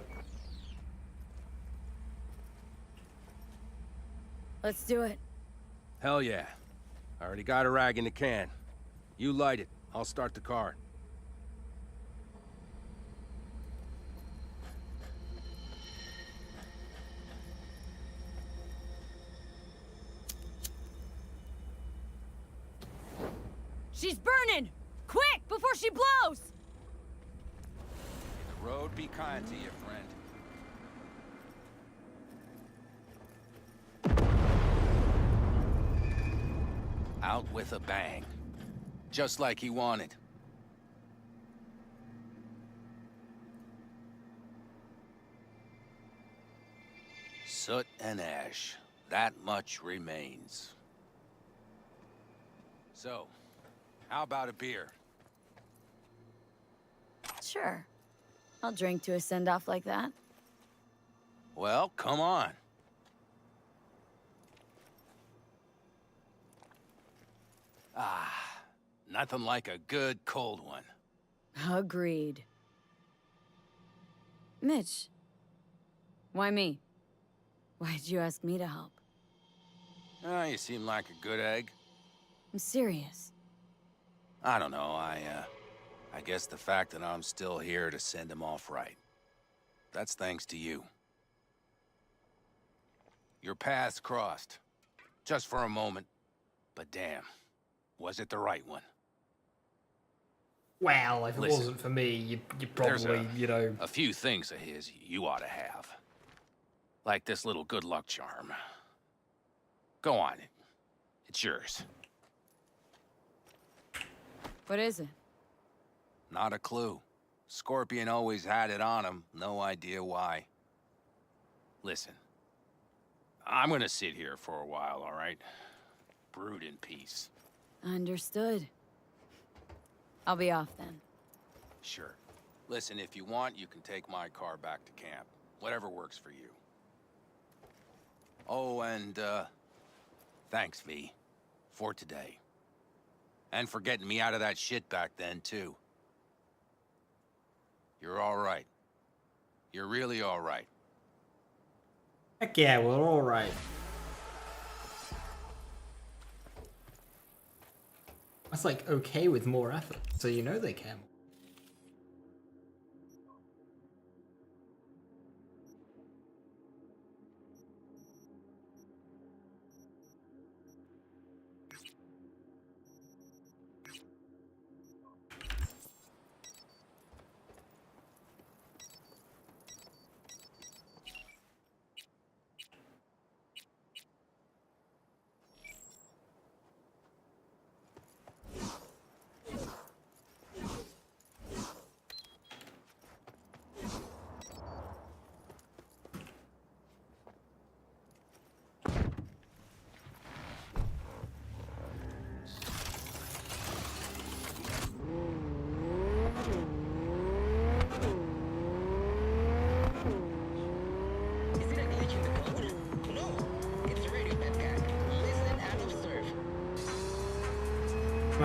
Let's do it. Hell yeah. I already got a rag in the can. You light it. I'll start the car. She's burning! Quick, before she blows! The road be kind to you, friend. Out with a bang. Just like he wanted. Soot and ash. That much remains. So, how about a beer? Sure. I'll drink to a send-off like that. Well, come on. Ah, nothing like a good cold one. Agreed. Mitch. Why me? Why'd you ask me to help? Ah, you seem like a good egg. I'm serious. I don't know, I guess the fact that I'm still here to send him off right. That's thanks to you. Your paths crossed. Just for a moment. But damn, was it the right one? Well, if Listen, it wasn't for me, you There's probably, you know... a few things of his you ought to have. Like this little good luck charm. Go on, it's yours. What is it? Not a clue. Scorpion always had it on him, no idea why. Listen, I'm gonna sit here for a while, all right? Brood in peace. Understood. I'll be off then. Sure. Listen, if you want, you can take my car back to camp. Whatever works for you. Oh, and, thanks, V. For today. And for getting me out of that shit back then, too. You're all right. You're really all right. Heck yeah, we're alright. That's like okay with more effort, so you know they care more.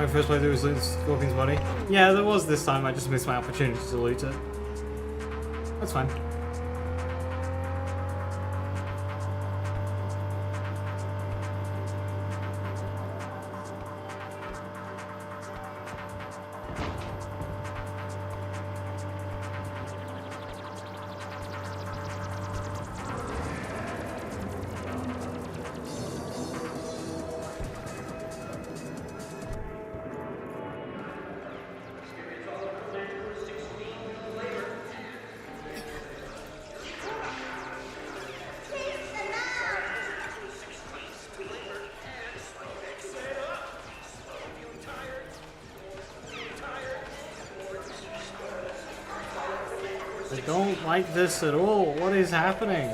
My first playthrough was loot Scorpion's body. Yeah, there was this time. I just missed my opportunity to loot it. That's fine. I don't like this at all. What is happening?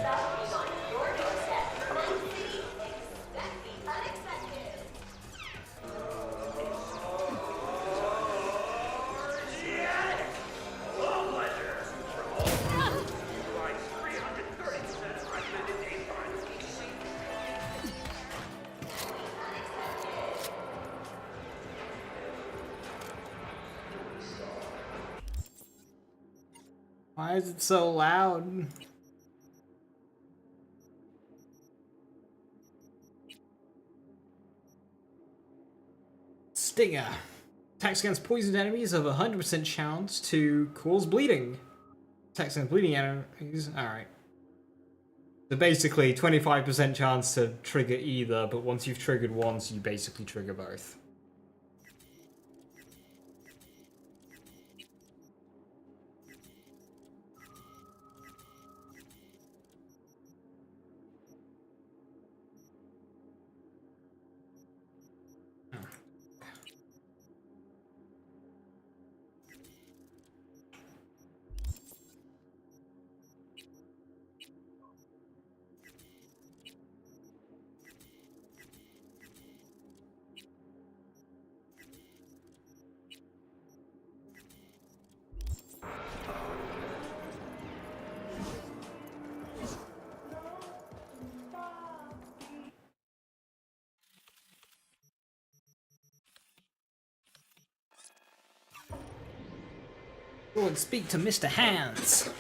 Why is it so loud? Stinger. Attacks against poisoned enemies have a 100% chance to cause bleeding. Attacks against bleeding enemies. Alright. So basically, 25% chance to trigger either, but once you've triggered once, you basically trigger both. Go and speak to Mr. Hands.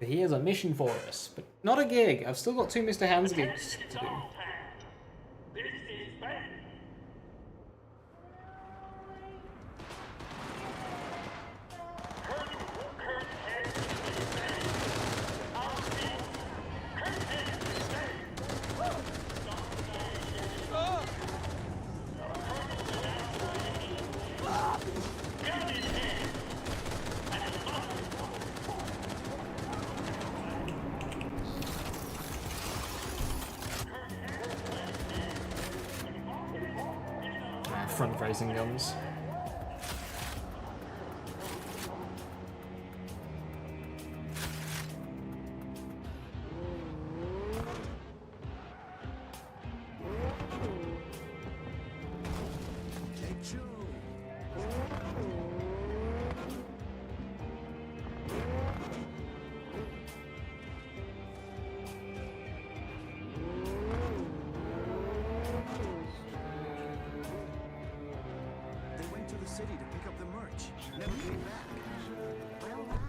He has a mission for us, but not a gig. I've still got 2 Mr. Hands gigs to do. Front-facing guns. City to pick up the merch. Never came back. Relax.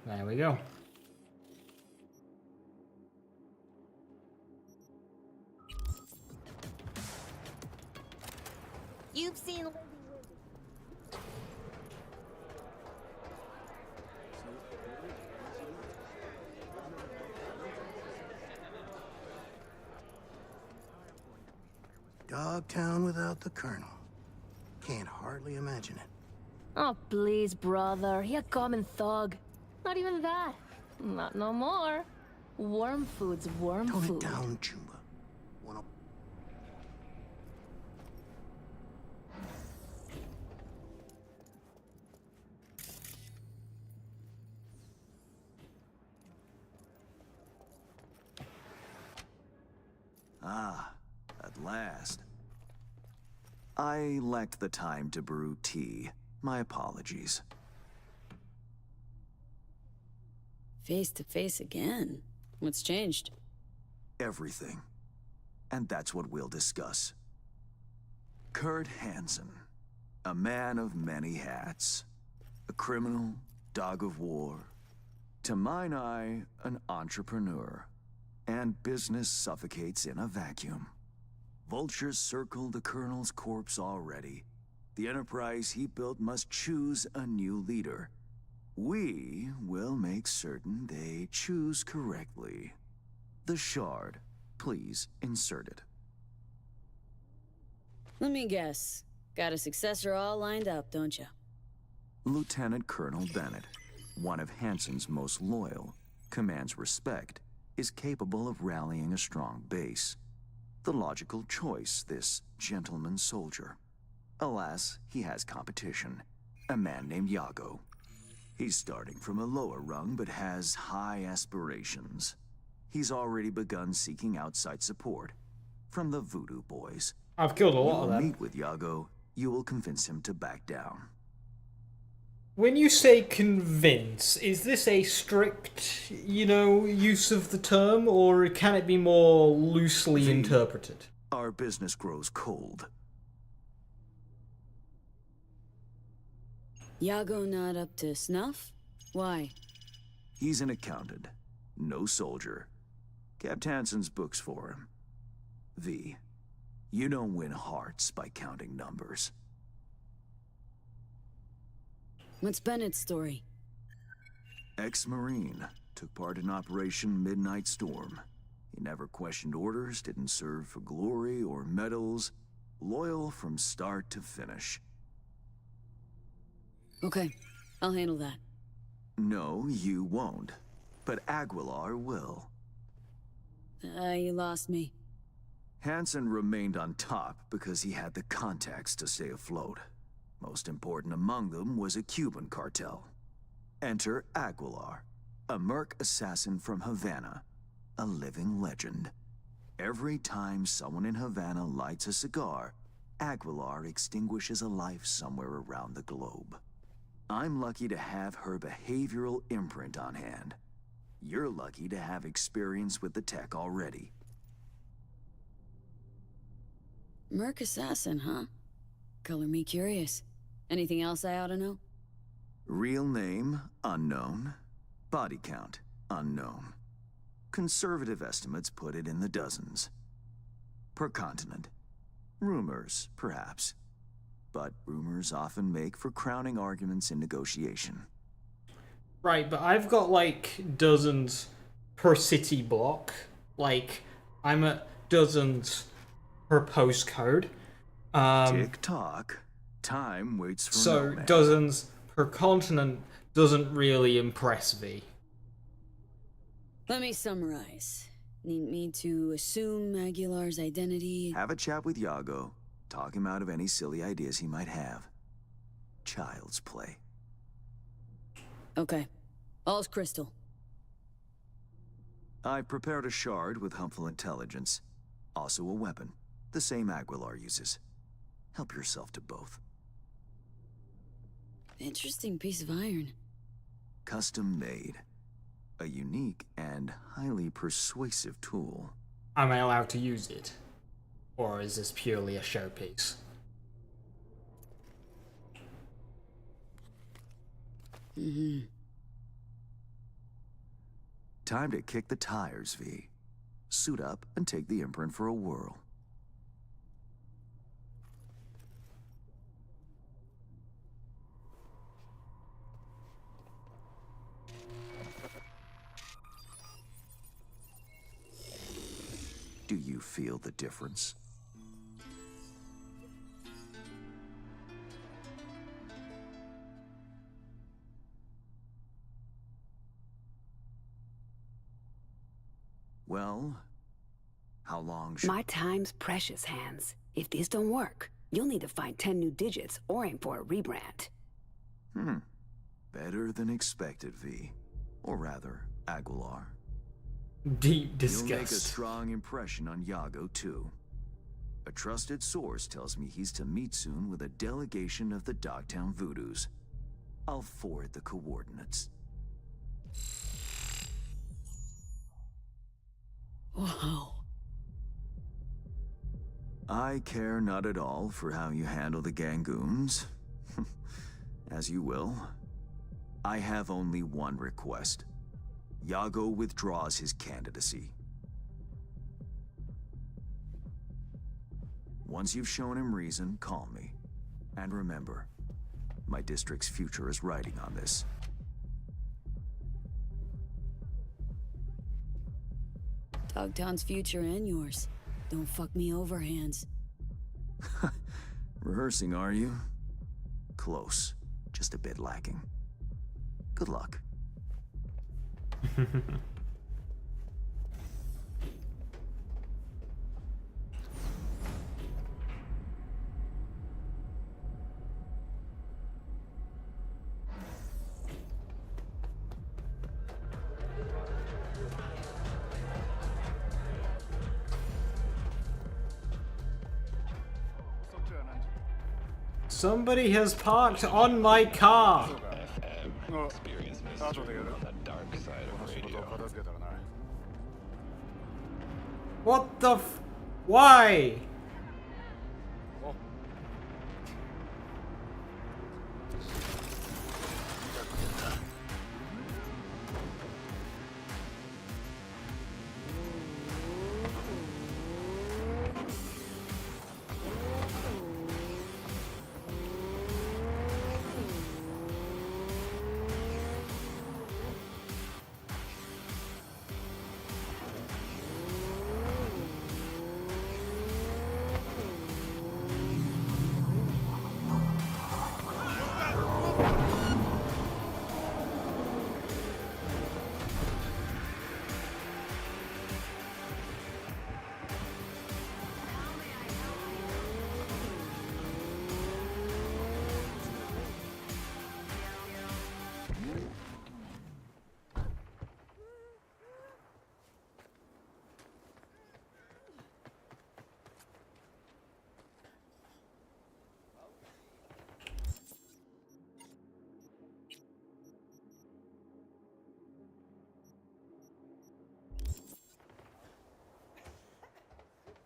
There we go. You've seen Lady Dogtown without the Colonel. Can't hardly imagine it. Oh, please, brother. He a common thug. Not even that. Not no more. Worm food's worm Tone food. it down, Chumba. last. I lacked the time to brew tea. My apologies. Face to face again. What's changed? Everything. And that's what we'll discuss. Kurt Hansen, a man of many hats. A criminal, dog of war. To mine eye, an entrepreneur. And business suffocates in a vacuum. Vultures circle the Colonel's corpse already. The enterprise he built must choose a new leader. We will make certain they choose correctly. The Shard, please insert it. Let me guess. Got a successor all lined up, don't you? Lieutenant Colonel Bennett, one of Hansen's most loyal, commands respect, is capable of rallying a strong base. The logical choice, this gentleman soldier. Alas, he has competition, a man named Yago. He's starting from a lower rung, but has high aspirations. He's already begun seeking outside support from the Voodoo Boys. I've killed a lot of You will them. meet with Yago, you will convince him to back down. When you say convince, is this a strict, use of the term, or can it be more loosely interpreted? Our business grows cold. Yago not up to snuff? Why? He's an accountant, no soldier. Kept Hansen's books for him. V, you don't win hearts by counting numbers. What's Bennett's story? Ex-Marine, took part in Operation Midnight Storm. He never questioned orders, didn't serve for glory or medals. Loyal from start to finish. Okay, I'll handle that. No, you won't. But Aguilar will. You lost me. Hansen remained on top because he had the contacts to stay afloat. Most important among them was a Cuban cartel. Enter Aguilar, a merc assassin from Havana, a living legend. Every time someone in Havana lights a cigar, Aguilar extinguishes a life somewhere around the globe. I'm lucky to have her behavioral imprint on hand. You're lucky to have experience with the tech already. Merc assassin, huh? Color me curious. Anything else I ought to know? Real name, unknown. Body count, unknown. Conservative estimates put it in the dozens. Per continent. Rumors, perhaps. But rumors often make for crowning arguments in negotiation. Right, but I've got dozens per city block. I'm at dozens per postcode. Tick-tock. Time waits for so no man. Dozens per continent doesn't really impress me. Let me summarize. Need me to assume Aguilar's identity? Have a chat with Yago. Talk him out of any silly ideas he might have. Child's play. Okay. All's crystal. I prepared a shard with helpful intelligence. Also a weapon. The same Aguilar uses. Help yourself to both. Interesting piece of iron. Custom made. A unique and highly persuasive tool. Am I allowed to use it? Or is this purely a showpiece? Time to kick the tires, V. Suit up and take the imprint for a whirl. Do you feel the difference? Well, how long should... My time's precious, Hans. If this don't work, you'll need to find 10 new digits or aim for a rebrand. Better than expected, V. Or rather, Aguilar. Deep disgust. You'll make a strong impression on Yago, too. A trusted source tells me he's to meet soon with a delegation of the Dogtown Voodoos. I'll forward the coordinates. Wow. I care not at all for how you handle the Gangoons. As you will. I have only one request. Yago withdraws his candidacy. Once you've shown him reason, call me. And remember, my district's future is riding on this. Dogtown's future and yours. Don't fuck me over, Hands. Rehearsing, are you? Close. Just a bit lacking. Good luck. Somebody has parked on my car. What the f- Why?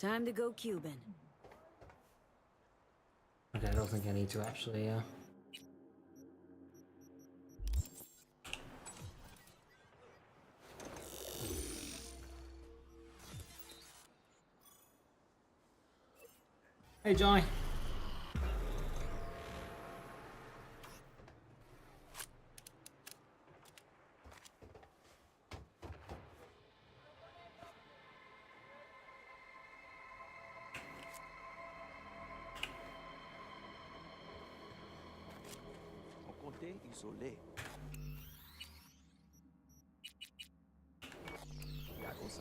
Time to go Cuban. Okay, I don't think I need to actually, Hey, Johnny.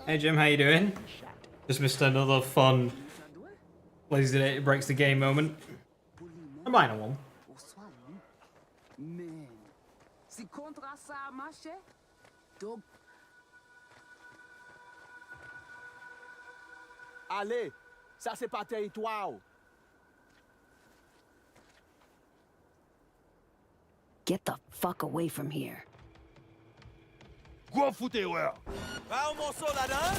Hey Jim, how you doing? Just missed another fun Lazy Day breaks the game moment. A minor one. Allez, ça c'est pas territoire. Get the fuck away from here. Gros fouteur. Pas un morceau là-dedans?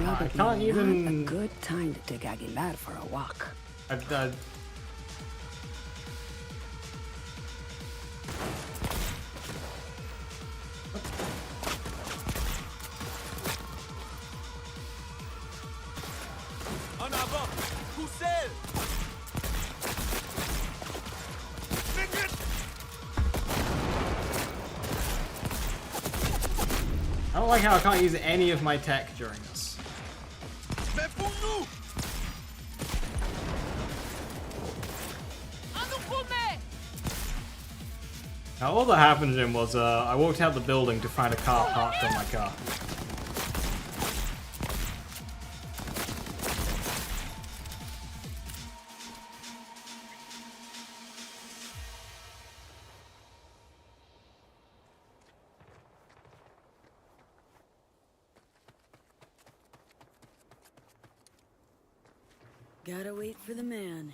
I can't even. Not a good time to take Aguilar for a walk. En avant, poussez! I don't like how I can't use any of my tech during this. Mais pour nous! Now all that happened in was I walked out the building to find a car parked on my car. Gotta wait for the man.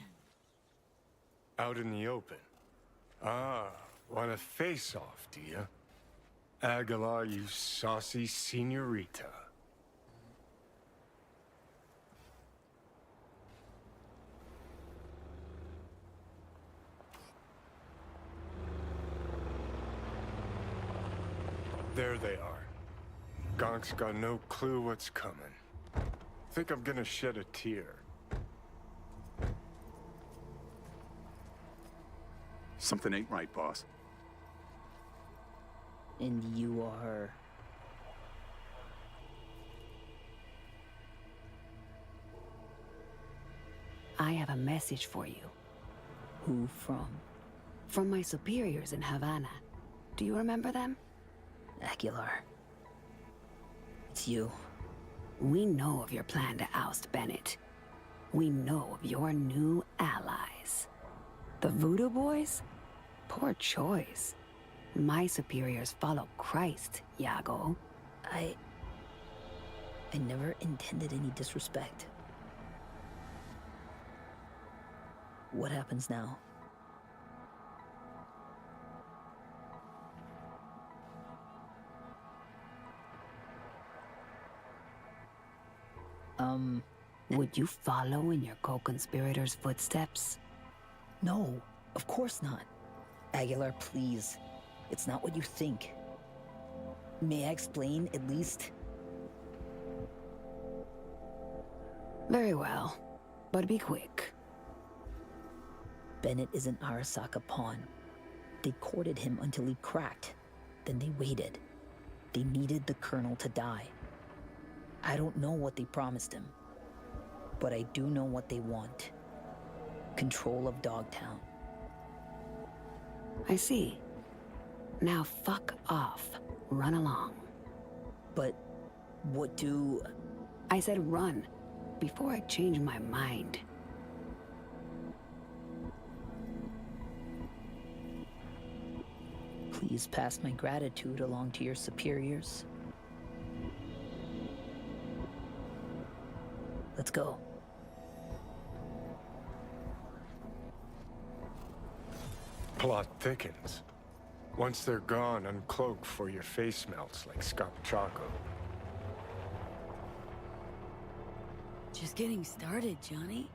Out in the open. Ah, want a face-off, do you? Aguilar, you saucy senorita. There they are. Gonk's got no clue what's coming. Think I'm gonna shed a tear. Something ain't right, boss. And you are... I have a message for you. Who from? From my superiors in Havana. Do you remember them? Aguilar. It's you. We know of your plan to oust Bennett. We know of your new allies. The Voodoo Boys? Poor choice. My superiors follow Christ, Iago. I never intended any disrespect. What happens now? Would you follow in your co-conspirators' footsteps? No, of course not. Aguilar, please. It's not what you think. May I explain, at least? Very well, but be quick. Bennett is an Arasaka pawn. They courted him until he cracked. Then they waited. They needed the Colonel to die. I don't know what they promised him, but I do know what they want. Control of Dogtown. I see. Now fuck off. Run along. But what do... I said run, before I change my mind. Please pass my gratitude along to your superiors. Let's go. Plot thickens. Once they're gone, uncloak for your face melts like Scott Choco. Just getting started, Johnny.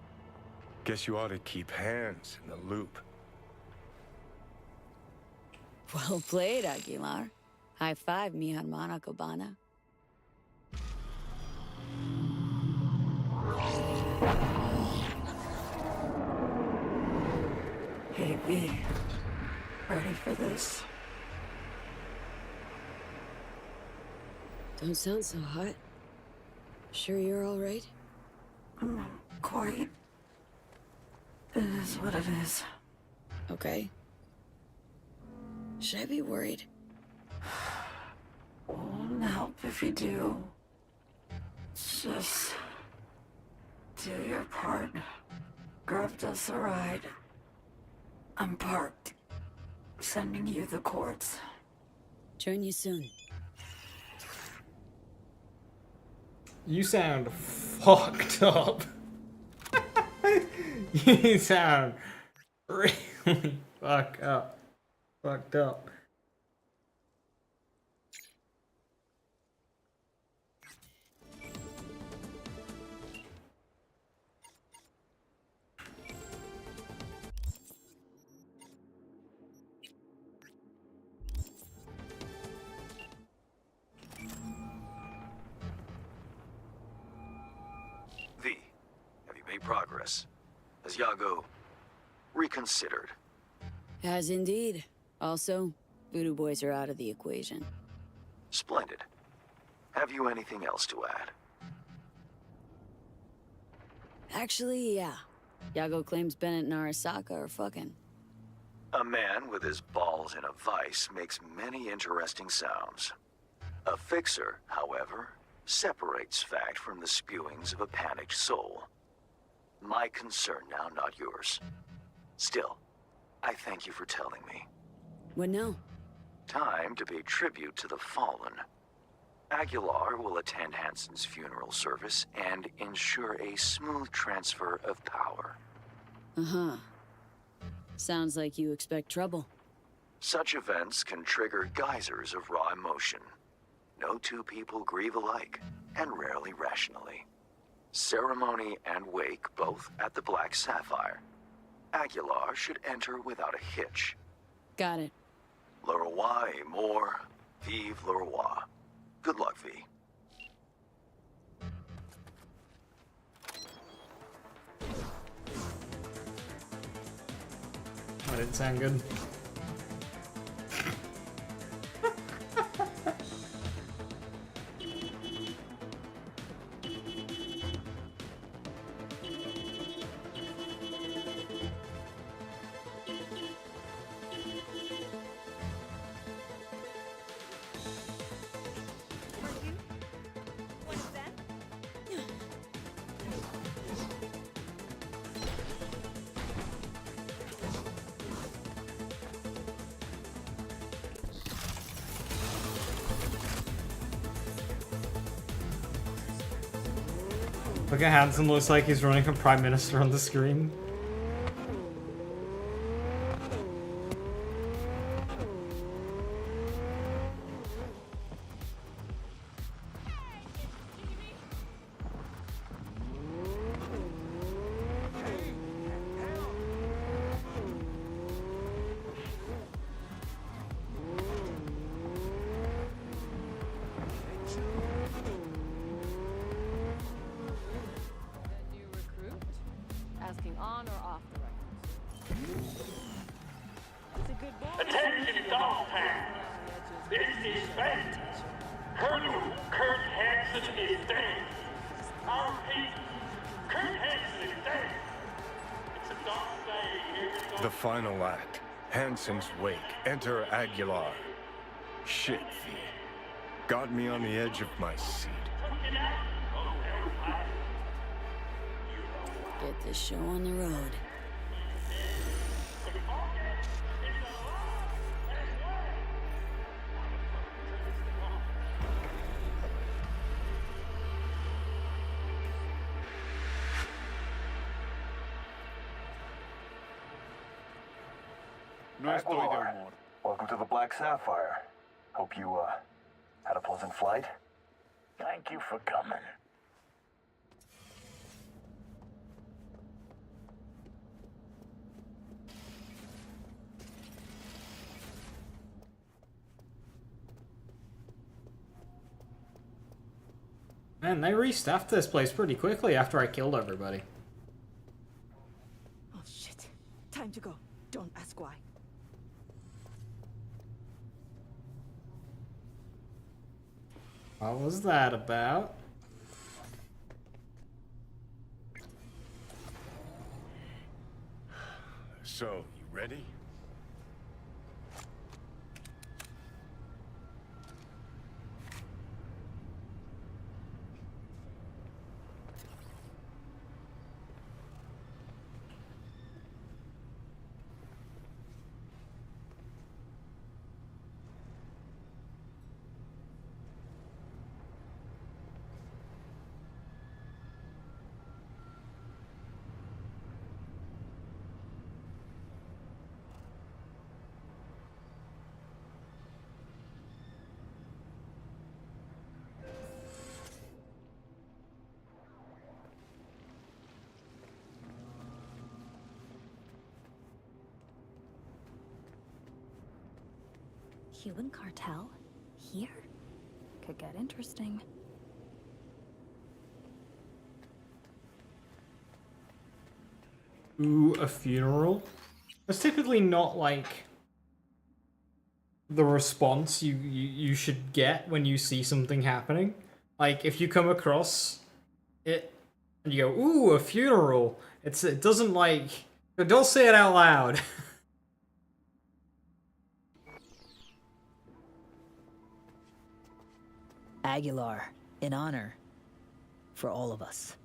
Guess you ought to keep hands in the loop. Well played, Aguilar. High five, mi hermana Cubana. Hey, B. Ready for this? Don't sound so hot. Sure you're all right? Quite. It is what it is. Okay. Should I be worried? Won't help if you do. Just do your part. Grabbed us a ride. I'm parked. Sending you the cords. Join you soon. You sound fucked up. You sound really fucked up. Fucked up. V, have you made progress? Has Iago reconsidered? Has indeed. Also, Voodoo Boys are out of the equation. Splendid. Have you anything else to add? Actually, yeah. Iago claims Bennett and Arasaka are fucking. A man with his balls in a vice makes many interesting sounds. A fixer, however, separates fact from the spewings of a panicked soul. My concern now, not yours. Still, I thank you for telling me. What now? Time to pay tribute to the fallen. Aguilar will attend Hansen's funeral service and ensure a smooth transfer of power. Uh-huh. Sounds like you expect trouble. Such events can trigger geysers of raw emotion. No two people grieve alike, and rarely rationally. Ceremony and wake both at the Black Sapphire. Aguilar should enter without a hitch. Got it. Le roi est mort, vive le roi. Good luck, V. That didn't sound good. Look at Hansen, looks like he's running a prime minister on the screen. Asking on or off the record. It's a good boy. Attention dog fans. This is fate. Colonel Kurt Hansen is dead. Our peace. Kurt Hansen is dead. It's a dark day here in The final act. Hansen's wake. Enter Aguilar. Shit, V. Got me on the edge of my seat. Get this show on the road. Welcome to the Black Sapphire. Hope you, had a pleasant flight. Thank you for coming. Man, they restaffed this place pretty quickly after I killed everybody. Oh shit. Time to go. Don't ask why. What was that about? So, you ready? Cuban cartel? Here? Could get interesting. Ooh, a funeral? That's typically not like the response you should get when you see something happening. Like if you come across it and you go, ooh, a funeral. It doesn't like, don't say it out loud. Aguilar, in honor, for all of us.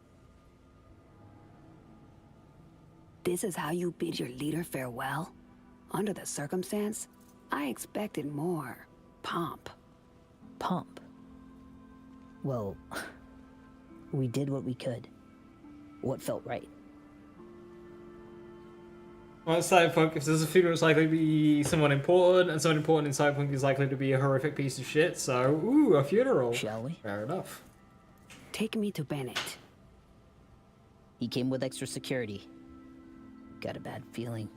This is how you bid your leader farewell? Under the circumstance, I expected more pomp. Pomp? Well, we did what we could. What felt right. Well, it's Cyberpunk. If there's a funeral, it's likely to be someone important, and someone important in Cyberpunk is likely to be a horrific piece of shit, so, ooh, a funeral. Shall we? Fair enough. Take me to Bennett. He came with extra security. Got a bad feeling.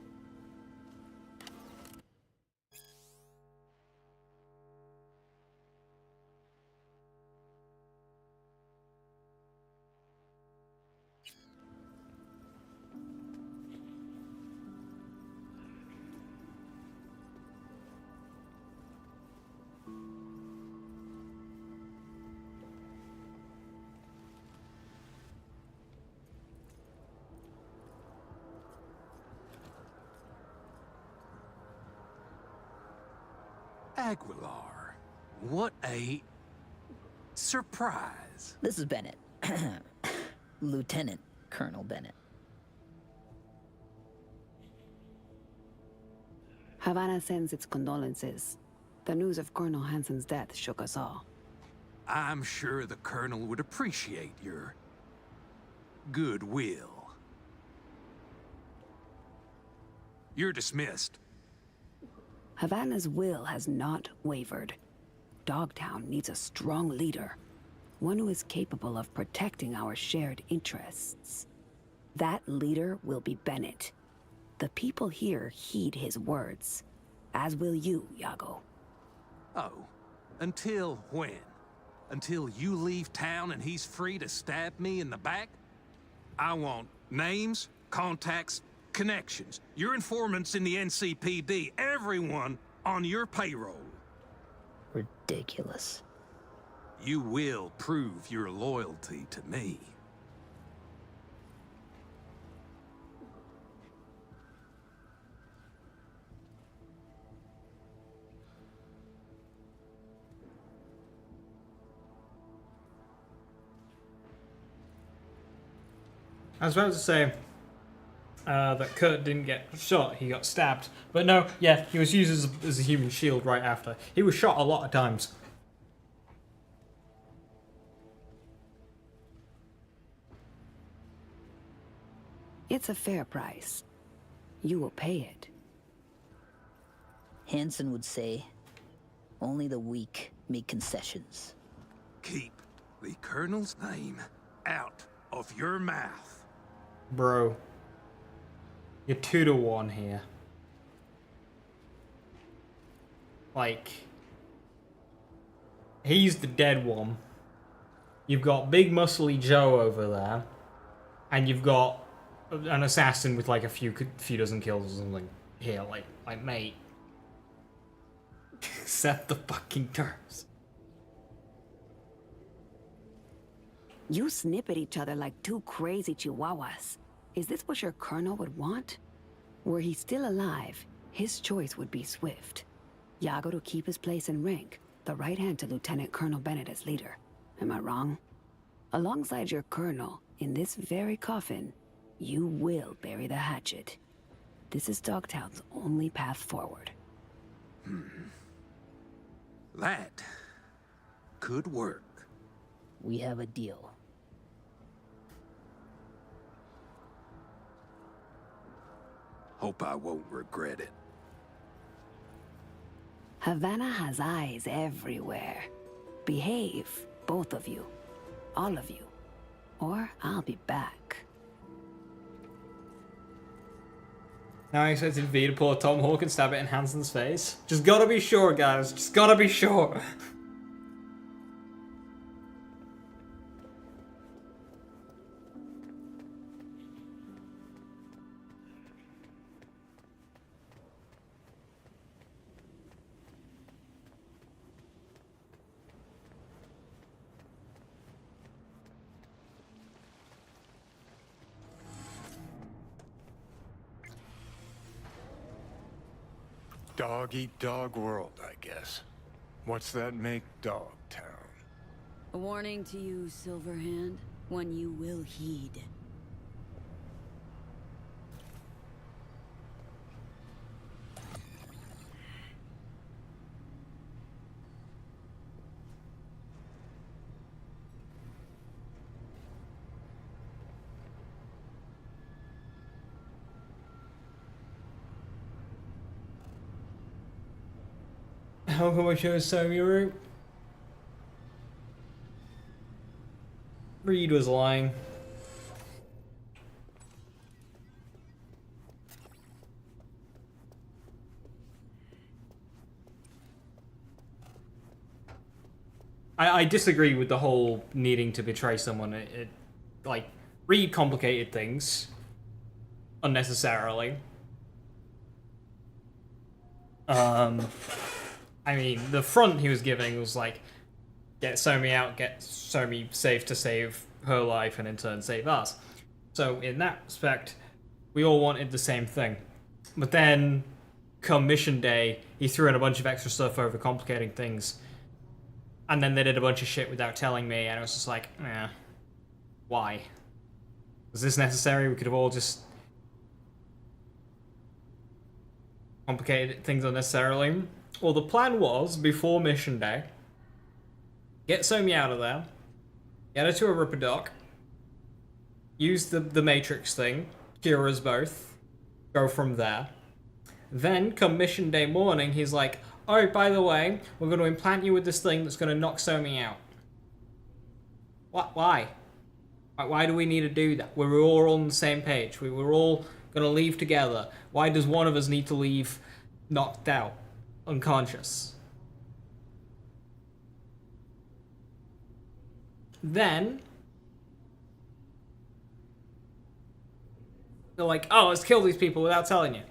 Aguilar, what a surprise. This is Bennett. Lieutenant Colonel Bennett. Havana sends its condolences. The news of Colonel Hansen's death shook us all. I'm sure the Colonel would appreciate your goodwill. You're dismissed. Havana's will has not wavered. Dogtown needs a strong leader, one who is capable of protecting our shared interests. That leader will be Bennett. The people here heed his words, as will you, Iago. Oh, until when? Until you leave town and he's free to stab me in the back? I want names, contacts, connections, your informants in the NCPD, everyone on your payroll. Ridiculous. You will prove your loyalty to me. I was about to say that Kurt didn't get shot, he got stabbed. But no, yeah, he was used as a human shield right after. He was shot a lot of times. It's a fair price. You will pay it. Hansen would say, only the weak make concessions. Keep the Colonel's name out of your mouth. Bro. You're 2-1 here. Like, he's the dead one. You've got Big Muscly Joe over there. And you've got an assassin with like a few dozen kills or something here. Like mate. Accept the fucking terms. You snip at each other like two crazy chihuahuas. Is this what your colonel would want? Were he still alive, his choice would be swift. Iago to keep his place in rank, the right hand to Lieutenant Colonel Bennett as leader. Am I wrong? Alongside your colonel, in this very coffin, you will bury the hatchet. This is Dogtown's only path forward. That could work. We have a deal. Hope I won't regret it. Havana has eyes everywhere. Behave, both of you. All of you. Or I'll be back. Now I expected V to pull a tomahawk and stab it in Hansen's face. Just gotta be sure, guys. Just gotta be sure. Dog-eat-dog world, I guess. What's that make Dogtown? A warning to you, Silverhand. One you will heed. How come I chose Somiru? Reed was lying. I disagree with the whole needing to betray someone. Like, Reed complicated things unnecessarily. I mean, the front he was giving was like, get Somi out, get Somi safe to save her life, and in turn save us. So in that respect, we all wanted the same thing. But then, come mission day, he threw in a bunch of extra stuff over complicating things. And then they did a bunch of shit without telling me, and I was just like, eh, why? Was this necessary? We could have all just complicated things unnecessarily. Well, the plan was, before mission day, get Somi out of there, get her to a Ripper dock, use the Matrix thing, cure us both, go from there. Then, come mission day morning, he's like, oh, by the way, we're going to implant you with this thing that's going to knock Somi out. What? Why? Why do we need to do that? We were all on the same page. We were all going to leave together. Why does one of us need to leave knocked out, unconscious? Then, they're like, oh, let's kill these people without telling you.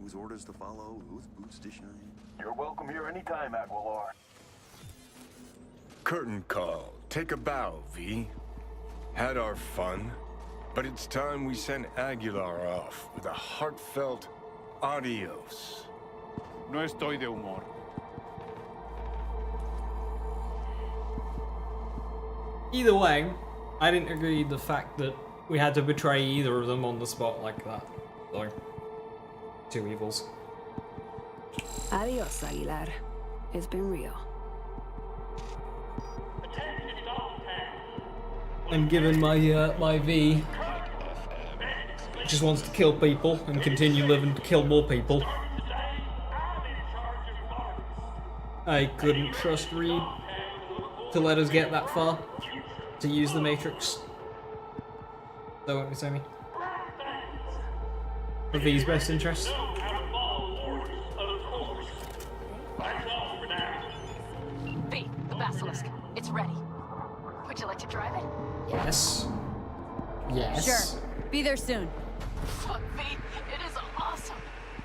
Whose orders to follow, whose boots to shine. You're welcome here anytime, Aguilar. Curtain call. Take a bow, V. Had our fun, but it's time we sent Aguilar off with a heartfelt adios. No estoy de humor. Either way, I didn't agree with the fact that we had to betray either of them on the spot like that. So, two evils. Adios, Aguilar. It's been real. And given my my V just wants to kill people and continue living to kill more people, I couldn't trust Reed to let us get that far to use the Matrix. So what you say me? For V's best interest. V, the Basilisk. It's ready. Would you like to drive it? Yes. Yes. Sure. Be there soon. Fuck, V. It is awesome.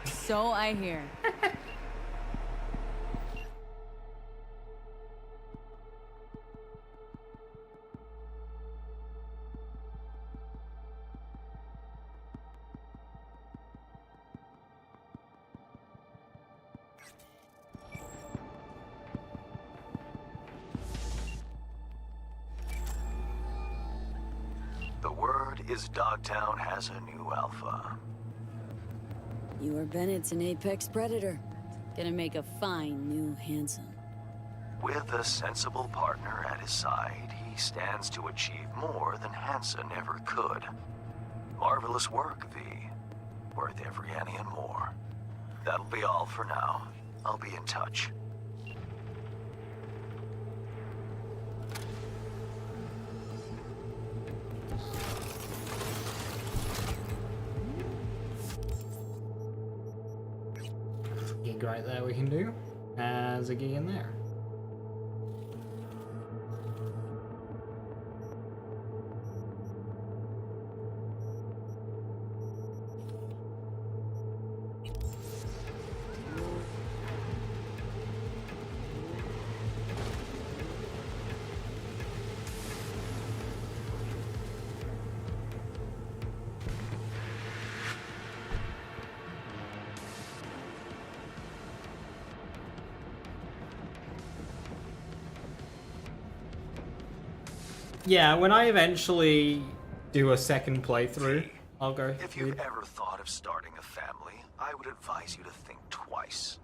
So I hear. The word is Dogtown has a new alpha. You are Bennett's an apex predator. Gonna make a fine new Hanson. With a sensible partner at his side, he stands to achieve more than Hansen ever could. Marvelous work, V. Worth every penny and more. That'll be all for now. I'll be in touch. Gig right there we can do. As a gig in there. Yeah, when I eventually do a second playthrough, I'll go. If you've ever thought of starting a family, I would advise you to think twice.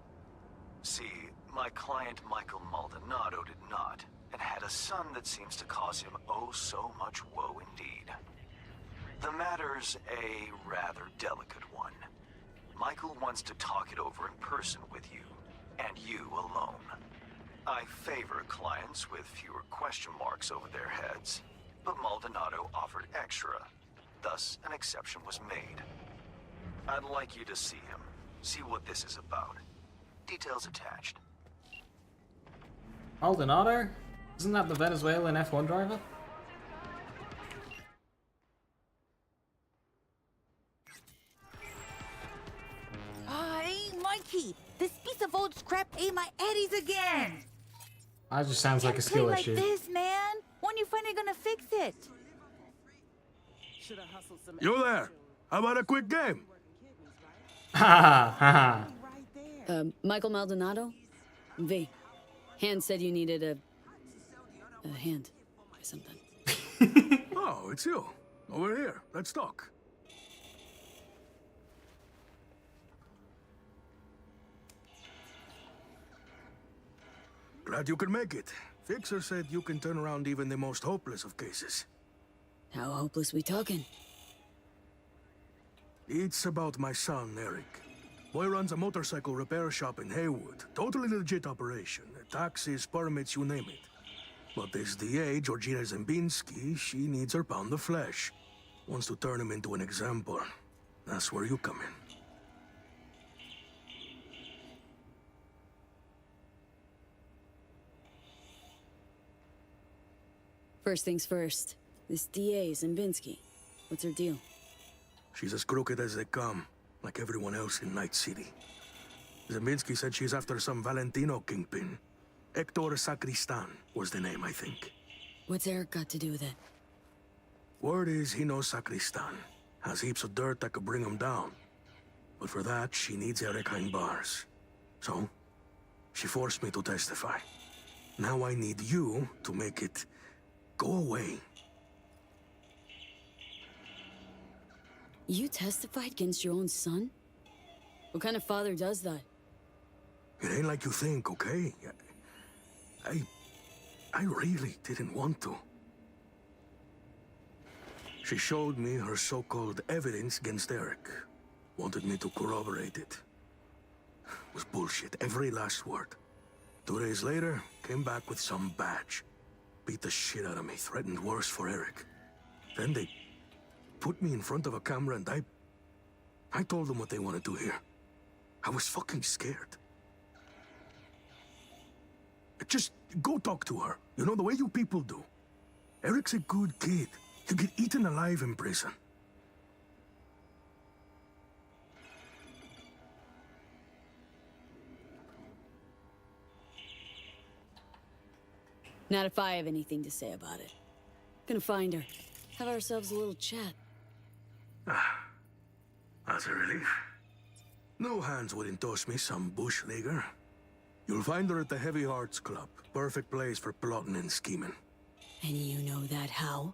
See, my client Michael Maldonado did not, and had a son that seems to cause him oh so much woe indeed. The matter's a rather delicate one. Michael wants to talk it over in person with you, and you alone. I favor clients with fewer question marks over their heads, but Maldonado offered extra. Thus, an exception was made. I'd like you to see him. See what this is about. Details attached. Maldonado? Isn't that the Venezuelan F1 driver? Hey, Mikey! This piece of old scrap ate my eddies again! That just sounds like a skill Play issue. like this, man! When you finally gonna fix it? You there? How about a quick game? Ha ha ha. Michael Maldonado? V. Hand said you needed a hand or something. Oh, it's you. Over here. Let's talk. Glad you could make it. Fixer said you can turn around even the most hopeless of cases. How hopeless we talking? It's about my son, Eric. Boy runs a motorcycle repair shop in Haywood. Totally legit operation. Taxes, permits, you name it. But this DA, Georgina Zembinski, she needs her pound of flesh. Wants to turn him into an example. That's where you come in. First things first. This DA, Zembinski. What's her deal? She's as crooked as they come, like everyone else in Night City. Zembinski said she's after some Valentino kingpin. Hector Sacristan was the name, I think. What's Eric got to do with it? Word is he knows Sacristan. Has heaps of dirt that could bring him down. But for that, she needs Eric behind bars. So, she forced me to testify. Now I need you to make it go away. You testified against your own son? What kind of father does that? It ain't like you think, okay? I really didn't want to. She showed me her so-called evidence against Eric. Wanted me to corroborate it. It was bullshit, every last word. 2 days later, came back with some badge. Beat the shit out of me, threatened worse for Eric. Then they put me in front of a camera and I told them what they wanted to hear. I was fucking scared. Just go talk to her. You know, the way you people do. Eric's a good kid. He'll get eaten alive in prison. Not if I have anything to say about it. Gonna find her. Have ourselves a little chat. That's a relief. No hands wouldn't toss me some bush leaguer. You'll find her at the Heavy Hearts Club. Perfect place for plotting and scheming. And you know that how?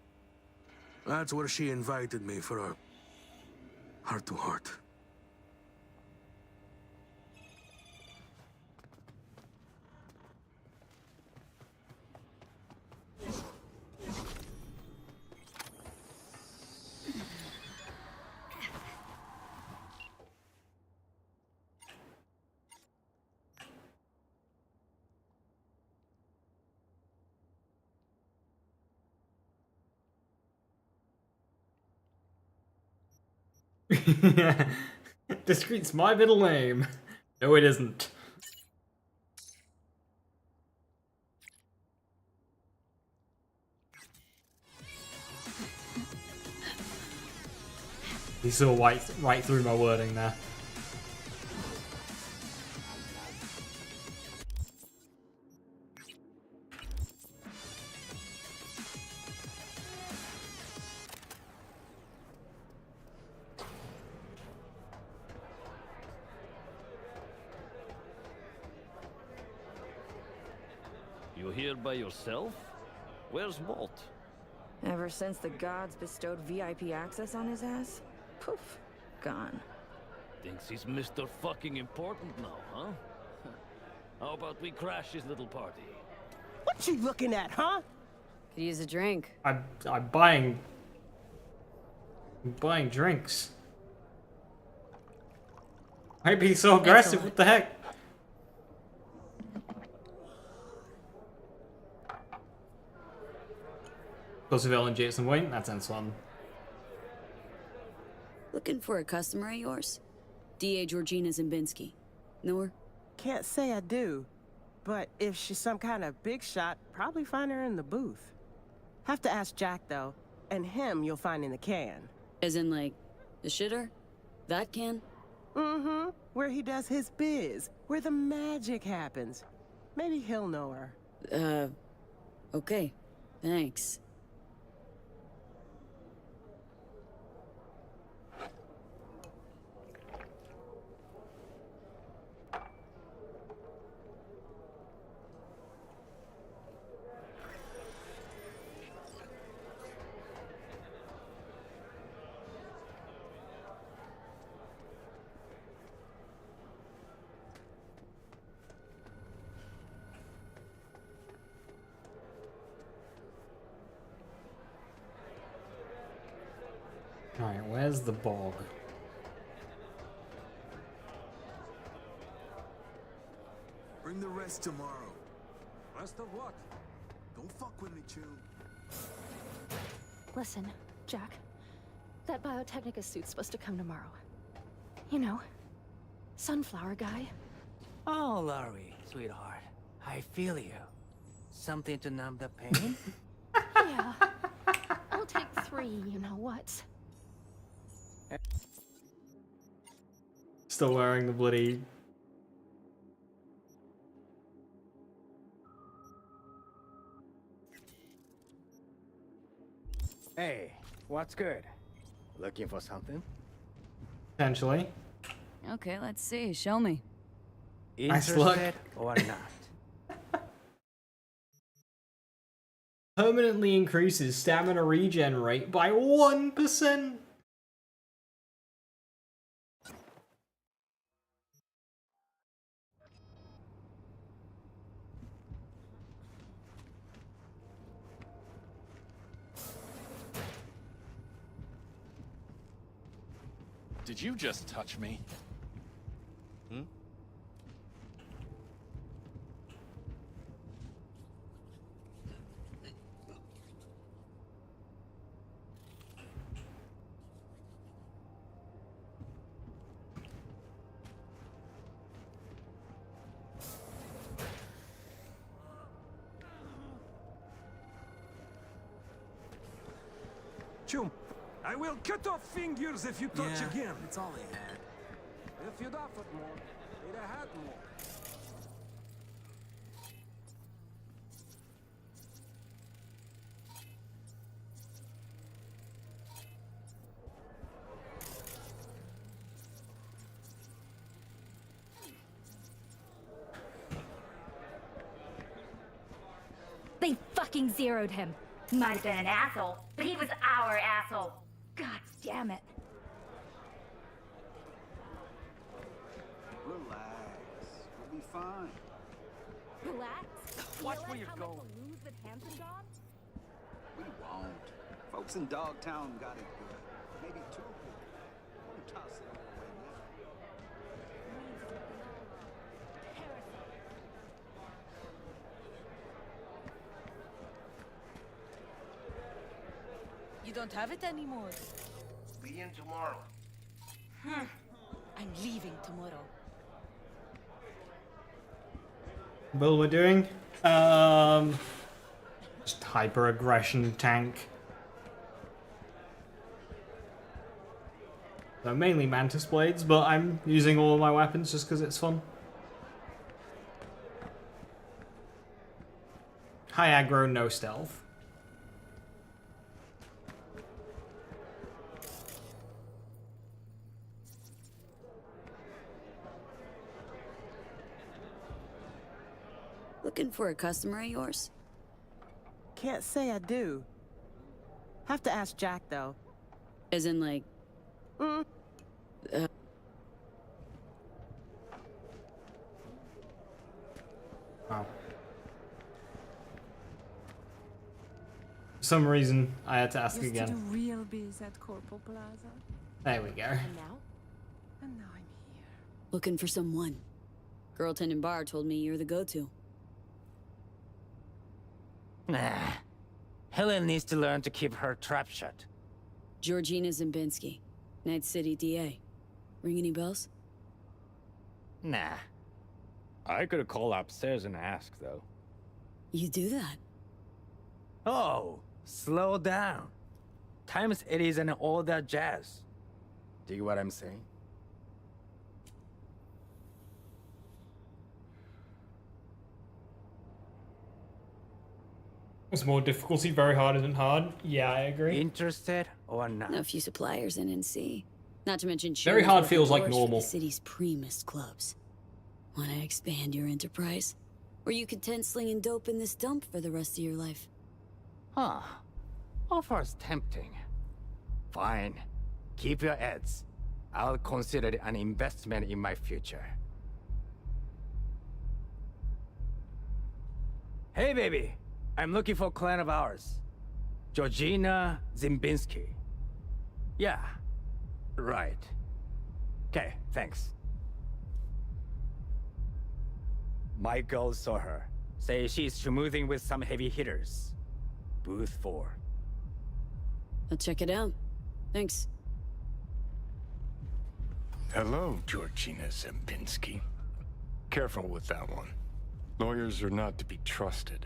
That's where she invited me for a heart-to-heart. Discreet's my middle name. No, it isn't. He saw right through my wording there. You here by yourself? Where's Walt? Ever since the gods bestowed VIP access on his ass? Poof, gone. Thinks he's Mr. fucking important now, huh? How about we crash his little party? What What you looking at, huh? Could use a drink. I'm buying drinks. Why be so aggressive? What the heck? Roosevelt and Jason Wayne. That sounds fun. Looking for a customer of yours? D.A. Georgina Zimbinski. Know her? Can't say I do. But if she's some kind of big shot, probably find her in the booth. Have to ask Jack, though. And him you'll find in the can. As in, like, the shitter? That can? Mm-hmm. Where he does his biz. Where the magic happens. Maybe he'll know her. Okay. Thanks. Alright, where's the bog? Bring the rest tomorrow. Rest of what? Don't fuck with me, Chew. Listen, Jack. That Biotechnica suit's supposed to come tomorrow. You know, sunflower guy. Oh, Laurie, sweetheart. I feel you. Something to numb the pain? Yeah. I'll take 3, you know what? Still wearing the bloody... Hey, what's good? Looking for something? Potentially. Okay, let's see. Show me. Nice look. Interested or not? Permanently increases stamina regen rate by 1%. Did you just touch me? Hmm? Chum, I will cut off fingers if you touch again. That's all they had. If you'd offered more, they'd have had more. They fucking zeroed him. Might have been an asshole, but he was our asshole. God damn it. Relax. We'll be fine. Relax? Watch Realize where you're how much going. we'll lose with Hanson gone? We won't. Folks in Dogtown got it good. Maybe too good. Won't toss it all away now. You don't have it anymore. Be in tomorrow. I'm leaving tomorrow. Will we're doing? Just hyper aggression tank. So mainly mantis blades, but I'm using all of my weapons just because it's fun. High aggro, no stealth. Looking for a customer of yours? Can't say I do. Have to ask Jack, though. As in, like... Mm. Wow. some reason, I had to ask Used to do again. real biz at Corpo Plaza. There we go. And now I'm here. Looking for someone. Girl tending bar told me you're the go-to. Nah. Helen needs to learn to keep her trap shut. Georgina Zimbinski, Night City DA. Ring any bells? Nah. I could have called upstairs and asked, though. You do that? Oh, slow down. Times it isn't all that jazz. Dig what I'm saying? It's more difficulty, very hard isn't hard. Yeah, I agree. Interested or not? Know a few suppliers in NC. Not to mention Very hard Sharon's feels working like doors for normal. the city's primest clubs. Want to expand your enterprise? Or you content slinging dope in this dump for the rest of your life? Huh. Offer's tempting. Fine. Keep your ads. I'll consider it an investment in my future. Hey, baby. I'm looking for a client of ours. Georgina Zimbinski. Yeah. Right. Okay, thanks. My girl saw her. Say she's schmoozing with some heavy hitters. Booth 4. I'll check it out. Thanks. Hello, Georgina Zimbinski. Careful with that one. Lawyers are not to be trusted.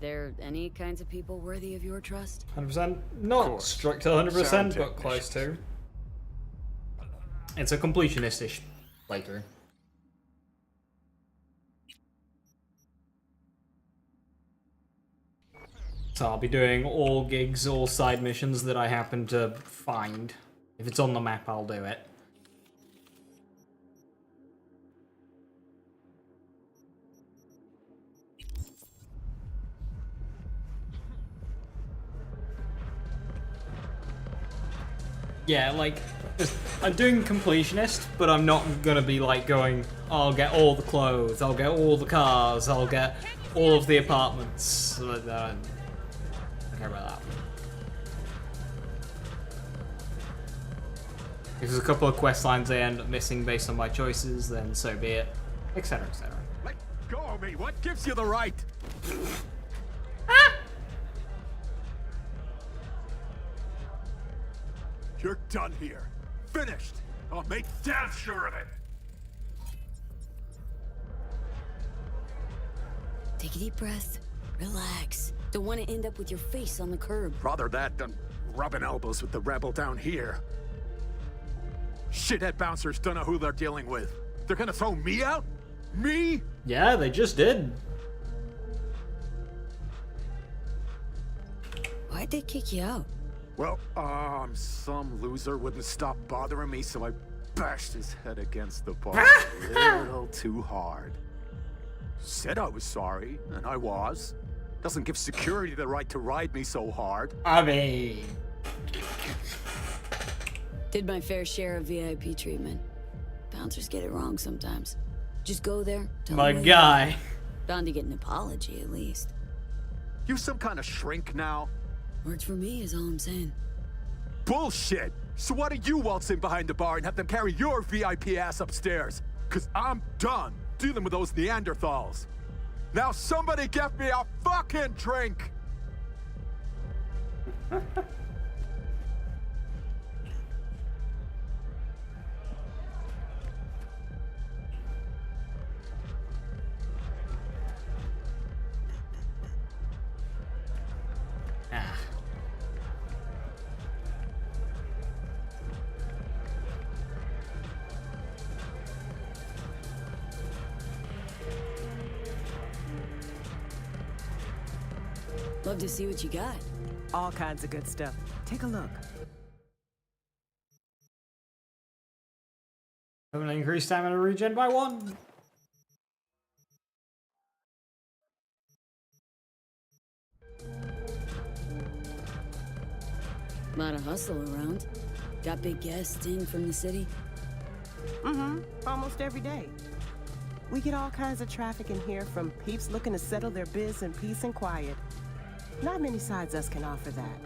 There any kinds of people worthy of your trust? 100%. Not strict to 100%, Sound but close to. It's a completionist-ish playthrough. So I'll be doing all gigs, all side missions that I happen to find. If it's on the map, I'll do it. Yeah, like, I'm doing completionist, but I'm not gonna be like going, I'll get all the clothes, I'll get all the cars, I'll get all of the apartments. I don't care about that. If there's a couple of quest lines I end up missing based on my choices, then so be it, etc, etc. Let go of me! What gives you the right? You're done here. Finished. I'll make damn sure of it. Take a deep breath. Relax. Don't want to end up with your face on the curb. Rather that than rubbing elbows with the rebel down here. Shithead bouncers don't know who they're dealing with. They're gonna throw me out? Me? Yeah, they just did. Why'd they kick you out? Well, some loser wouldn't stop bothering me, so I bashed his head against the bar a little too hard. Said I was sorry, and I was. Doesn't give security the right to ride me so hard. I mean... Did my fair share of VIP treatment. Bouncers get it wrong sometimes. Just go there. Tell My them guy. Bound to get an apology at least. You some kind of shrink now? Works for me is all I'm saying. Bullshit! So why don't you waltz in behind the bar and have them carry your VIP ass upstairs? Cause I'm done dealing with those Neanderthals. Now somebody get me a fucking drink! Love to see what you got. All kinds of good stuff. Take a look. I'm gonna increase stamina regen by 1. Lot of hustle around. Got big guests in from the city? Mm-hmm. Almost every day. We get all kinds of traffic in here from peeps looking to settle their biz in peace and quiet. Not many sides us can offer that.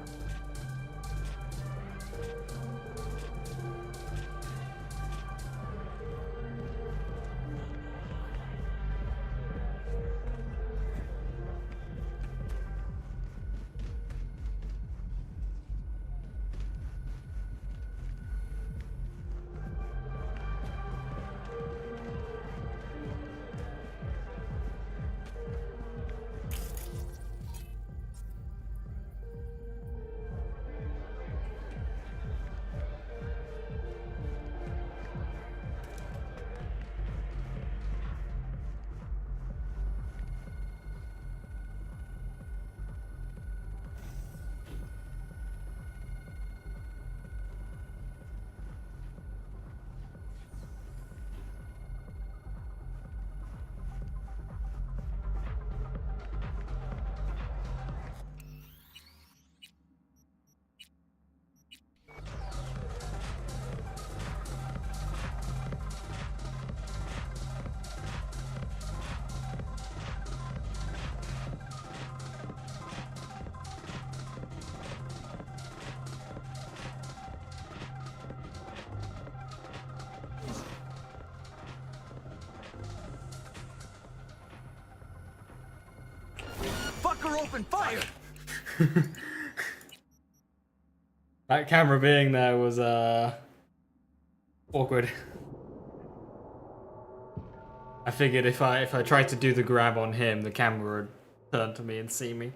Fucker, open fire! That camera being there was awkward. I figured if I tried to do the grab on him, the camera would turn to me and see me.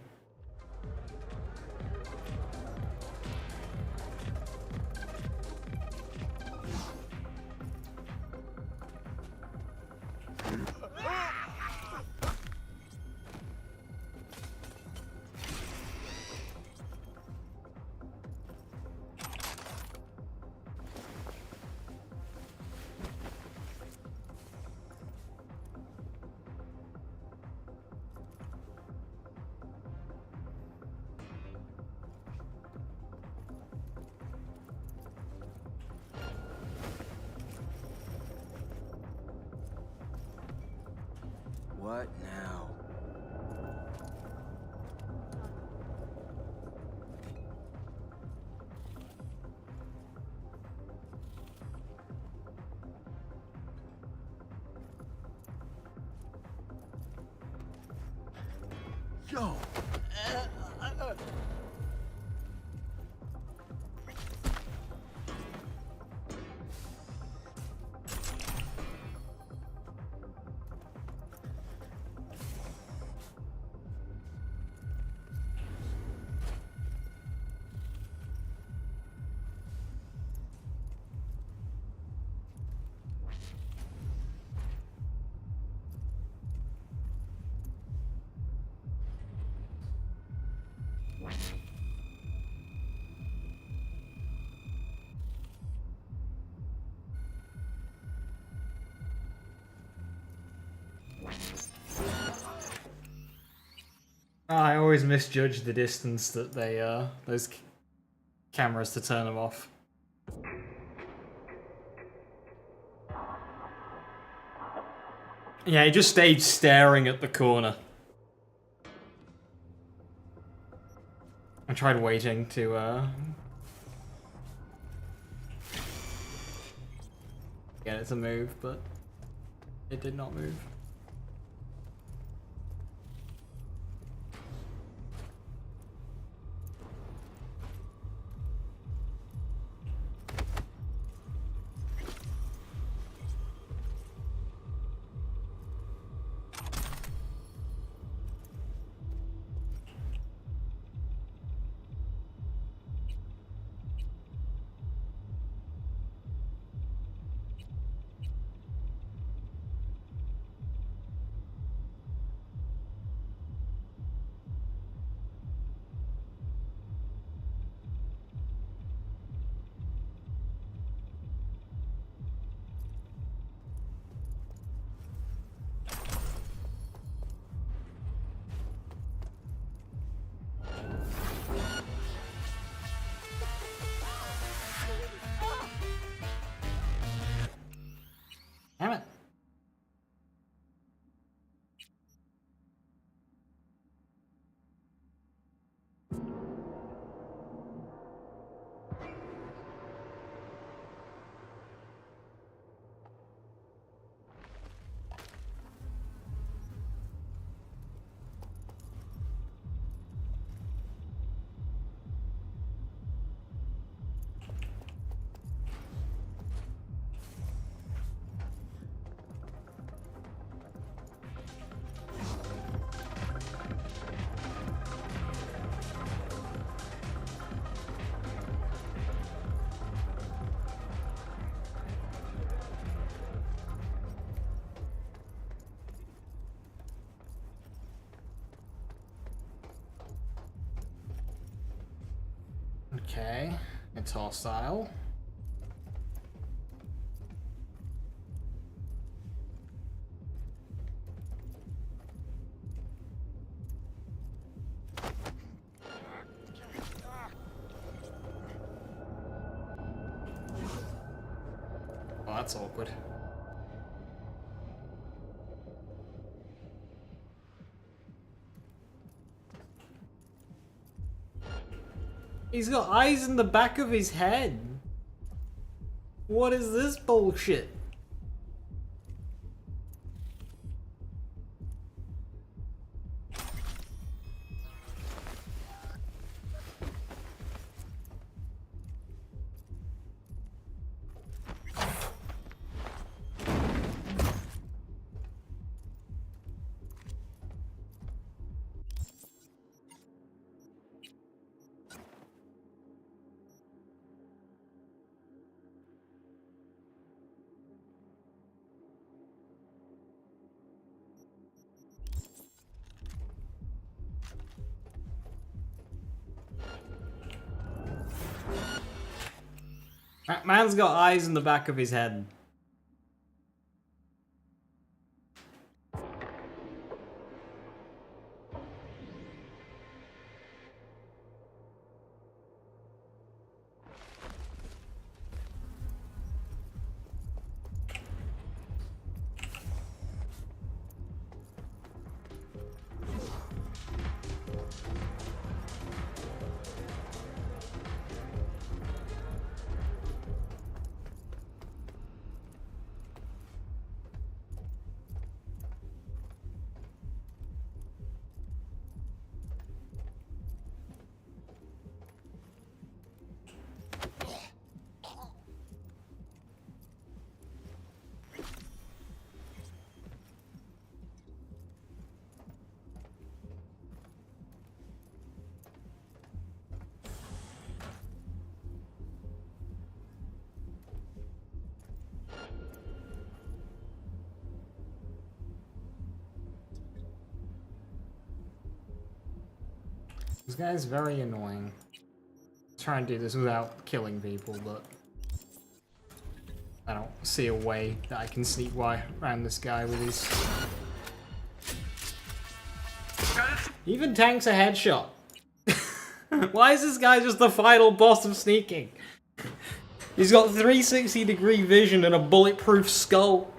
What now? Yo! I always misjudge the distance that they those cameras to turn them off. Yeah, he just stayed staring at the corner. I tried waiting to get it to move, but it did not move. Okay, it's hostile. Oh, that's awkward. He's got eyes in the back of his head. What is this bullshit? That man's got eyes in the back of his head. This guy's very annoying. Try and do this without killing people, but I don't see a way that I can sneak around this guy with his... He even tanks a headshot. Why is this guy just the final boss of sneaking? He's got 360-degree vision and a bulletproof skull.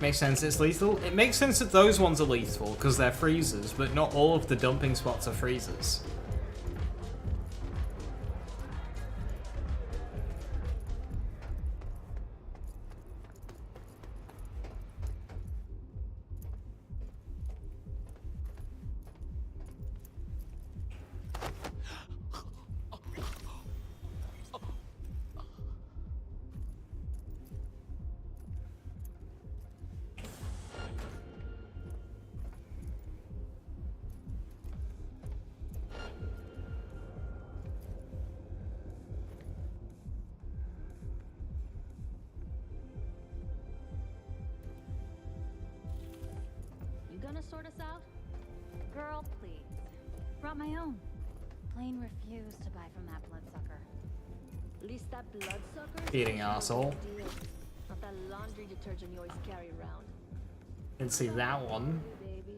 Makes sense it's lethal. It makes sense that those ones are lethal because they're freezers, but not all of the dumping spots are freezers. Gonna sort us out? Girl, please. Brought my own. Plain refuse to buy from that bloodsucker. At least that bloodsucker? Eating asshole. Not that laundry detergent you always carry around. Didn't see that one. Baby.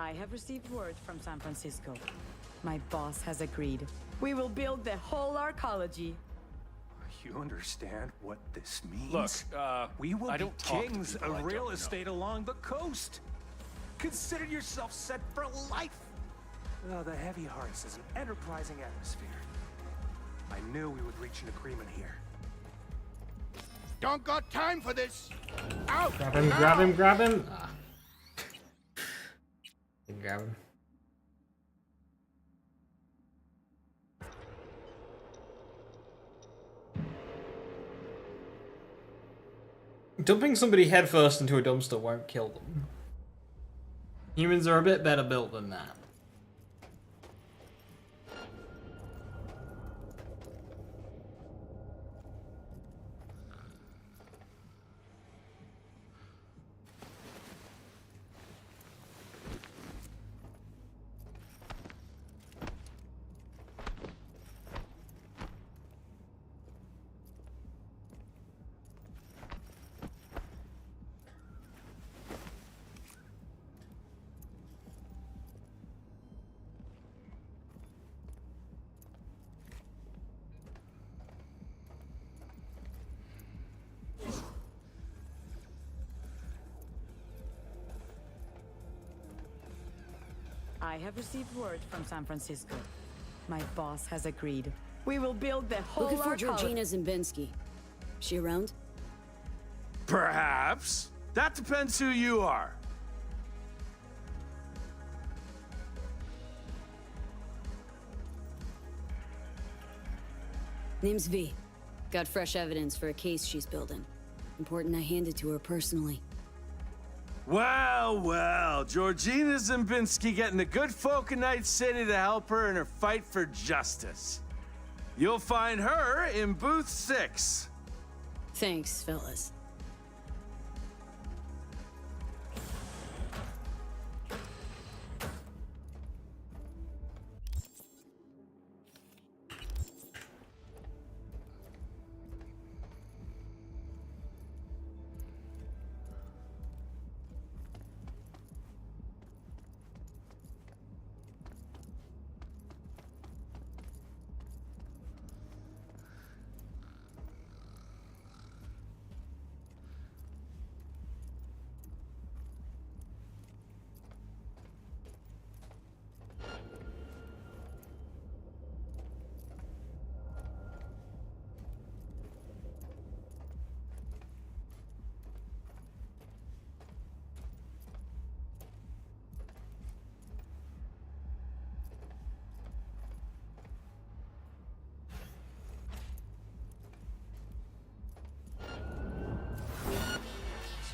I have received word from San Francisco. My boss has agreed. We will build the whole arcology. You understand what this means? Look, we will I be don't talk to kings people I of don't real know. estate along the coast. Consider yourself set for life. Oh, the Heavy Hearts is an enterprising atmosphere. I knew we would reach an agreement here. Don't got time for this. Out! Grab him, grab him, grab him. Ah. Didn't grab him. Dumping somebody headfirst into a dumpster won't kill them. Humans are a bit better built than that. I have received word from San Francisco. My boss has agreed. We will build the whole Looking for arcology. Georgina Zimbinski. She around? Perhaps. That depends who you are. Name's V. Got fresh evidence for a case she's building. Important I hand it to her personally. Well, well, Georgina Zimbinski getting the good folk of Night City to help her in her fight for justice. You'll find her in booth 6. Thanks, fellas.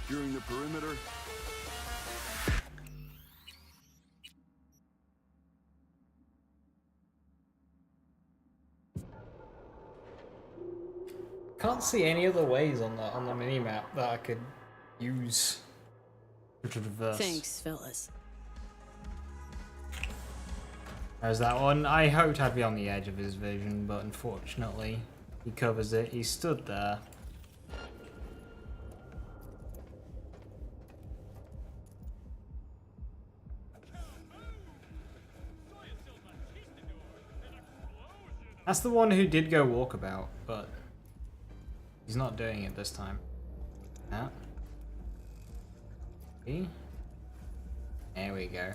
Securing the perimeter. Can't see any other ways on the mini map that I could use to traverse. Thanks, fellas. There's that one. I hoped I'd be on the edge of his vision, but unfortunately, he covers it. He stood there. That's the one who did go walkabout, but he's not doing it this time. Yeah. See? There we go.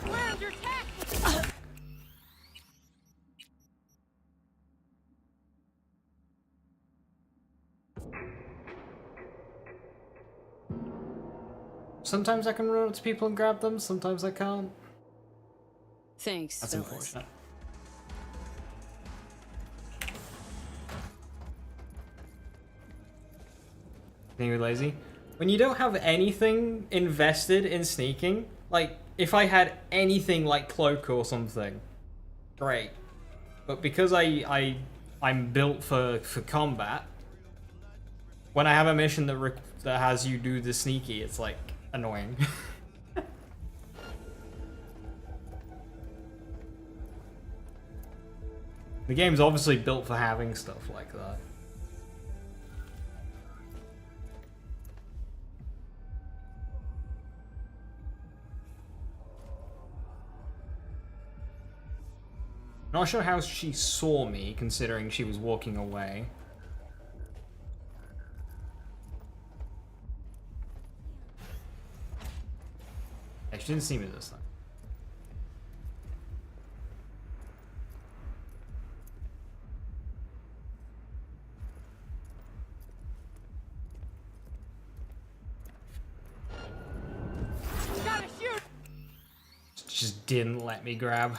We're under attack! Sometimes I can run up to people and grab them, sometimes I can't. Thanks, That's fellas. unfortunate. Think you're lazy? When you don't have anything invested in sneaking, like, if I had anything like cloak or something, great. But because I'm built for combat, when I have a mission that has you do the sneaky, it's like annoying. The game's obviously built for having stuff like that. Not sure how she saw me, considering she was walking away. Yeah, she didn't see me this time. Gotta shoot! Just didn't let me grab.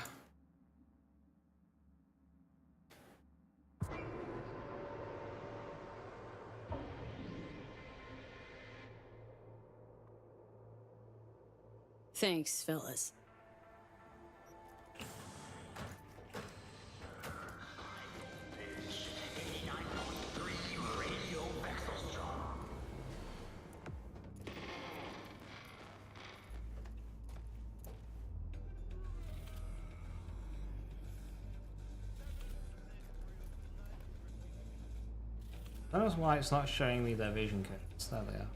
Thanks, fellas. I don't know why it's not showing me their vision codes. There they are.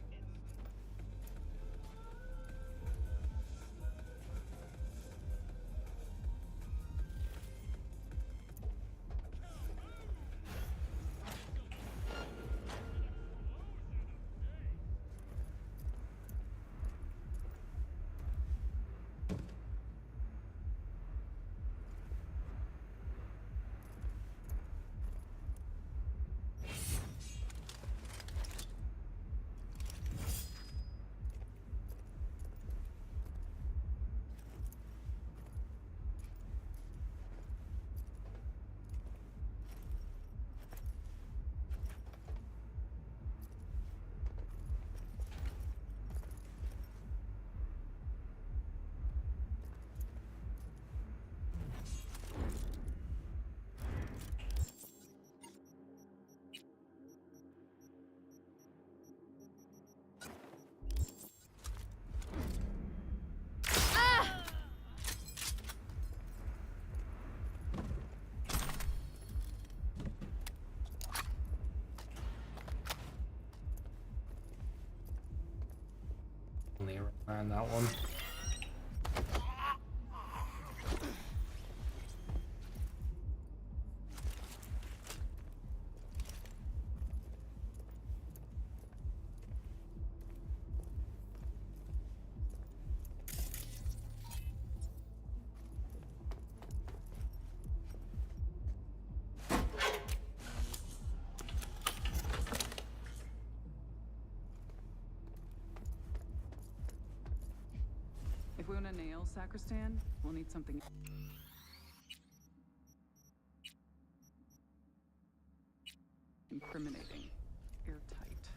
Around that one. If we want to nail Sacristan, we'll need something. Incriminating. Airtight.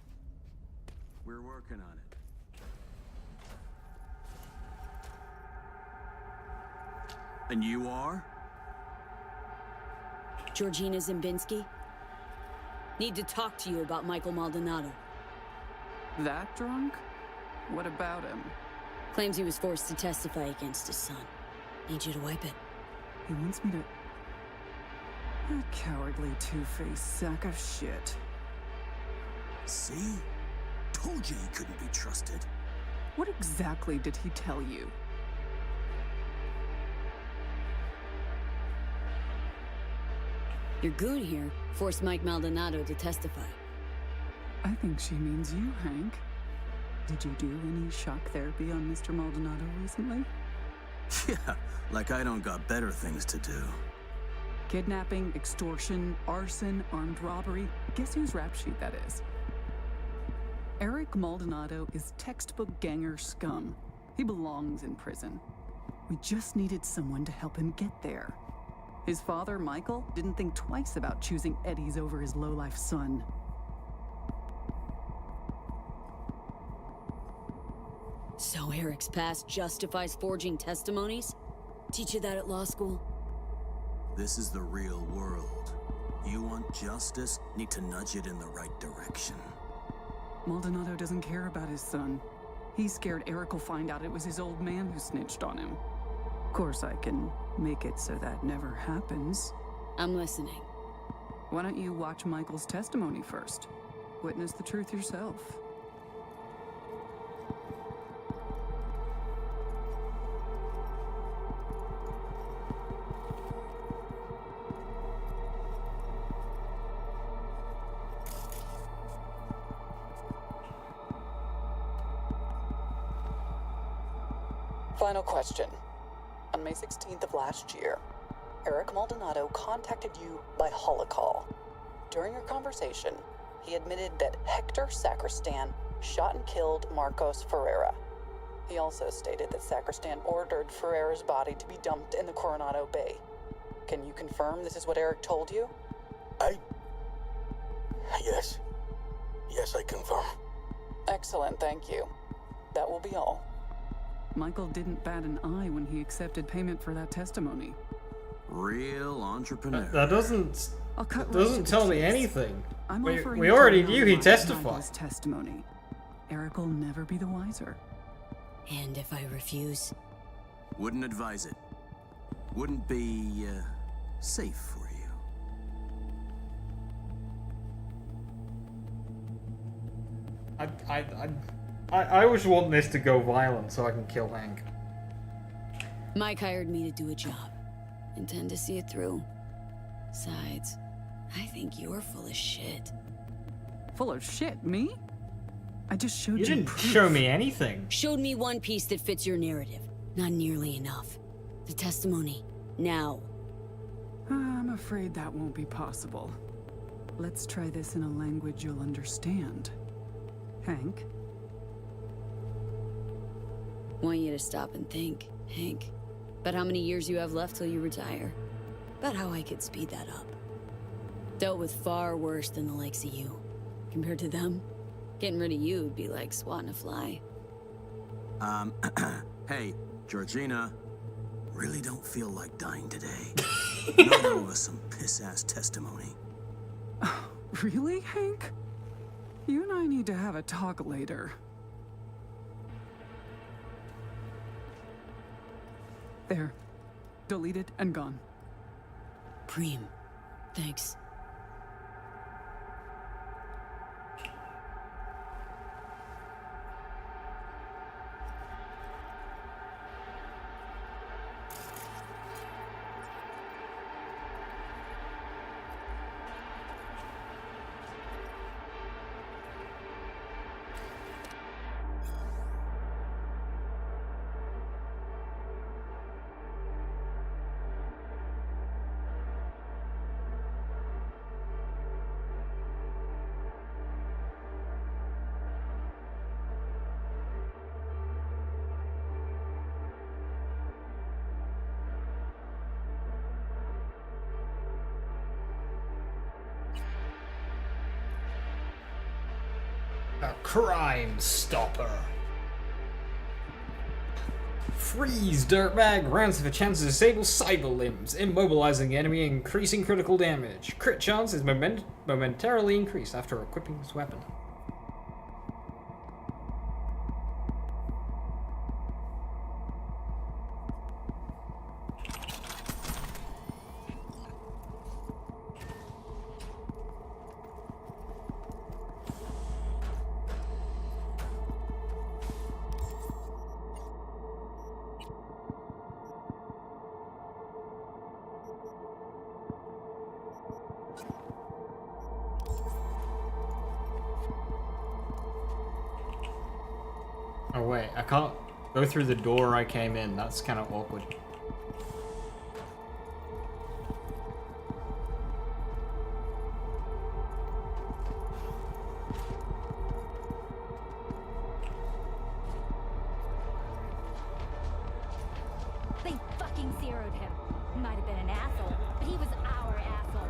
We're working on it. And you are? Georgina Zimbinski? Need to talk to you about Michael Maldonado. That drunk? What about him? Claims he was forced to testify against his son. Need you to wipe it. He wants me to... That cowardly two-faced sack of shit. See? Told you he couldn't be trusted. What exactly did he tell you? Your goon here forced Mike Maldonado to testify. I think she means you, Hank. Did you do any shock therapy on Mr. Maldonado recently? Yeah, like I don't got better things to do. Kidnapping, extortion, arson, armed robbery. Guess whose rap sheet that is? Eric Maldonado is textbook ganger scum. He belongs in prison. We just needed someone to help him get there. His father, Michael, didn't think twice about choosing Eddie's over his lowlife son. So Eric's past justifies forging testimonies? Teach you that at law school? This is the real world. You want justice, need to nudge it in the right direction. Maldonado doesn't care about his son. He's scared Eric will find out it was his old man who snitched on him. Of course, I can make it so that never happens. I'm listening. Why don't you watch Michael's testimony first? Witness the truth yourself. Final question. On May 16th of last year, Eric Maldonado contacted you by holocall. During your conversation, he admitted that Hector Sacristan shot and killed Marcos Ferreira. He also stated that Sacristan ordered Ferreira's body to be dumped in the Coronado Bay. Can you confirm this is what Eric told you? Yes. Yes, I confirm. Excellent, thank you. That will be all. Michael didn't bat an eye when he accepted payment for that testimony. Real entrepreneur. That doesn't tell me anything. I'm We offering already to knew he analyze testified. Michael's testimony. Eric will never be the wiser. And if I refuse? Wouldn't advise it. Wouldn't be safe for you. I always want this to go violent so I can kill Hank. Mike hired me to do a job. Intend to see it through. Besides, I think you're full of shit. Full of shit? Me? I just showed you. You didn't proof. show me anything. Showed me one piece that fits your narrative. Not nearly enough. The testimony. Now. I'm afraid that won't be possible. Let's try this in a language you'll understand. Hank? Want you to stop and think, Hank. About how many years you have left till you retire. About how I could speed that up. Dealt with far worse than the likes of you. Compared to them, getting rid of you would be like swatting a fly. Hey, Georgina. Really don't feel like dying today. Not over some piss-ass testimony. Really, Hank? You and I need to have a talk later. There. Deleted and gone. Preem. Thanks. A Crime Stopper. Freeze, dirtbag. Rounds have a chance to disable cyber limbs, immobilizing the enemy and increasing critical damage. Crit chance is momentarily increased after equipping this weapon. Oh wait, I can't go through the door I came in. That's kind of awkward. They fucking zeroed him. Might have been an asshole, but he was our asshole.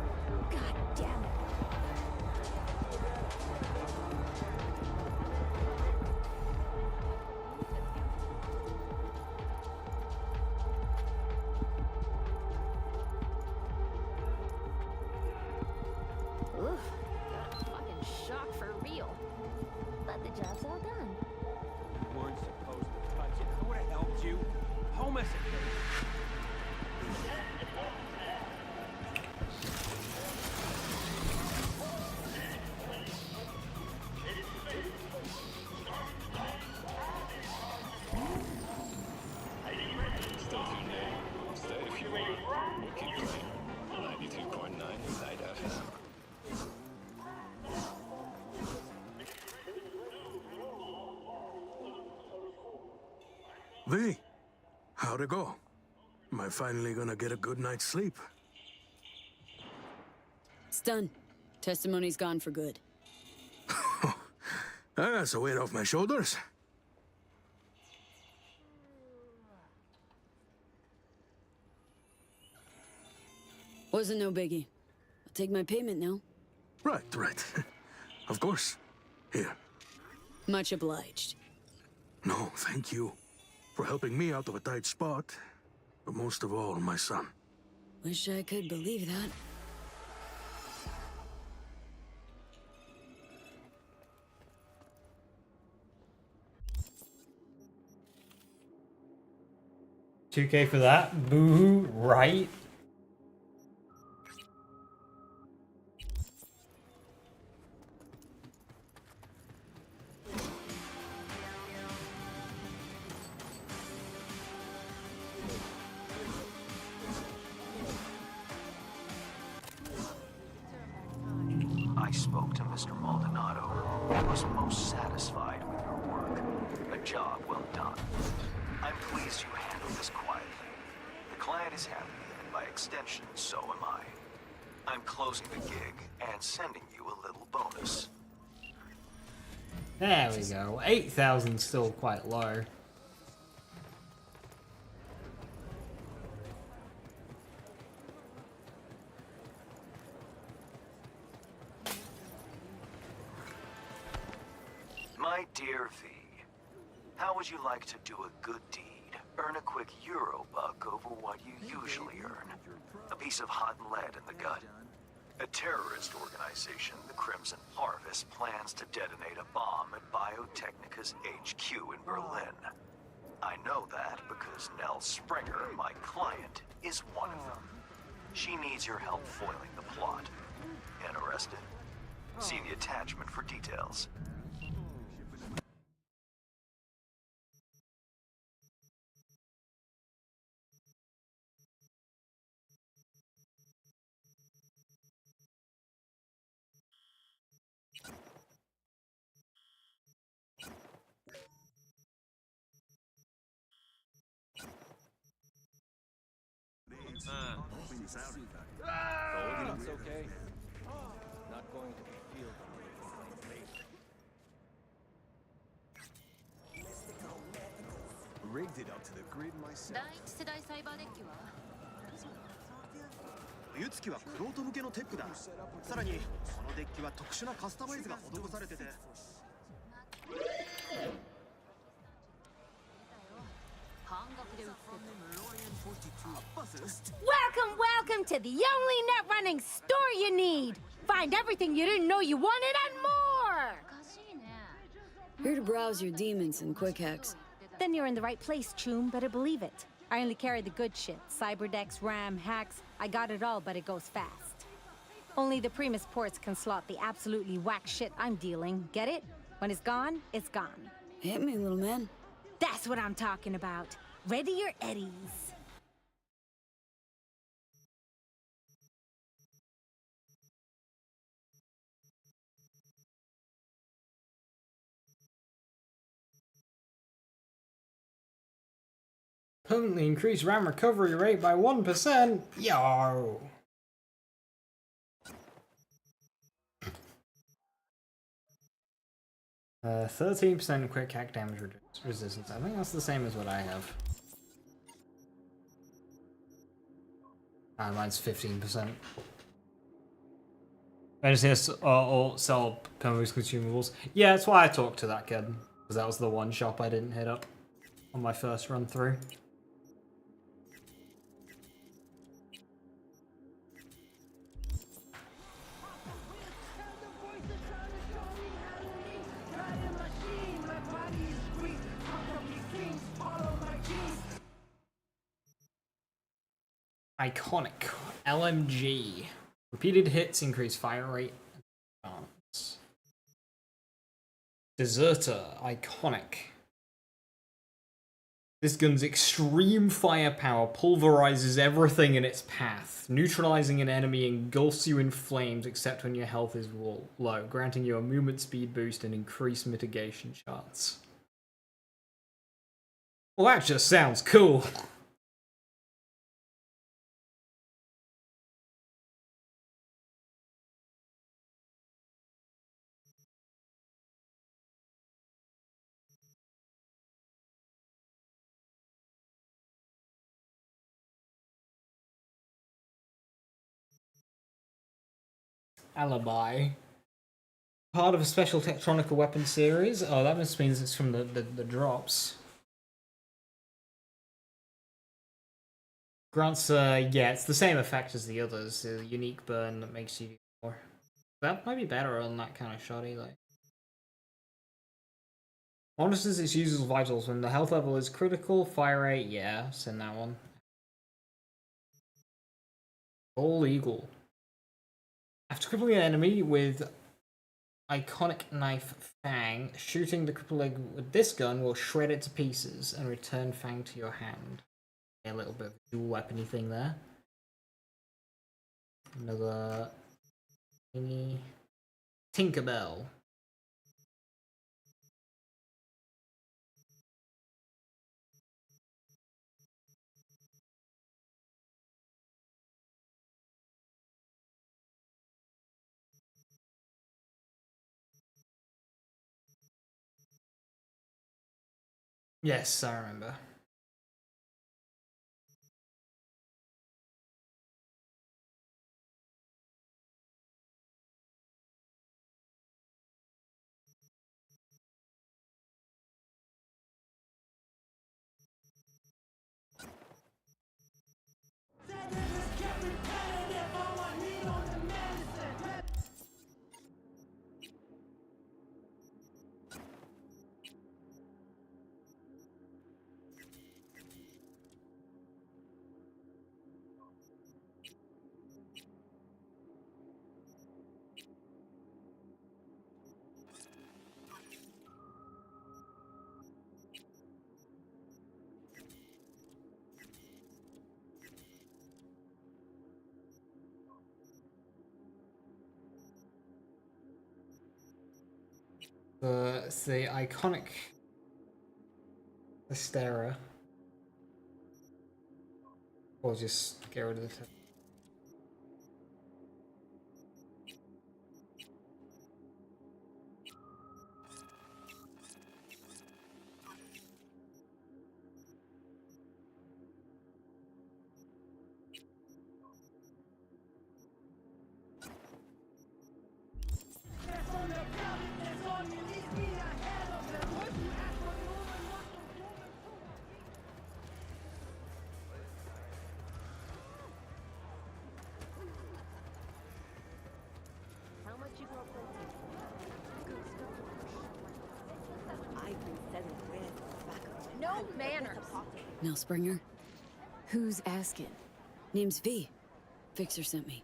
God damn it. Oof, got a fucking shock for real. But the job's all done. You weren't supposed to touch it. I would have helped you. Home as V, how'd it go? Am I finally gonna get a good night's sleep? It's done. Testimony's gone for good. That's a weight off my shoulders. Wasn't no biggie. I'll take my payment now. Right. Of course. Here. Much obliged. No, thank you. For helping me out of a tight spot. But most of all, my son. Wish I could believe that. $2K for that? Boo, right? I spoke to Mr. Maldonado. He was most satisfied with your work. A job well done. I'm pleased you handled this quietly. The client is happy, and by extension, so am I. I'm closing the gig and sending you a little bonus. There we go. 8,000 still quite low. My dear V, how would you like to do a good deed? Earn a quick Euro buck over what you usually earn. A piece of hot lead in the gut. A terrorist organization, the Crimson Harvest, plans to detonate a bomb at Biotechnica's HQ in Berlin. I know that because Nell Springer, my client, is one of them. She needs your help foiling the plot. Interested? See the attachment for details. That's okay. Not going to be feel Rigged it up to the grid myself. 世代サイバーデッキは冬月はクロート向けのテックだ。さらにこのデッキは特殊なカスタマイズが施されてて。半額で売って Welcome to the only net running store you need. Find everything you didn't know you wanted and more. Here to browse your demons and quick hacks. Then you're in the right place, Choom. Better believe it. I only carry the good shit. Cyberdecks, RAM, hacks. I got it all, but it goes fast. Only the Primus ports can slot the absolutely whack shit I'm dealing. Get it? When it's gone, it's gone. Hit me, little man. That's what I'm talking about. Ready your eddies. Permanently increase RAM recovery rate by 1%? Yo! Uh, 13% quick hack damage resistance. I think that's the same as what I have. Ah, mine's 15%. I just hear or sell permanent consumables. Yeah, that's why I talked to that kid. Because that was the one shop I didn't hit up on my first run through. Iconic. LMG. Repeated hits increase fire rate. Deserter. Iconic. This gun's extreme firepower pulverizes everything in its path. Neutralizing an enemy engulfs you in flames except when your health is low, granting you a movement speed boost and increased mitigation shots. Well, that just sounds cool. Alibi. Part of a special Tektronica weapon series. Oh, that must means it's from the drops. Grants, yeah, it's the same effect as the others. The unique burn that makes you do more. That might be better on that kind of shoddy, like. Monitors its user's vitals when the health level is critical, fire rate, yeah, send that one. All eagle. After crippling an enemy with iconic knife Fang, shooting the crippled leg with this gun will shred it to pieces and return Fang to your hand. A little bit of a dual weapony thing there. Another thingy. Tinkerbell. Yes, I remember. It's the iconic Astera. Or just get rid of the No manners. Nell Springer? Who's asking? Name's V. Fixer sent me.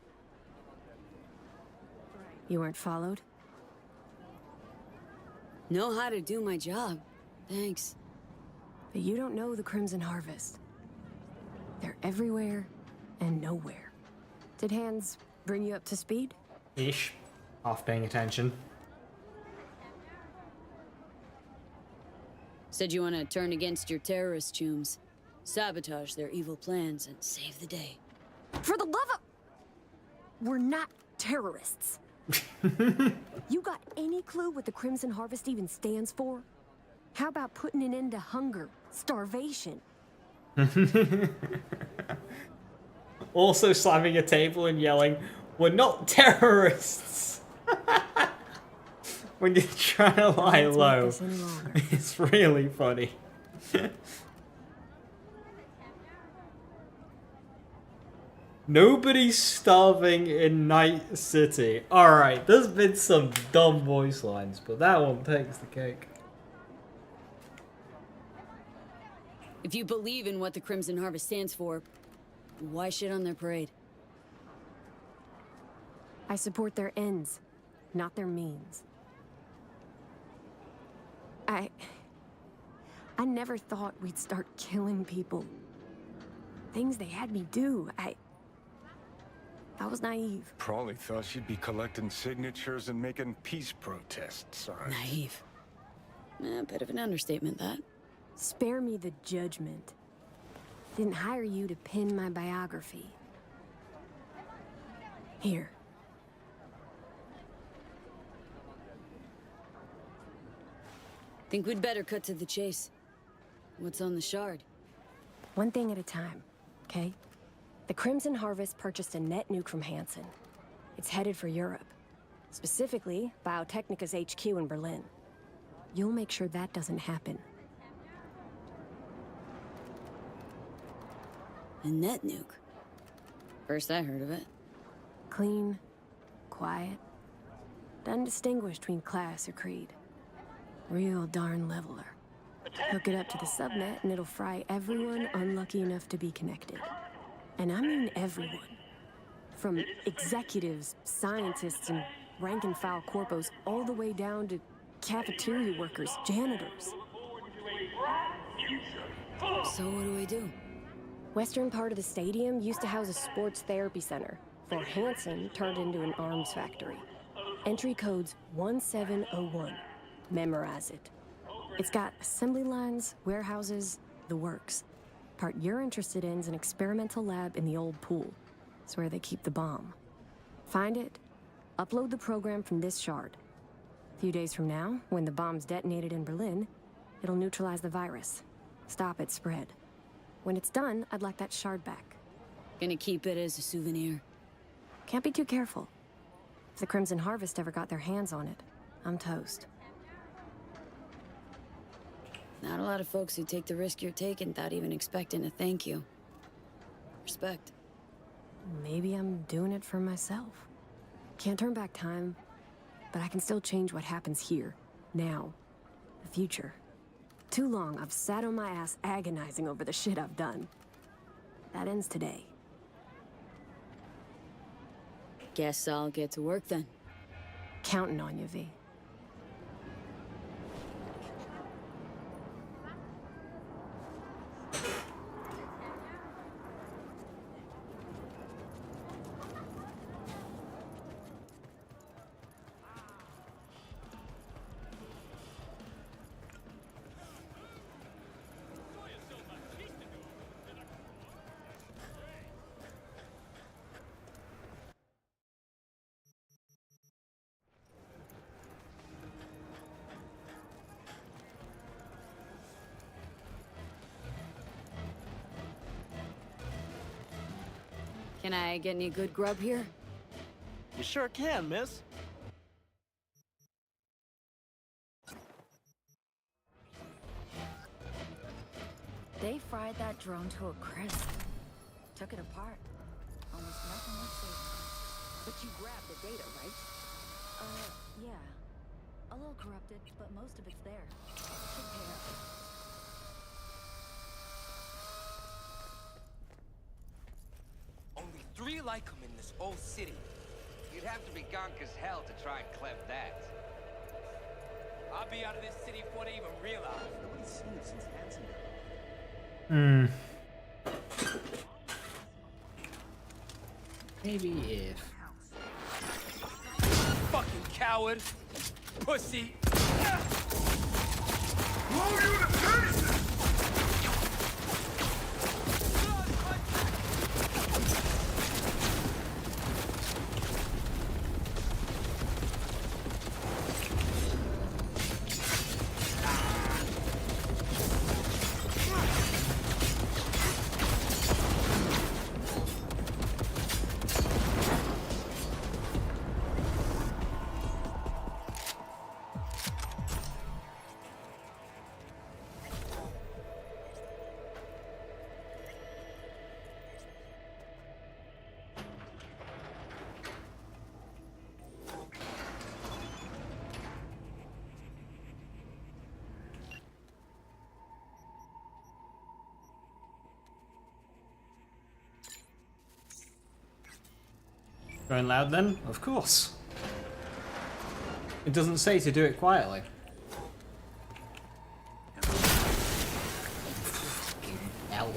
You weren't followed? Know how to do my job. Thanks. But you don't know the Crimson Harvest. They're everywhere and nowhere. Did Hands bring you up to speed? Ish. Half paying attention. Said you want to turn against your terrorist chooms. Sabotage their evil plans and save the day. For the love of... We're not terrorists. You got any clue what the Crimson Harvest even stands for? How about putting an end to hunger, starvation? Also slamming a table and yelling, "We're not terrorists!" When you're trying to lie low. It's really funny. Nobody's starving in Night City. Alright, there's been some dumb voice lines, but that one takes the cake. If you believe in what the Crimson Harvest stands for, why shit on their parade? I support their ends, not their means. I never thought we'd start killing people. Things they had me do. I was naive. Probably thought she'd be collecting signatures and making peace protests. Naive. A bit of an understatement, that. Spare me the judgment. Didn't hire you to pin my biography. Here. Think we'd better cut to the chase. What's on the shard? One thing at a time, okay? The Crimson Harvest purchased a net nuke from Hansen. It's headed for Europe. Specifically, Biotechnica's HQ in Berlin. You'll make sure that doesn't happen. A net nuke? First I heard of it. Clean, quiet, doesn't distinguish between class or creed. Real darn leveler. Hook it up to the subnet and it'll fry everyone unlucky enough to be connected. And I mean everyone. From executives, scientists, and rank-and-file corpos all the way down to cafeteria workers, janitors. So what do we do? Western part of the stadium used to house a sports therapy center, before Hansen turned into an arms factory. Entry code's 1701. Memorize it. It's got assembly lines, warehouses, the works. Part you're interested in is an experimental lab in the old pool. It's where they keep the bomb. Find it, upload the program from this shard. A few days from now, when the bomb's detonated in Berlin, it'll neutralize the virus. Stop its spread. When it's done, I'd like that shard back. Gonna keep it as a souvenir. Can't be too careful. If the Crimson Harvest ever got their hands on it, I'm toast. Not a lot of folks who take the risk you're taking without even expecting a thank you. Respect. Maybe I'm doing it for myself. Can't turn back time, but I can still change what happens here, now, the future. Too long I've sat on my ass agonizing over the shit I've done. That ends today. Guess I'll get to work then. Counting on you, V. Can I get any good grub here? You sure can, miss. They fried that drone to a crisp. Took it apart. Almost nothing was safe. But you grabbed the data, right? Yeah. A little corrupted, but most of it's there. Should pay off. Only 3 like them in this whole city. You'd have to be gonk as hell to try and clep that. I'll be out of this city before they even realize. Nobody's seen it since Hansen. Maybe if. Fucking coward! Pussy! Blow you to pieces! Going loud then? Of course. It doesn't say to do it quietly. Hell.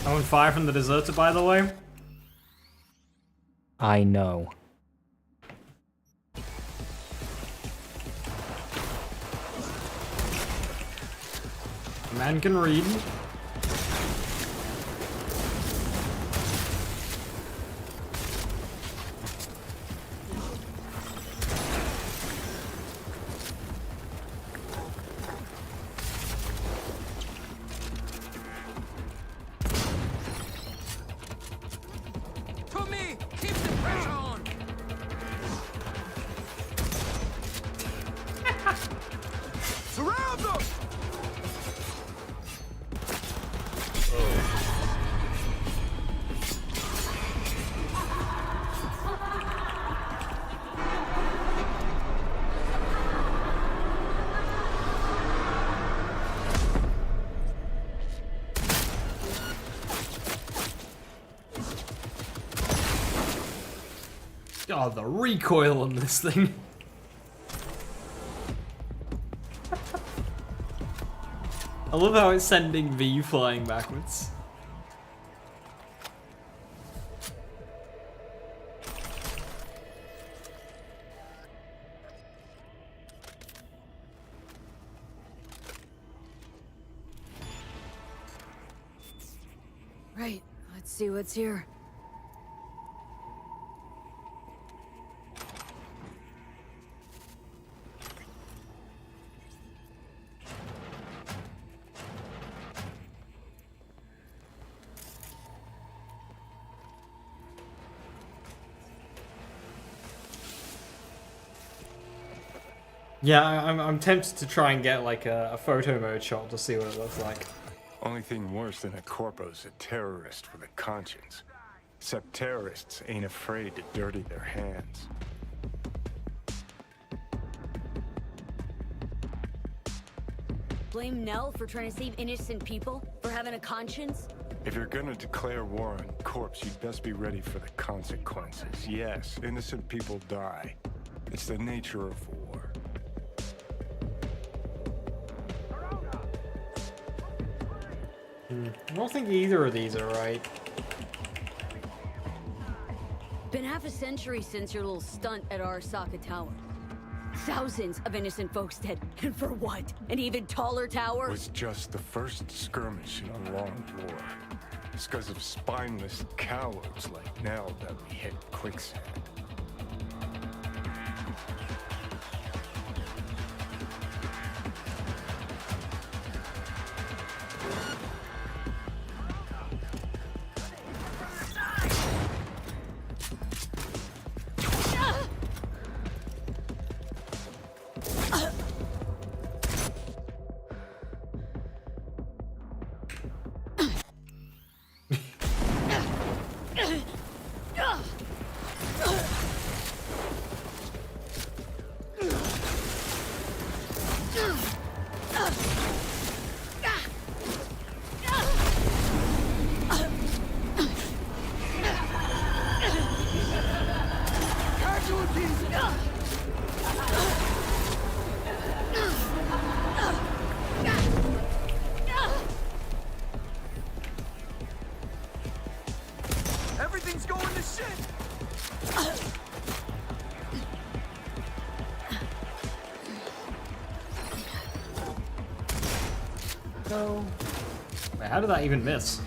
I'm on fire from the deserter, by the way. I know. Man can read. To me! Keep the pressure on! Surround them! God, the recoil on this thing. I love how it's sending V flying backwards. Right, let's see what's here. Yeah, I'm tempted to try and get like a photo mode shot to see what it looks like. Only thing worse than a corpo's a terrorist with a conscience. Except terrorists ain't afraid to dirty their hands. Blame Nell for trying to save innocent people? For having a conscience? If you're gonna declare war on corpse, you'd best be ready for the consequences. Yes, innocent people die. It's the nature of war. I don't think either of these are right. Been half a century since your little stunt at Arasaka Tower. Thousands of innocent folks dead. And for what? An even taller tower? It was just the first skirmish in a long war. It's because of spineless cowards like Nell that we hit quicksand. Everything's going to shit! So, wait, how did that even miss?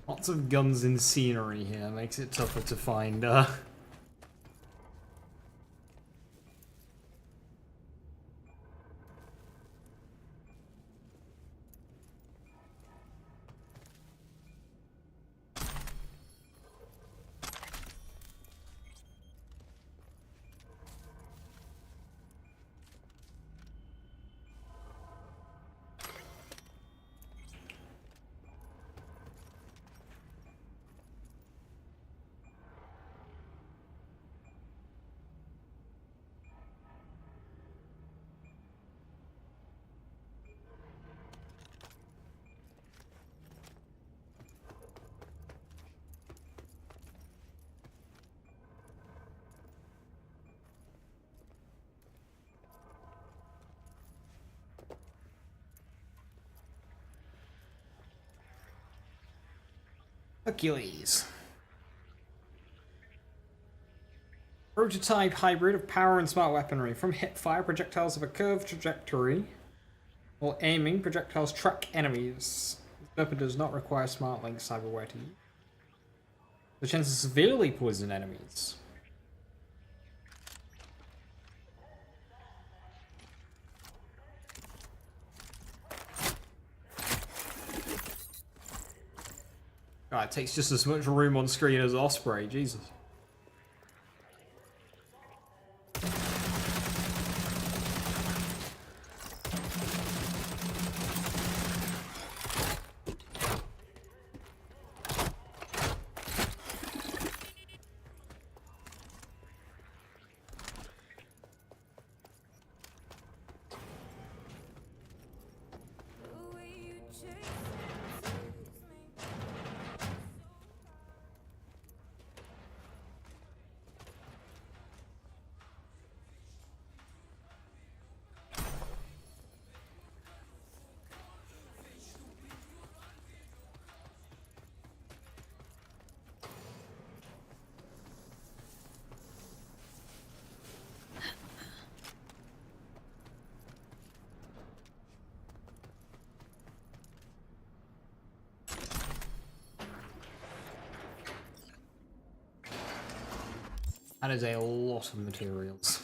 Lots of guns and scenery here makes it tougher to find. Hercules. Prototype hybrid of power and smart weaponry. From hip fire, projectiles have a curved trajectory. While aiming, projectiles track enemies. This weapon does not require smart link cyberware to use. The chance to severely poison enemies. God, it takes just as much room on screen as Osprey, Jesus. That is a lot of materials.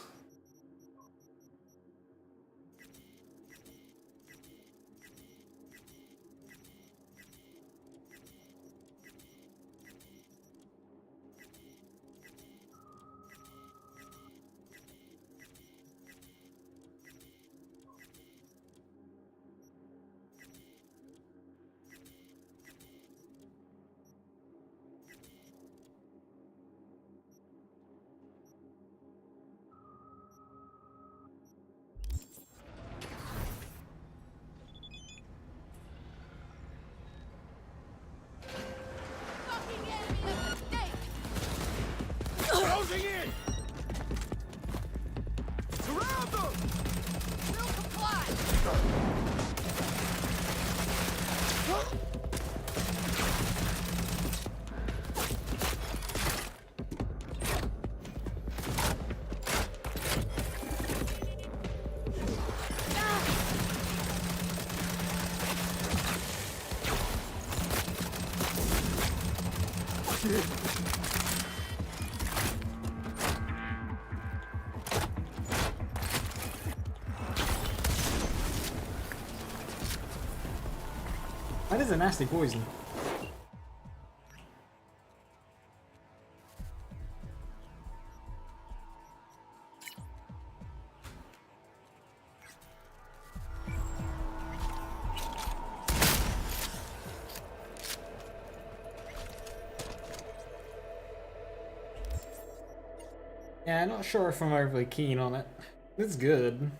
Closing in! Surround them! Still comply! That is a nasty poison. Yeah, not sure if I'm overly keen on it. It's good.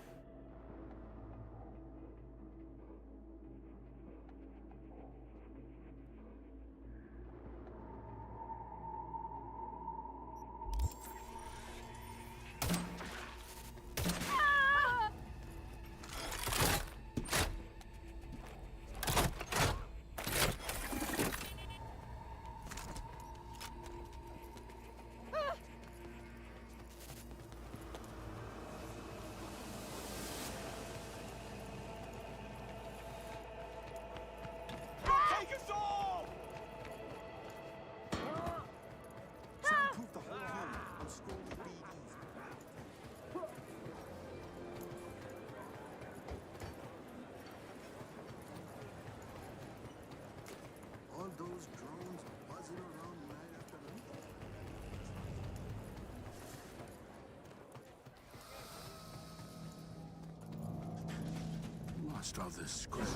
Must have this scratch,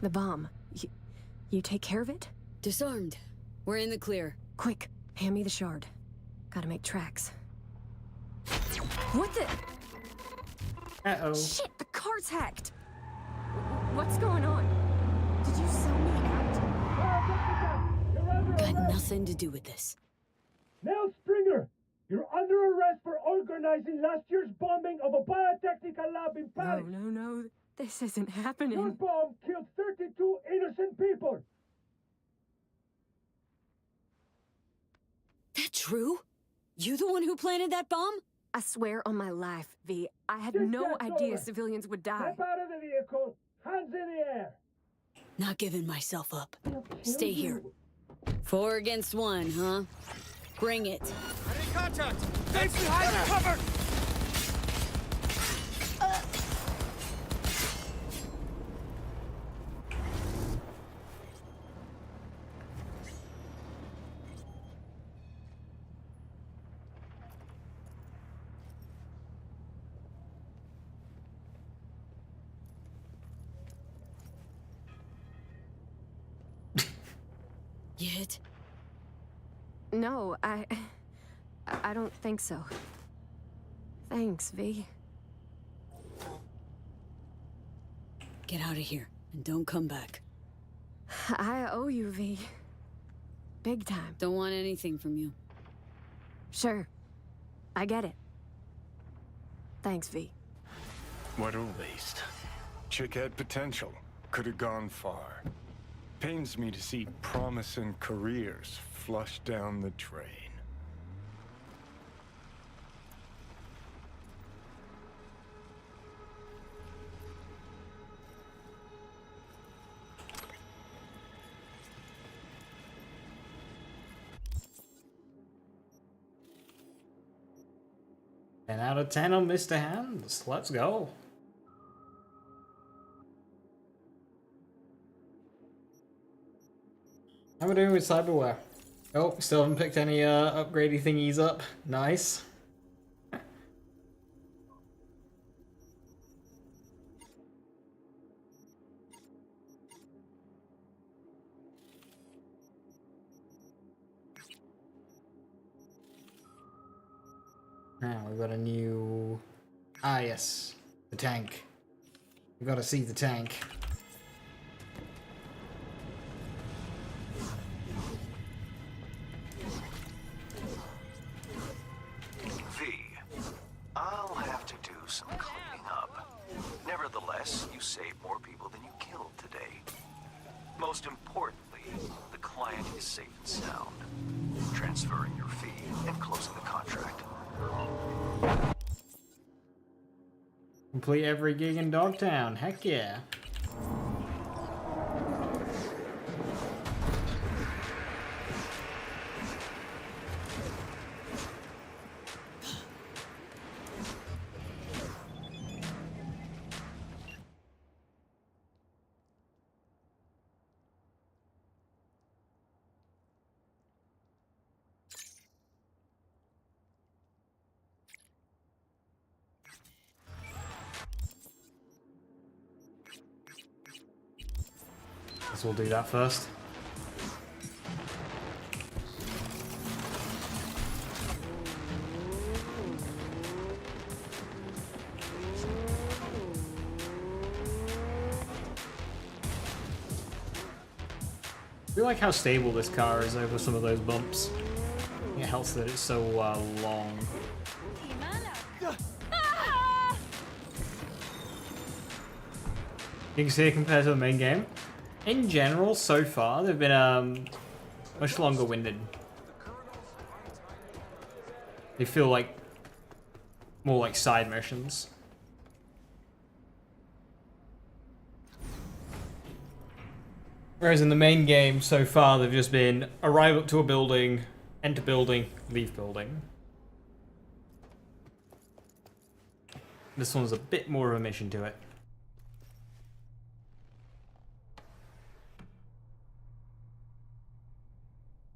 The bomb. You take care of it? Disarmed. We're in the clear. Quick, hand me the shard. Gotta make tracks. What the? Uh-oh. Shit, the car's hacked! What's going on? Did you sell me out? Got nothing to do with this. Now, Stringer, you're under arrest for organizing last year's bombing of a biotechnical lab in Paris. No. This isn't happening. Your bomb killed 32 innocent people. That true? You the one who planted that bomb? I swear on my life, V. I had This no gets idea over. civilians would die. Step out of the vehicle, hands in the air. Not giving myself up. Stay here. 4 against 1, huh? Bring it. Enemy contact! Stay behind the cover! You hit? No, I don't think so. Thanks, V. Get out of here and don't come back. I owe you, V. Big time. Don't want anything from you. Sure. I get it. Thanks, V. What a waste. Chick had potential. Could have gone far. Pains me to see promising careers flushed down the drain. Ten out of 10 on Mr. Hands. Let's go. How we doing with cyberware? Oh, still haven't picked any upgradey thingies up. Nice. Now we've got a new... Ah, yes. The tank. We've got to see the tank. V, I'll have to do some cleaning up. Nevertheless, you saved more people than you killed today. Most importantly, the client is safe and sound. Transferring your fee and closing the contract. Complete every gig in Dogtown. Heck yeah. We'll do that first. I feel like how stable this car is over some of those bumps. It helps that it's so long. You can see it compared to the main game. In general, so far, they've been much longer winded. They feel like more like side missions. Whereas in the main game so far, they've just been arrive up to a building, enter building, leave building. This one's a bit more of a mission to it.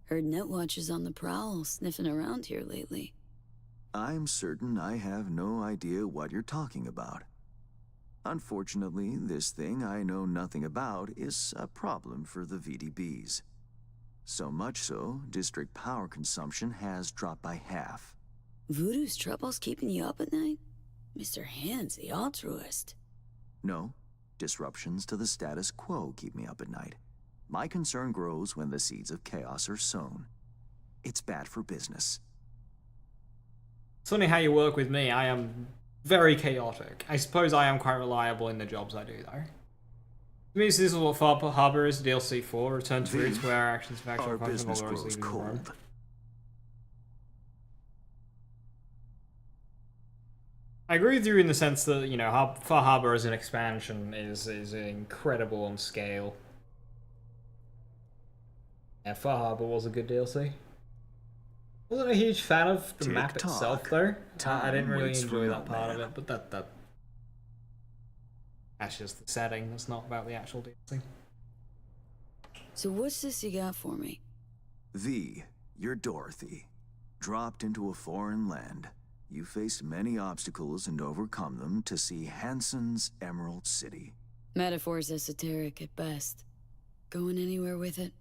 Heard Netwatch is on the prowl, sniffing around here lately. I'm certain I have no idea what you're talking about. Unfortunately, this thing I know nothing about is a problem for the VDBs. So much so, district power consumption has dropped by half. Voodoo's trouble's keeping you up at night? Mr. Hands, the altruist. No, disruptions to the status quo keep me up at night. My concern grows when the seeds of chaos are sown. It's bad for business. It's funny how you work with me. I am very chaotic. I suppose I am quite reliable in the jobs I do, though. It means this is what Far Harbor is DLC 4. Return to roots where our actions of actual Our business grows cold. I agree with you in the sense that, you know, Far Harbor as an expansion is incredible on scale. Yeah, Far Harbor was a good DLC. Wasn't a huge fan of the map itself, though. I didn't really enjoy that part of it, but that's just the setting. That's not about the actual DLC. So what's this you got for me? V, you're Dorothy. Dropped into a foreign land. You faced many obstacles and overcome them to see Hansen's Emerald City. Metaphor's esoteric at best. Going anywhere with it?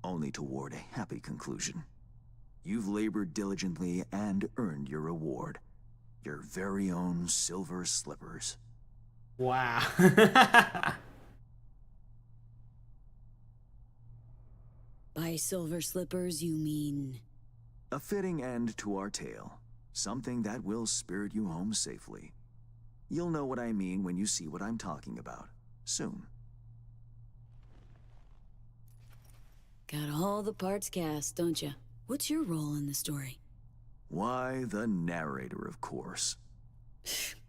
Only toward a happy conclusion. You've labored diligently and earned your reward. Your very own silver slippers. Wow. By silver slippers, you mean? A fitting end to our tale. Something that will spirit you home safely. You'll know what I mean when you see what I'm talking about. Soon. Got all the parts cast, don't you? What's your role in the story? Why, the narrator, of course.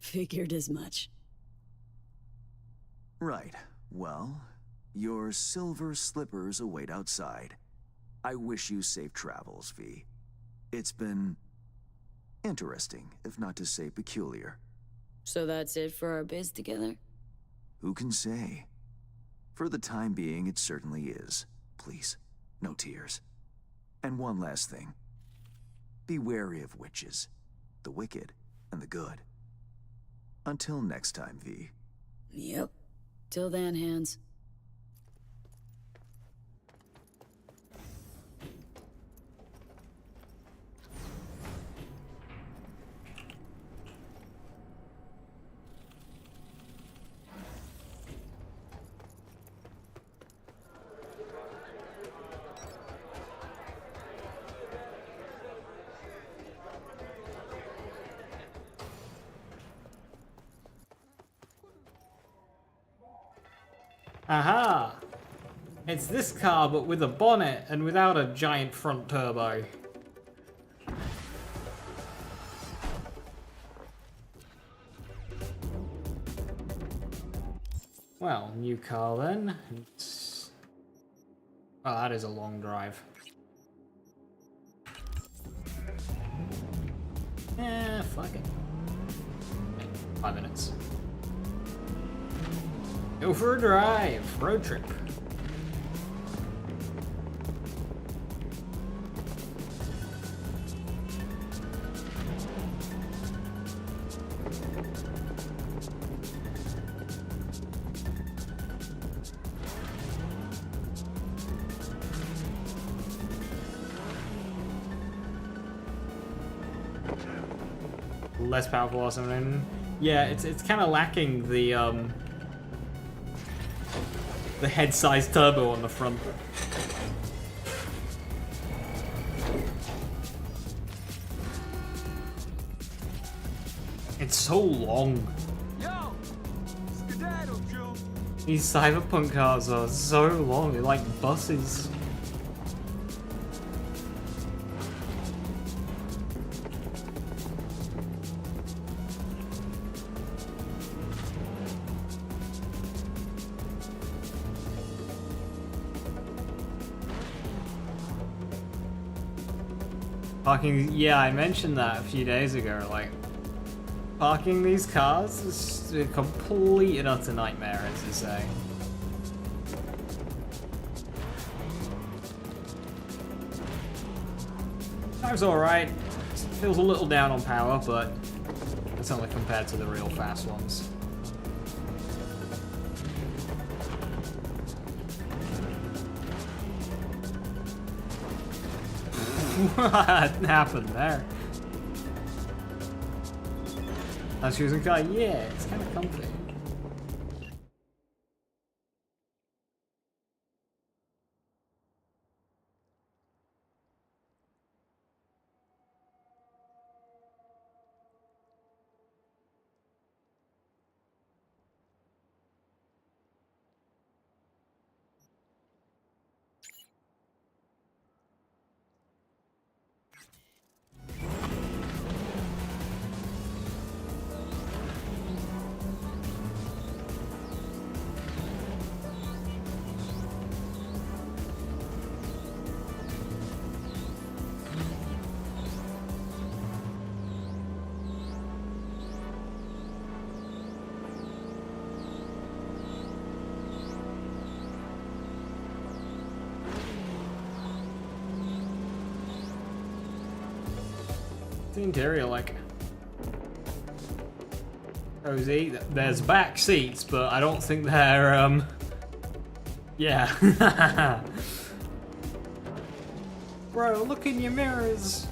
Figured as much. Right. Well, your silver slippers await outside. I wish you safe travels, V. It's been interesting, if not to say peculiar. So that's it for our biz together? Who can say? For the time being, it certainly is. Please, no tears. And one last thing. Be wary of witches, the wicked and the good. Until next time, V. Yep. Till then, Hands. Aha! It's this car, but with a bonnet and without a giant front turbo. Well, new car then. Oh, that is a long drive. Fuck it. 5 minutes. Go for a drive. Road trip. Less powerful or something. Yeah, it's kind of lacking the head-sized turbo on the front. It's so long. Yo, skedaddle, Joe. These Cyberpunk cars are so long, they're like buses. Parking, yeah, I mentioned that a few days ago, like, parking these cars is a complete and utter nightmare, as you say. Time's alright. Feels a little down on power, but it's only compared to the real fast ones. What happened there? That's using car. Yeah, it's kind of comfy. The interior, like, cozy. There's back seats, but I don't think they're, yeah. Bro, look in your mirrors.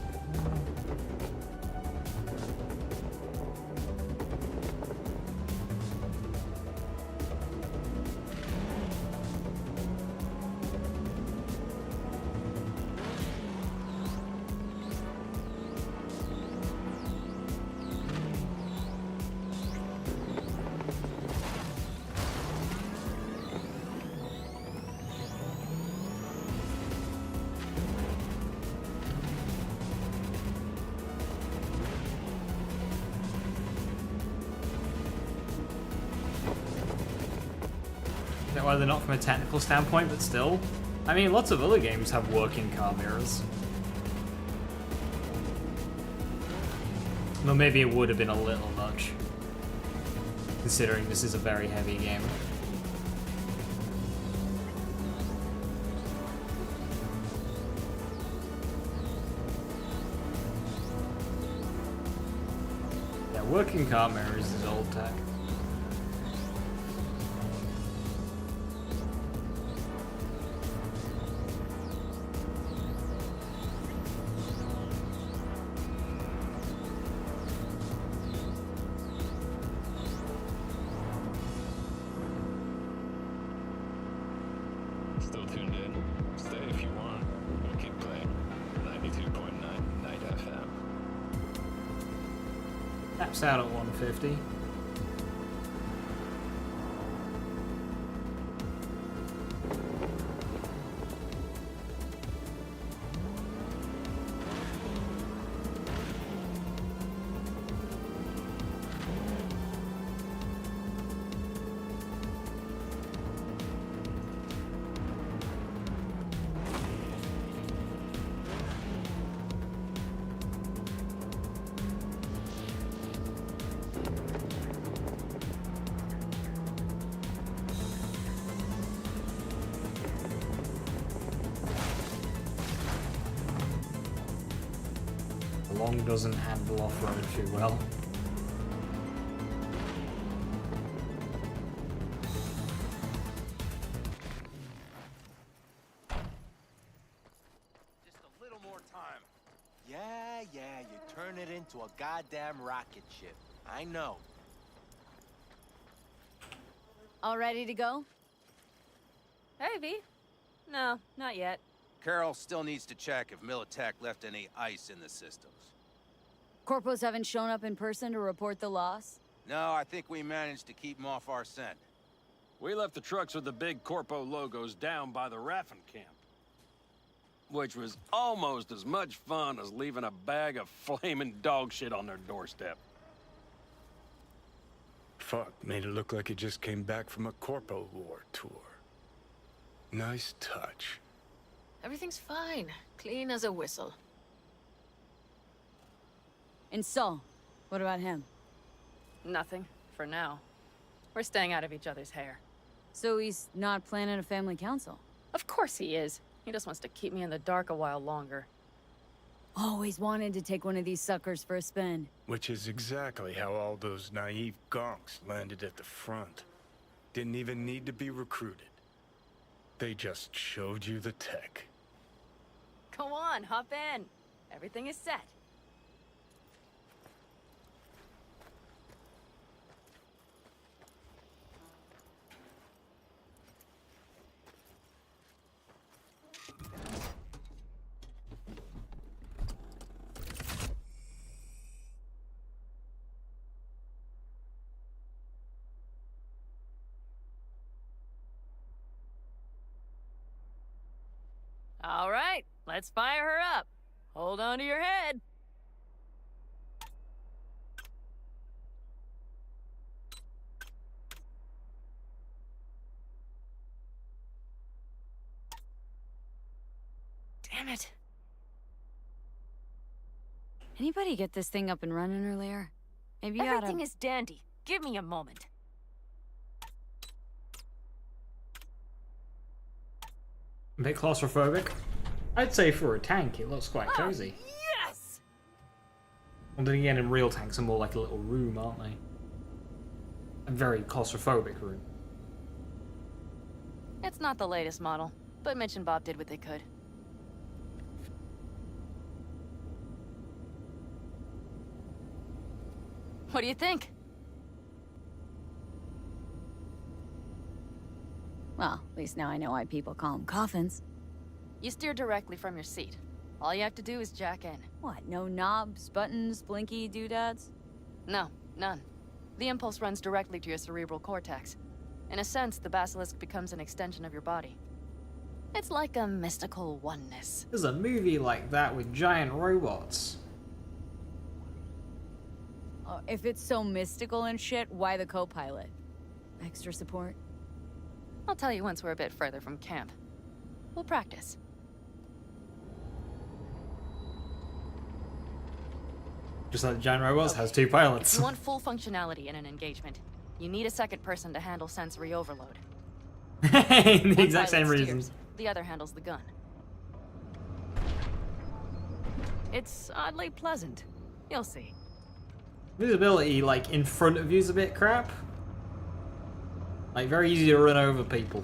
Why they're not from a technical standpoint, but still. I mean, lots of other games have working car mirrors. Well, maybe it would have been a little much, considering this is a very heavy game. Yeah, working car mirrors is old tech. Still tuned in? Stay if you want. We'll keep playing. 92.9 Night FM. Taps out at 150. Long doesn't handle off-road too well. Just a little more time. Yeah, you turn it into a goddamn rocket ship. I know. All ready to go? Hey, V. No, not yet. Carol still needs to check if Militech left any ice in the systems. Corpos haven't shown up in person to report the loss? No, I think we managed to keep them off our scent. We left the trucks with the big Corpo logos down by the Raffin camp. Which was almost as much fun as leaving a bag of flaming dog shit on their doorstep. Fuck, made it look like he just came back from a Corpo War tour. Nice touch. Everything's fine. Clean as a whistle. And Saul, what about him? Nothing, for now. We're staying out of each other's hair. So he's not planning a family council? Of course he is. He just wants to keep me in the dark a while longer. Always wanted to take one of these suckers for a spin. Which is exactly how all those naive gonks landed at the front. Didn't even need to be recruited. They just showed you the tech. Go on, hop in. Everything is set. All right, let's fire her up. Hold on to your head. Damn it. Anybody get this thing up and running earlier? Maybe you Everything is dandy. Give me a moment. A bit claustrophobic. I'd say for a tank, it looks quite cozy. Yes! Well, then again, in real tanks are more like a little room, aren't they? A very claustrophobic room. It's not the latest model, but Mitch and Bob did what they could. What do you think? Well, at least now I know why people call them coffins. You steer directly from your seat. All you have to do is jack in. What, no knobs, buttons, blinky doodads? No, none. The impulse runs directly to your cerebral cortex. In a sense, the basilisk becomes an extension of your body. It's like a mystical oneness. There's a movie like that with giant robots. Oh, if it's so mystical and shit, why the co-pilot? Extra support? I'll tell you once we're a bit further from camp. We'll practice. Just like giant robots has two pilots. If you want full functionality in an engagement, you need a second person to handle sensory overload. The One exact same pilot reasons. steers, the other handles the gun. It's oddly pleasant. You'll see. Visibility, like, in front of you is a bit crap. Like, very easy to run over people.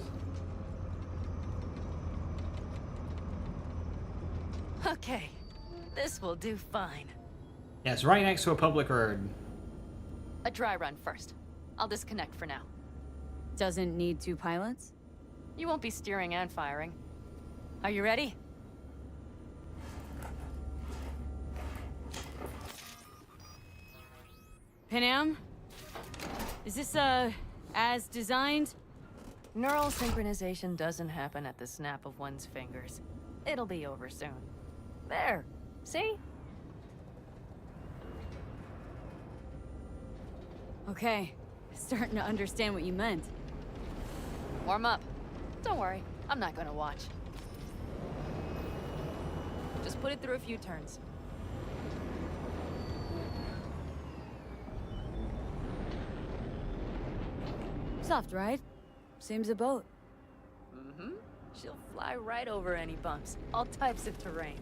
Okay, this will do fine. Yeah, it's right next to a public road. A dry run first. I'll disconnect for now. Doesn't need two pilots? You won't be steering and firing. Are you ready? Panam? Is this, as designed? Neural synchronization doesn't happen at the snap of one's fingers. It'll be over soon. There. See? Okay. Starting to understand what you meant. Warm up. Don't worry, I'm not gonna watch. Just put it through a few turns. Soft ride. Seems a boat. Mm-hmm. She'll fly right over any bumps. All types of terrain.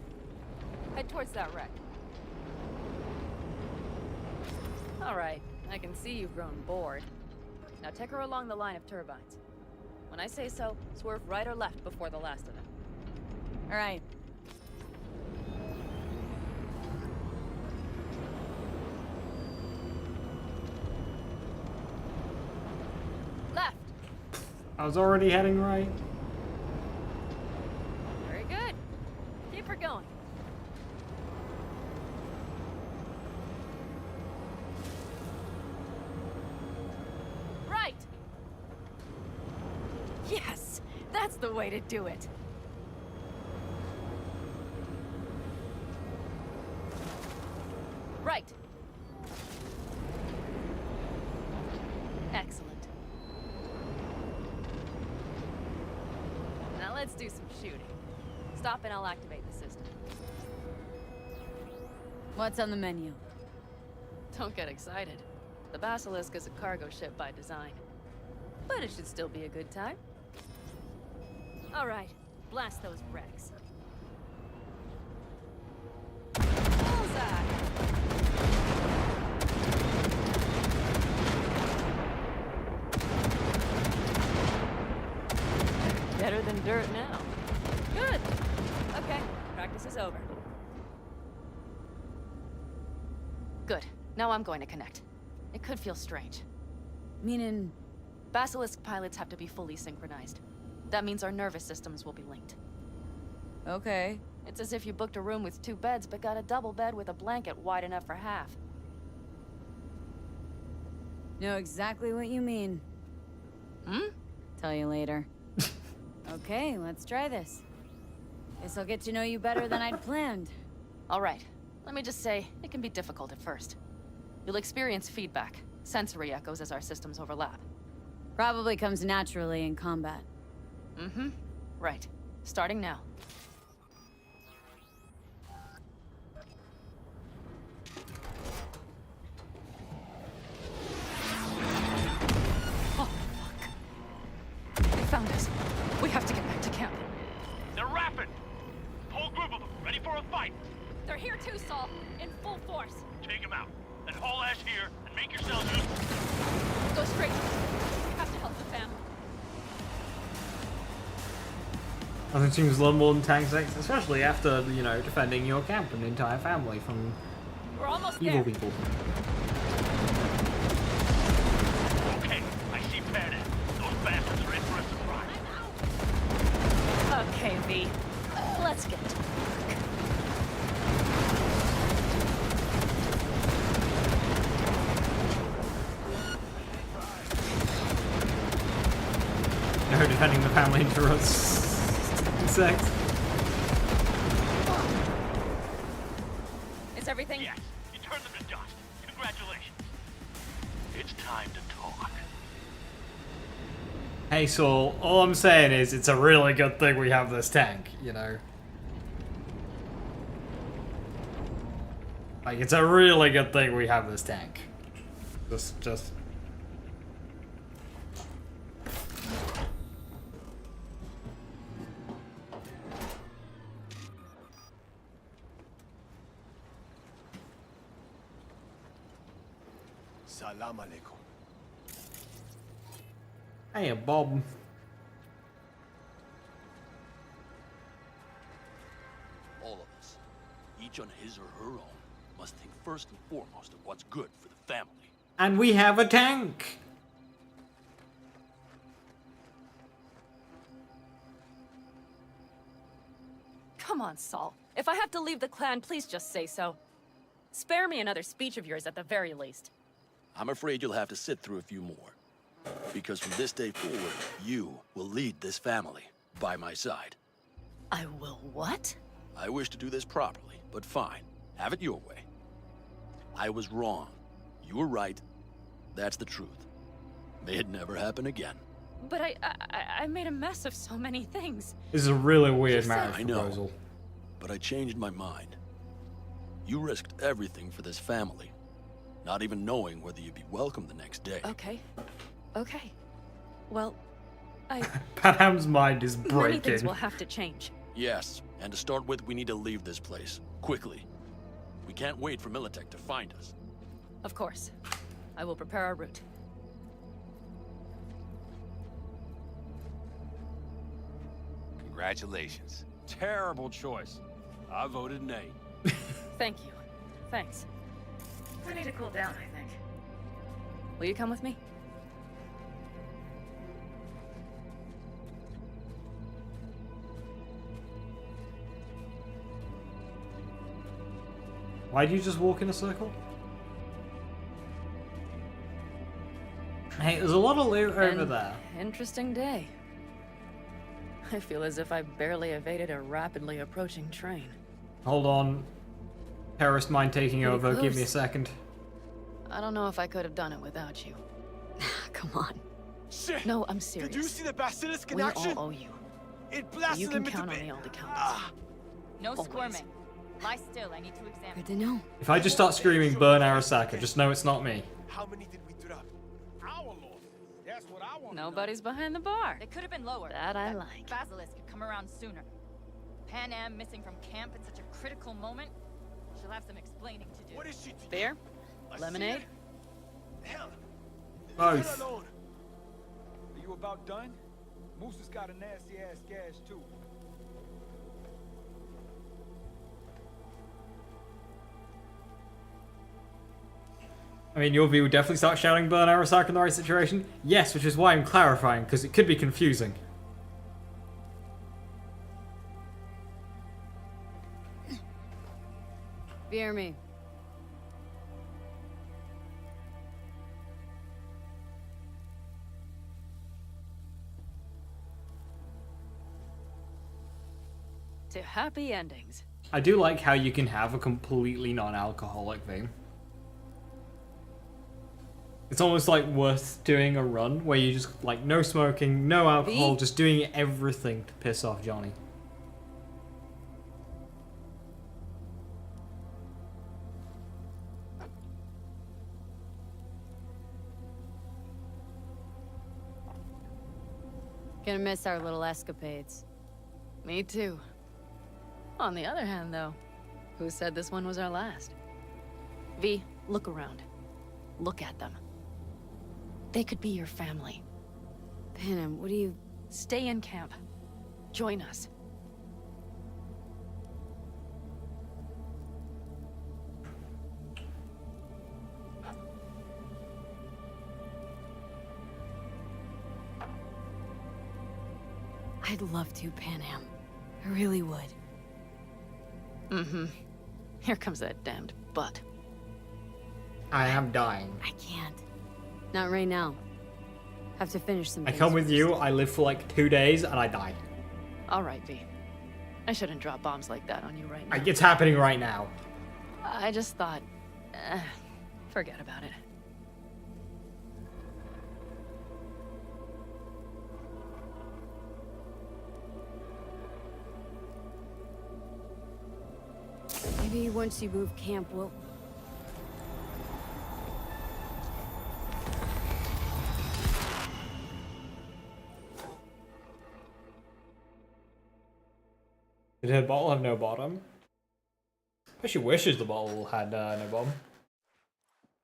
Head towards that wreck. All right, I can see you've grown bored. Now take her along the line of turbines. When I say so, swerve right or left before the last of them. All right. Left. I was already heading right. Very good. Keep her going. Right. Yes, that's the way to do it. Right. Excellent. Now let's do some shooting. Stop and I'll activate the system. What's on the menu? Don't get excited. The Basilisk is a cargo ship by design. But it should still be a good time. All right, blast those wrecks. Bullseye! Better than dirt now. Good. Okay, practice is over. Good. Now I'm going to connect. It could feel strange. Meaning? Basilisk pilots have to be fully synchronized. That means our nervous systems will be linked. Okay. It's as if you booked a room with 2 beds, but got a double bed with a blanket wide enough for half. Know exactly what you mean. Hmm? Tell you later. Okay, let's try this. Guess I'll get to know you better than I'd planned. All right. Let me just say, it can be difficult at first. You'll experience feedback, sensory echoes as our systems overlap. Probably comes naturally in combat. Mm-hmm. Right. Starting now. Oh, fuck. They found us. We have to get back to camp. They're rapid! Whole group of them, ready for a fight! They're here too, Saul. In full force. Take them out. Then haul ass here and make yourselves useful. Go straight. We have to help the family. Nothing seems a lot more than tanks, especially after, you know, defending your camp and entire family from We're almost evil there. people. Okay, I see Pat in. Those bastards are in for a surprise. Okay, V. Let's get to work. No, defending the family interrupts sex. Is everything? Yes, you turned them to dust. Congratulations. It's time to talk. Hey Saul, all I'm saying is it's a really good thing we have this tank, you know? Like, it's a really good thing we have this tank. Just... Salam alaikum. Hey, Bob. All of us, each on his or her own, must think first and foremost of what's good for the family. And we have a tank! Come on, Saul. If I have to leave the clan, please just say so. Spare me another speech of yours at the very least. I'm afraid you'll have to sit through a few more. Because from this day forward, you will lead this family by my side. I will what? I wish to do this properly, but fine. Have it your way. I was wrong. You were right. That's the truth. May it never happen again. But I made a mess of so many things. This is a really weird marriage I know, proposal. but I changed my mind. You risked everything for this family, not even knowing whether you'd be welcome the next day. Okay. Okay. Well, Panam's mind is many breaking. things will have to change. Yes, and to start with, we need to leave this place. Quickly. We can't wait for Militech to find us. Of course. I will prepare our route. Congratulations. Terrible choice. I voted nay. Thank you. Thanks. I need to cool down, I think. Will you come with me? Why do you just walk in a circle? Hey, there's a lot of loot over there. Interesting day. I feel as if I barely evaded a rapidly approaching train. Hold on. Terrorist mind taking Pretty over. Give me a close. second. I don't know if I could have done it without you. Come on. Shit! No, I'm serious. Did you see the basilisk in We action? all owe you. It But blasted you them can into count on me all to count. No Always. squirming. Lie still, I need to examine. Good to know. If I just start screaming burn Arasaka, just know it's not me. How many did we drop? Our loss. That's what I want. Nobody's behind the bar. They could have been lower. That I like. Basilisk could come around sooner. Pan Am missing from camp at such a critical moment. She'll have some explaining to do. What is she? Beer? Lemonade? Hell. Both. Are you about done? Moose has got a nasty ass gash too. I mean, your view would definitely start shouting burn Arasaka in the right situation? Yes, which is why I'm clarifying, because it could be confusing. Fear me. To happy endings. I do like how you can have a completely non-alcoholic thing. It's almost like worth doing a run where you just, like, no smoking, no alcohol, just doing everything to piss off Johnny. Gonna miss our little escapades. Me too. On the other hand, though, who said this one was our last? V, look around. Look at them. They could be your family. Panem, what do you... Stay in camp. Join us. I'd love to, Panem. I really would. Mm-hmm. Here comes that damned butt. I am dying. I can't. Not right now. Have to finish some I things come with first. you, I live for like 2 days, and I die. All right, V. I shouldn't drop bombs like that on you right now. It's happening right now. I just thought... forget about it. Maybe once you move camp, we'll... Did her bottle have no bottom? I she wishes the bottle had no bottom.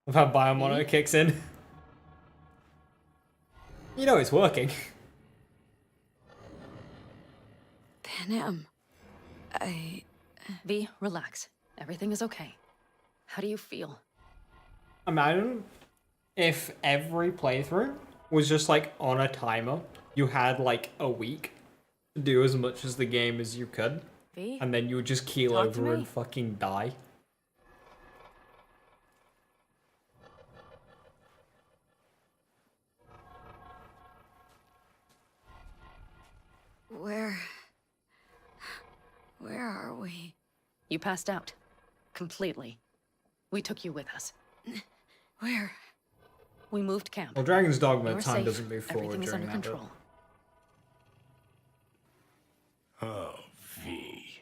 Of how biomonitor kicks in. You know it's working. Panem, V, relax. Everything is okay. How do you feel? Imagine if every playthrough was just like on a timer. You had like a week to do as much as the game as you could. V? And then you would just keel Talk to over me. and fucking die. Where are we? You passed out. Completely. We took you with us. Where? We moved camp. Well, Dragon's Dogma You're time safe. doesn't move forward Everything is during under that bit. control. Oh, V.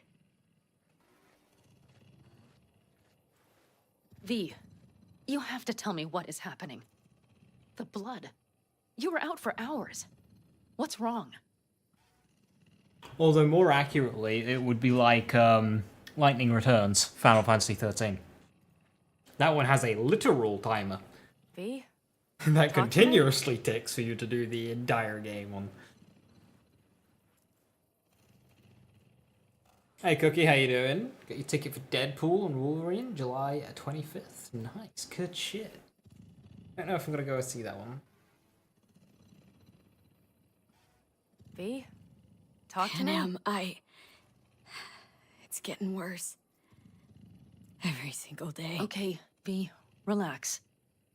V, you have to tell me what is happening. The blood. You were out for hours. What's wrong? Although more accurately, it would be like Lightning Returns, Final Fantasy 13. That one has a literal timer V? that continuously ticks for you to do the entire game on. Hey Cookie, how you doing? Got your ticket for Deadpool and Wolverine, July 25th. Nice, good shit. I don't know if I'm gonna go see that one. V? Talk to me. Panem, it's getting worse. Every single day. Okay, V, relax.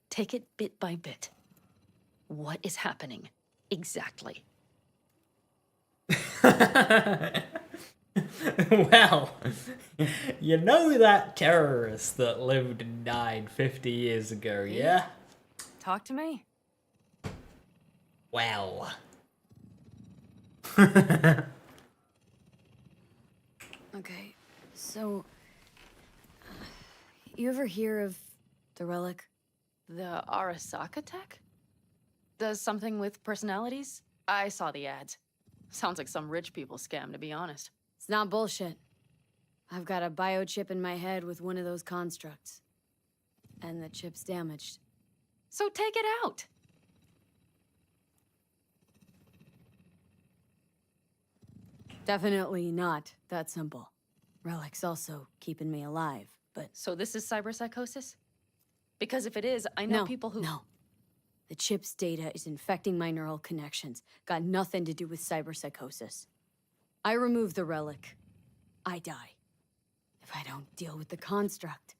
Take it bit by bit. What is happening? Exactly. Well, you know that terrorist that lived and died 50 years ago, yeah? Talk to me. Well. Okay, so You ever hear of the relic? The Arasaka tech? Does something with personalities? I saw the ads. Sounds like some rich people scam, to be honest. It's not bullshit. I've got a biochip in my head with one of those constructs. And the chip's damaged. So take it out! Definitely not that simple. Relic's also keeping me alive, but... So this is cyberpsychosis? Because if it is, I know people who... No. The chip's data is infecting my neural connections. Got nothing to do with cyberpsychosis. I remove the relic. I die. If I don't deal with the construct,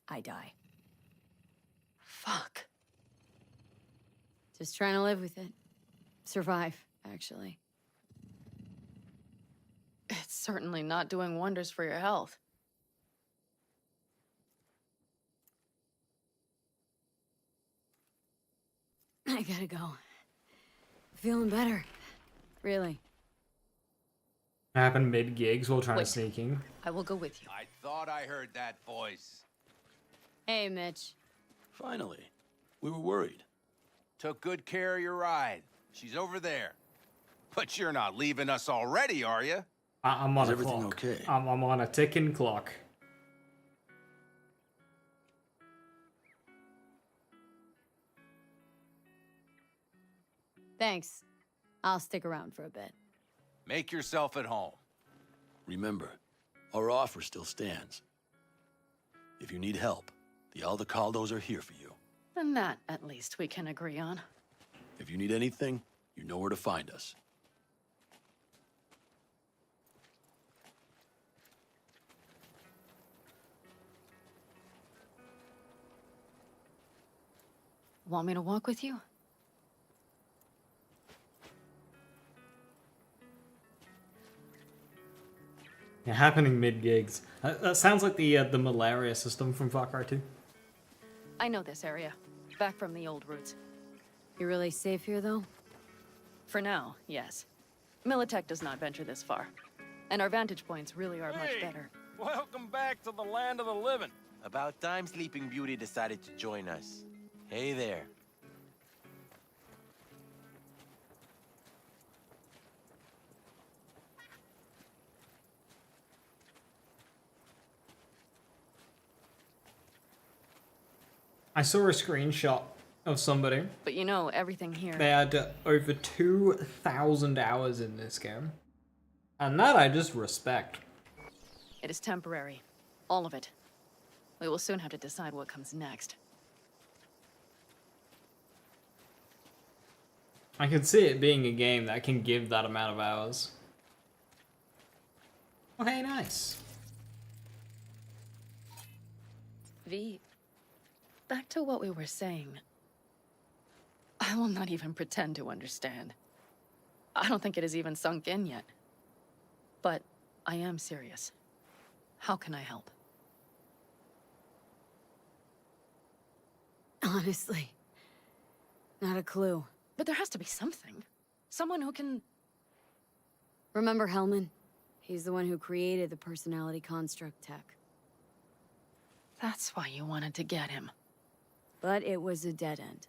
I die. Fuck. Just trying to live with it. Survive, actually. It's certainly not doing wonders for your health. I gotta go. Feeling better. Really. Happened mid-gigs while trying Wait. to sneak in. I will go with you. I thought I heard that voice. Hey, Mitch. Finally. We were worried. Took good care of your ride. She's over there. But you're not leaving us already, are you? I'm on Is a everything clock. okay? I'm on a ticking clock. Thanks. I'll stick around for a bit. Make yourself at home. Remember, our offer still stands. If you need help, the Aldecaldos are here for you. And that, at least, we can agree on. If you need anything, you know where to find us. Want me to walk with you? Yeah, happening mid-gigs. That sounds like the malaria system from Far Cry 2. I know this area. Back from the old roots. You really safe here, though? For now, yes. Militech does not venture this far. And our vantage points really are much better. Welcome back to the land of the living. About time Sleeping Beauty decided to join us. Hey there. I saw a screenshot of somebody. But you know, everything here... They had over 2,000 hours in this game. And that I just respect. It is temporary. All of it. We will soon have to decide what comes next. I can see it being a game that can give that amount of hours. Oh, hey, nice. V, back to what we were saying. I will not even pretend to understand. I don't think it has even sunk in yet. But I am serious. How can I help? Honestly, not a clue. But there has to be something. Someone who can... Remember Hellman? He's the one who created the personality construct tech. That's why you wanted to get him. But it was a dead end.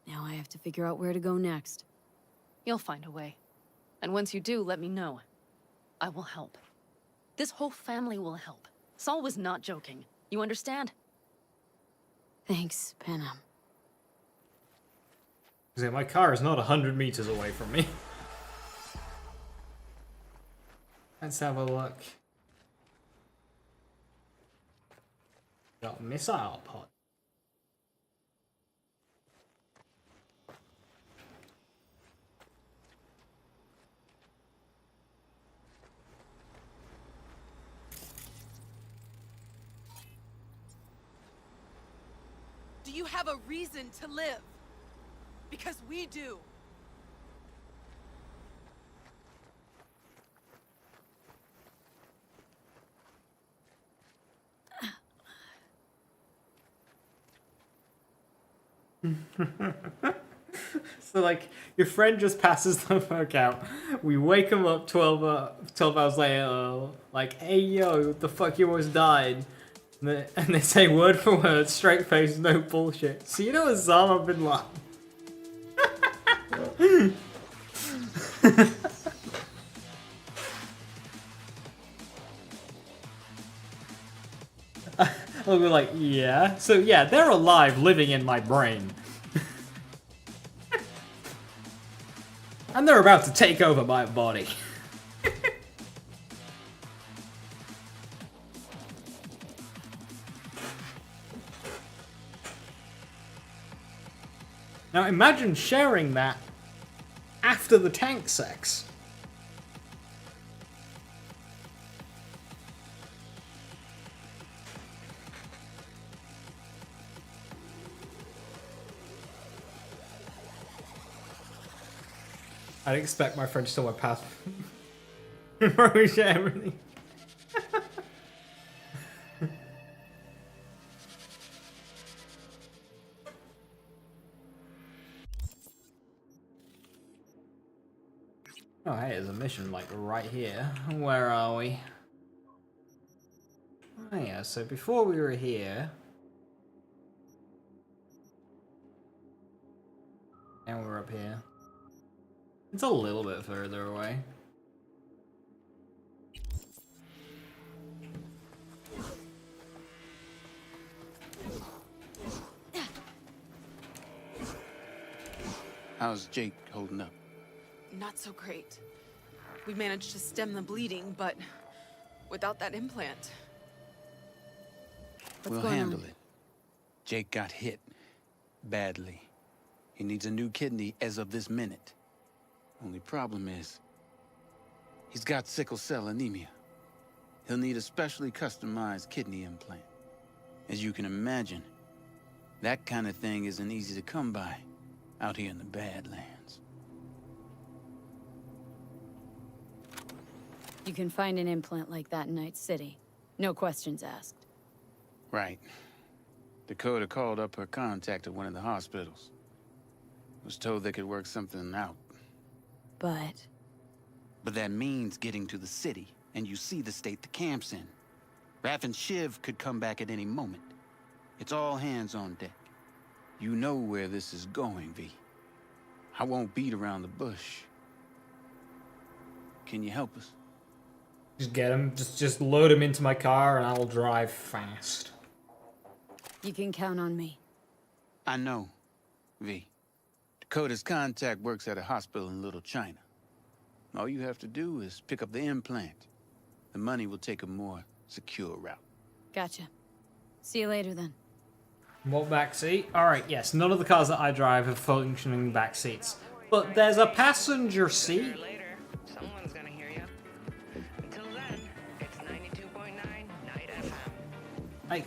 Now I have to figure out where to go next. You'll find a way. And once you do, let me know. I will help. This whole family will help. Saul was not joking. You understand? Thanks, Panam. My car is not 100 meters away from me. Let's have a look. Got a missile pod. Do you have a reason to live? Because we do. So, like, your friend just passes the fuck out. We wake him up 12 hours later, like, hey, yo, what the fuck, you almost died. And they say word for word, straight face, no bullshit. So you know Osama bin Laden. I'll be like, yeah. So yeah, they're alive, living in my brain. And they're about to take over my body. Now imagine sharing that after the tank sex. I'd expect my friend to steal my password before we share everything. Oh, hey, there's a mission, like, right here. Where are we? Oh, yeah, so before we were here... And we're up here. It's a little bit further away. How's Jake holding up? Not so great. We managed to stem the bleeding, but without that implant. We'll handle it. Jake got hit. Badly. He needs a new kidney as of this minute. Only problem is, he's got sickle cell anemia. He'll need a specially customized kidney implant. As you can imagine, that kind of thing isn't easy to come by out here in the Badlands. You can find an implant like that in Night City. No questions asked. Right. Dakota called up her contact at one of the hospitals. Was told they could work something out. But that means getting to the city, and you see the state the camp's in. Raph and Shiv could come back at any moment. It's all hands on deck. You know where this is going, V. I won't beat around the bush. Can you help us? Just get him, just load him into my car and I'll drive fast. you can count on me. I know, V. Dakota's contact works at a hospital in Little China. All you have to do is pick up the implant. The money will take a more secure route. Gotcha. See you later then. What backseat? Alright, yes, none of the cars that I drive have functioning back seats. But there's a passenger seat. Someone's gonna hear you. Until then, it's 92.9 Night FM. Hey.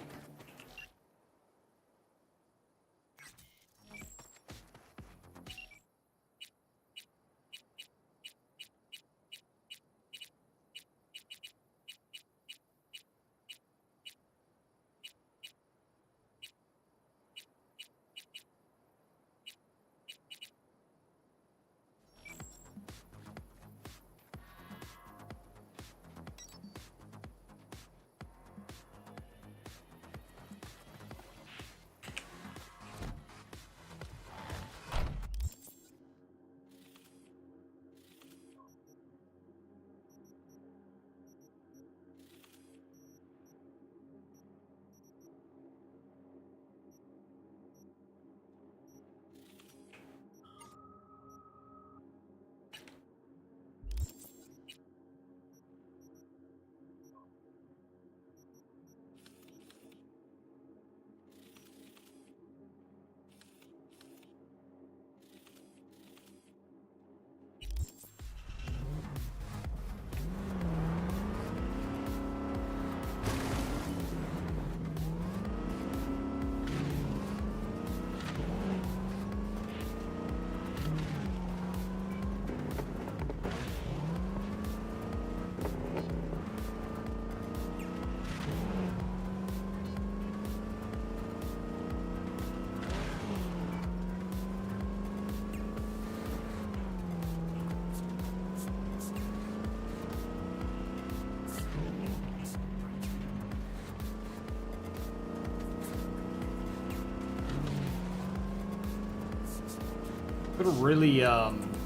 Got a really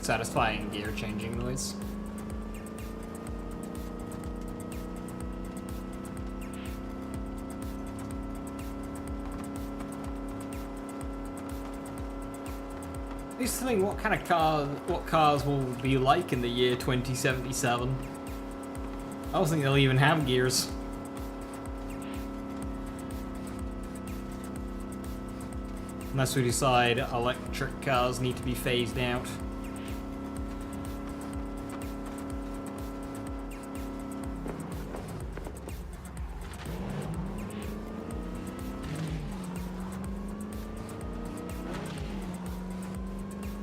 satisfying gear changing noise. I used to think what cars will be like in the year 2077. I don't think they'll even have gears. Unless we decide electric cars need to be phased out.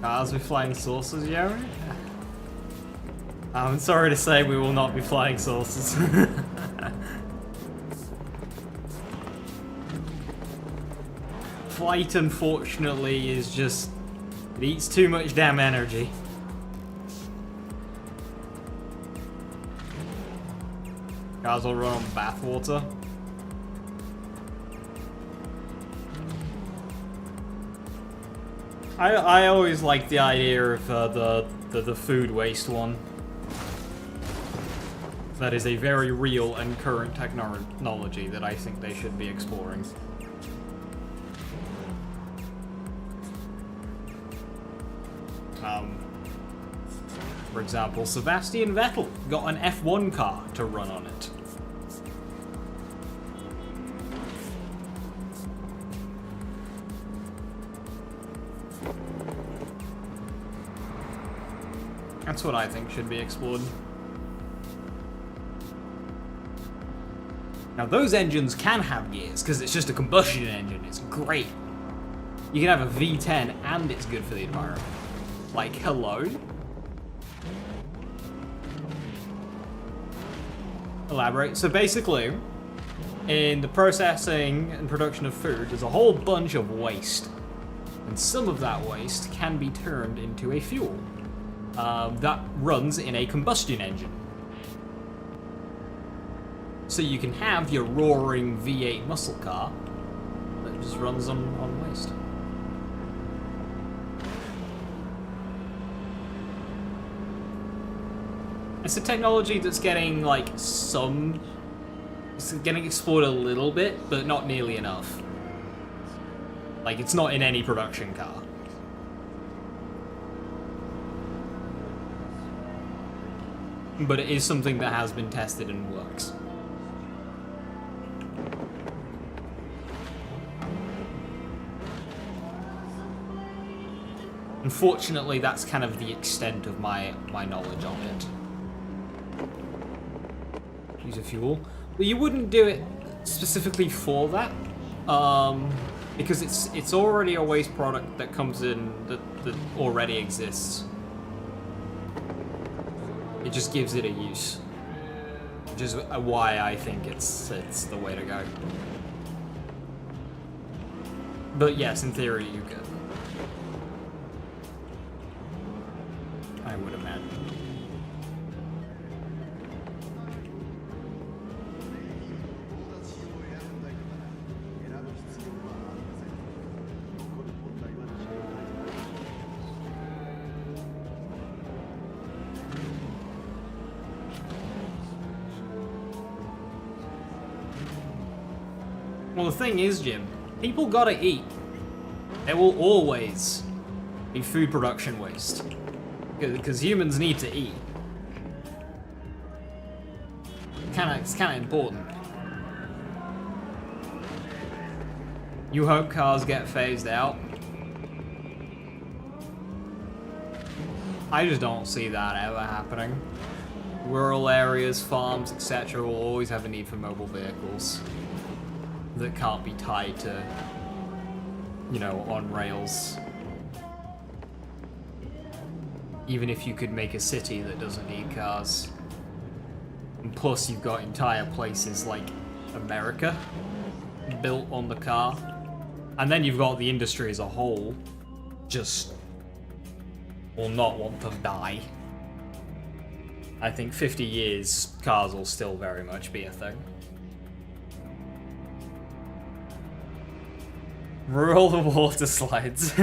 Cars with flying saucers, Jeremy? I'm sorry to say we will not be flying saucers. Flight, unfortunately, is just... it eats too much damn energy. Cars will run on bathwater. I always like the idea of the food waste one. That is a very real and current technology that I think they should be exploring. For example, Sebastian Vettel got an F1 car to run on it. That's what I think should be explored. Now those engines can have gears, because it's just a combustion engine. It's great. You can have a V10 and it's good for the environment. Like, hello? Elaborate. So basically, in the processing and production of food, there's a whole bunch of waste. And some of that waste can be turned into a fuel that runs in a combustion engine. So you can have your roaring V8 muscle car that just runs on waste. It's a technology that's getting, like, it's getting explored a little bit, but not nearly enough. Like, it's not in any production car. But it is something that has been tested and works. Unfortunately, that's kind of the extent of my knowledge on it. Use a fuel. But you wouldn't do it specifically for that, because it's already a waste product that comes in that already exists. It just gives it a use, which is why I think it's the way to go. But yes, in theory, you could. I would imagine. Well, the thing is, Jim, people gotta eat. There will always be food production waste. Because humans need to eat. It's kinda important. You hope cars get phased out? I just don't see that ever happening. Rural areas, farms, etc. will always have a need for mobile vehicles that can't be tied to, you know, on rails. Even if you could make a city that doesn't need cars. And plus you've got entire places like America built on the car. And then you've got the industry as a whole just will not want to die. I think 50 years, cars will still very much be a thing. Roll the water slides.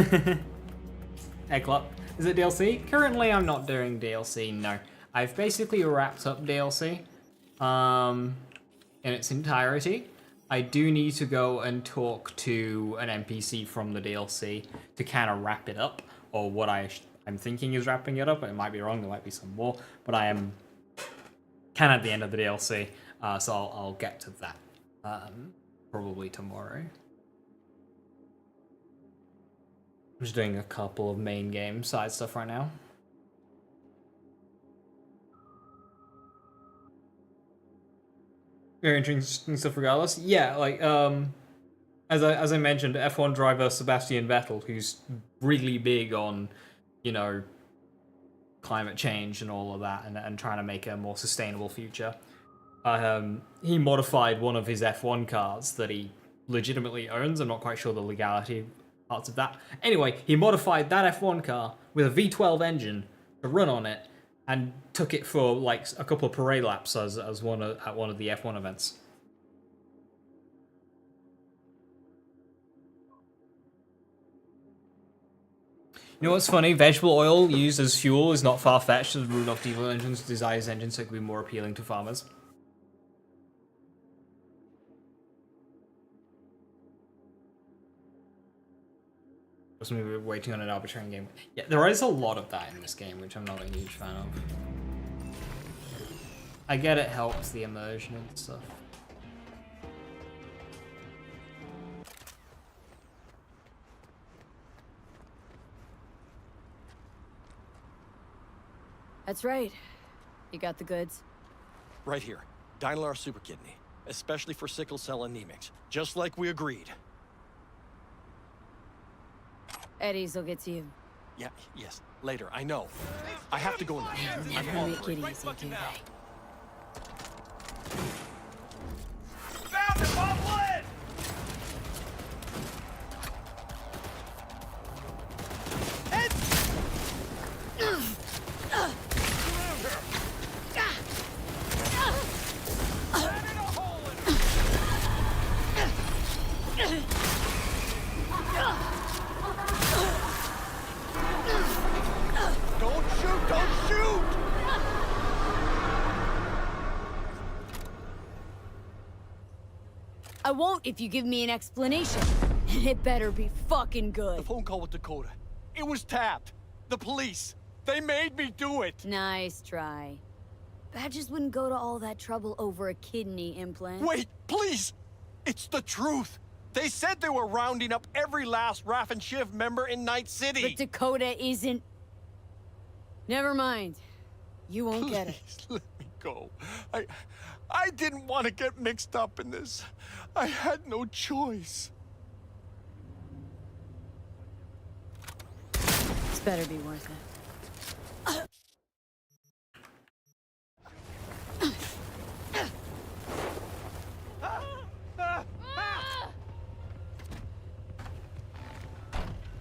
Eggclub. Is it DLC? Currently, I'm not doing DLC, no. I've basically wrapped up DLC in its entirety. I do need to go and talk to an NPC from the DLC to kind of wrap it up, or what I'm thinking is wrapping it up. It might be wrong, there might be some more, but I am kind of at the end of the DLC, so I'll get to that probably tomorrow. I'm just doing a couple of main game side stuff right now. Very interesting stuff regardless. Yeah, like, as I mentioned, F1 driver Sebastian Vettel, who's really big on, you know, climate change and all of that, and trying to make a more sustainable future. He modified one of his F1 cars that he legitimately owns. I'm not quite sure the legality parts of that. Anyway, he modified that F1 car with a V12 engine to run on it, and took it for like a couple of parade laps as at one of the F1 events. You know what's funny? Vegetable oil used as fuel is not far-fetched, as Rudolph Diesel engines design his engines so it could be more appealing to farmers. We were waiting on an arbitrary game. Yeah, there is a lot of that in this game, which I'm not a huge fan of. I get it helps the immersion and stuff. That's right. You got the goods. Right here. Dynalar Super Kidney. Especially for sickle cell anemics. Just like we agreed. Eddie's will get to you. Yeah, yes. Later, I know. I have to go now. I'm Never off make for it it. easy, do they? Found it, Bubbling! Don't shoot! Don't shoot! I won't if you give me an explanation. And it better be fucking good. The phone call with Dakota. It was tapped. The police. They made me do it. Nice try. Badges wouldn't go to all that trouble over a kidney implant. Wait, please! It's the truth. They said they were rounding up every last Raff and Shiv member in Night City. But Dakota isn't... Never mind. You won't get it. Please, let me go. I didn't want to get mixed up in this. I had no choice. This better be worth it.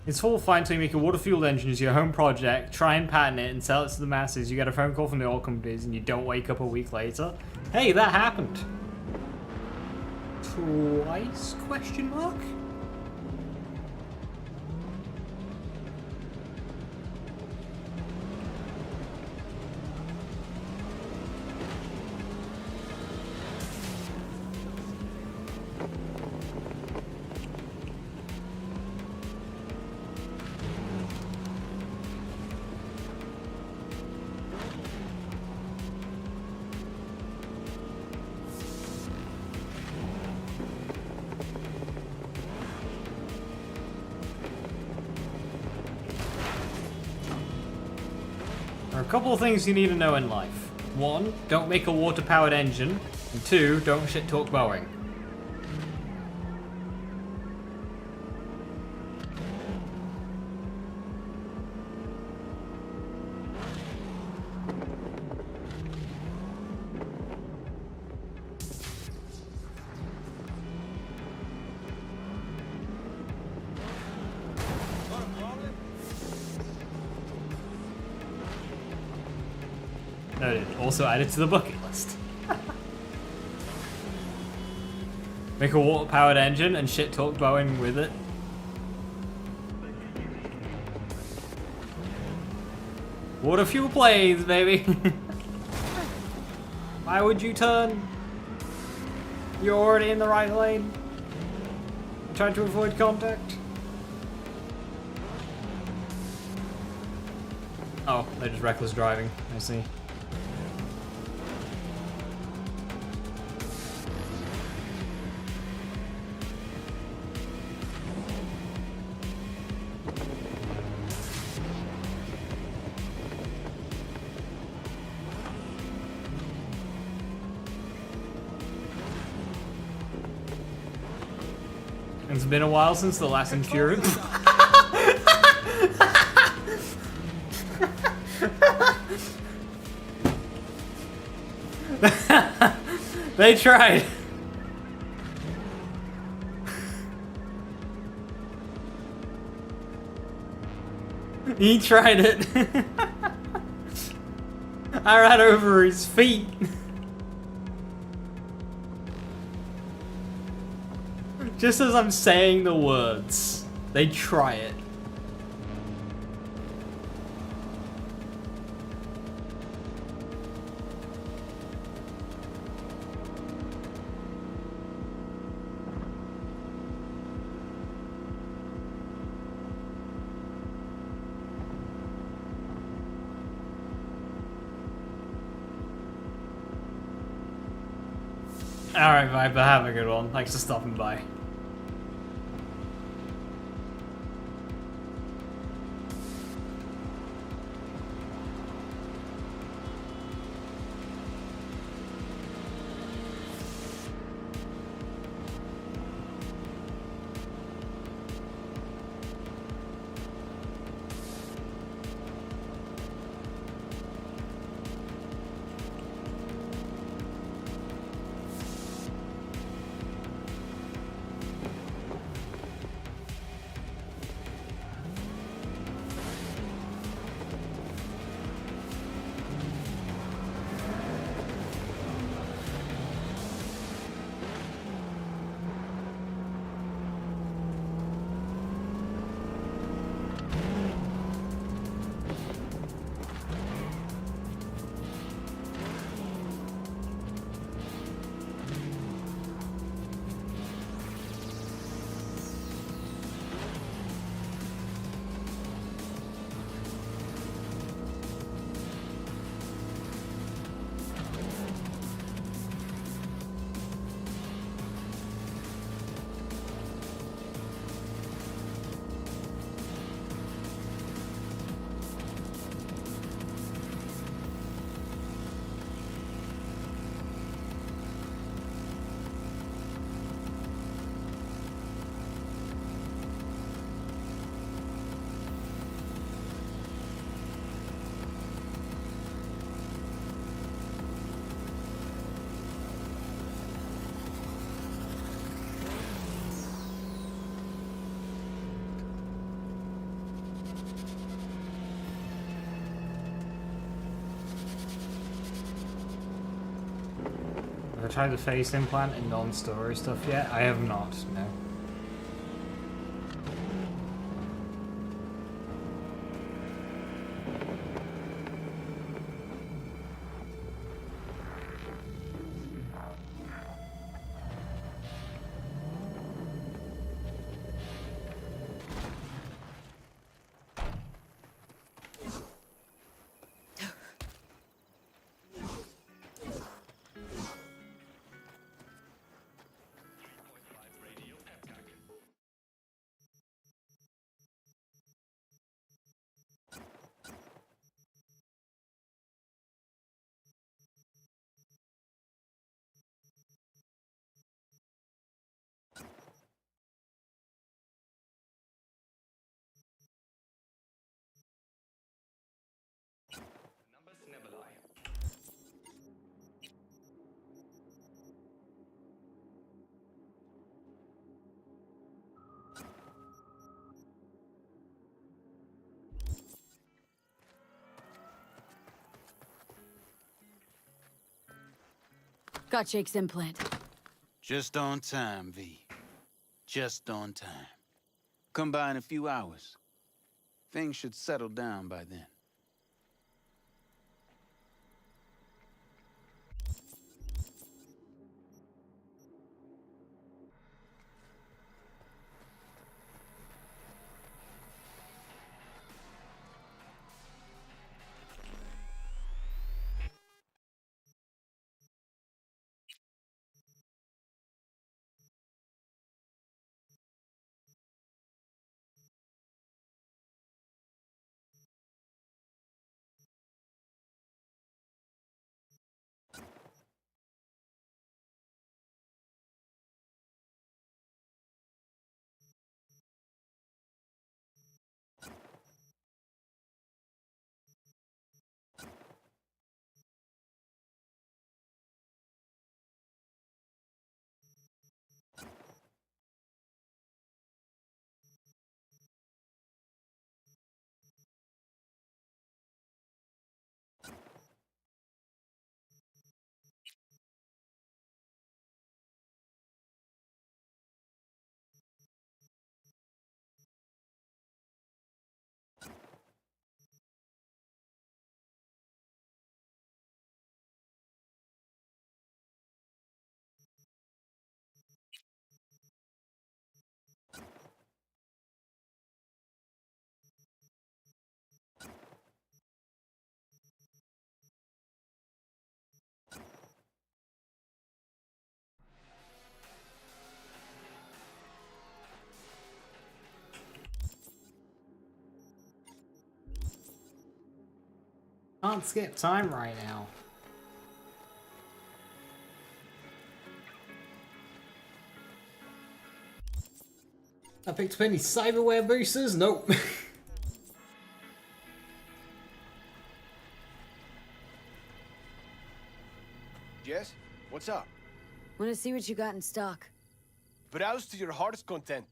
It's all fine until you make a water-fueled engine as your home project, try and patent it, and sell it to the masses. You get a phone call from the oil companies, and you don't wake up a week later. Hey, that happened. Twice? Question mark? There are a couple of things you need to know in life. 1, don't make a water-powered engine. And 2, don't shit-talk Boeing. Noted. Also added to the bucket list. Make a water-powered engine and shit-talk Boeing with it. Water fuel planes, baby. Why would you turn? You're already in the right lane. Trying to avoid contact. Oh, they're just reckless driving. I see. It's been a while since the last Infuriate. They tried. He tried it. I ran over his feet. Just as I'm saying the words, they try it. Alright, Viper, have a good one. Thanks for stopping by. Have I tried the face implant in non-story stuff yet? I have not, no. Got Jake's implant. Just on time, V. Just on time. Come by in a few hours. Things should settle down by then. can't skip time right now. I picked up any cyberware boosters? Nope. Jess, what's up? Want to see what you got in stock? Browse to your heart's content.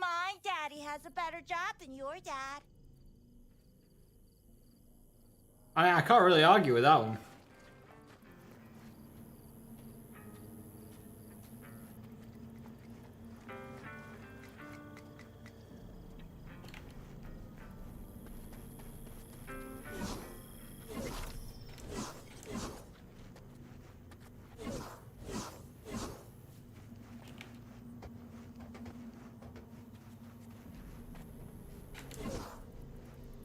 My daddy has a better job than your dad. I can't really argue with that one.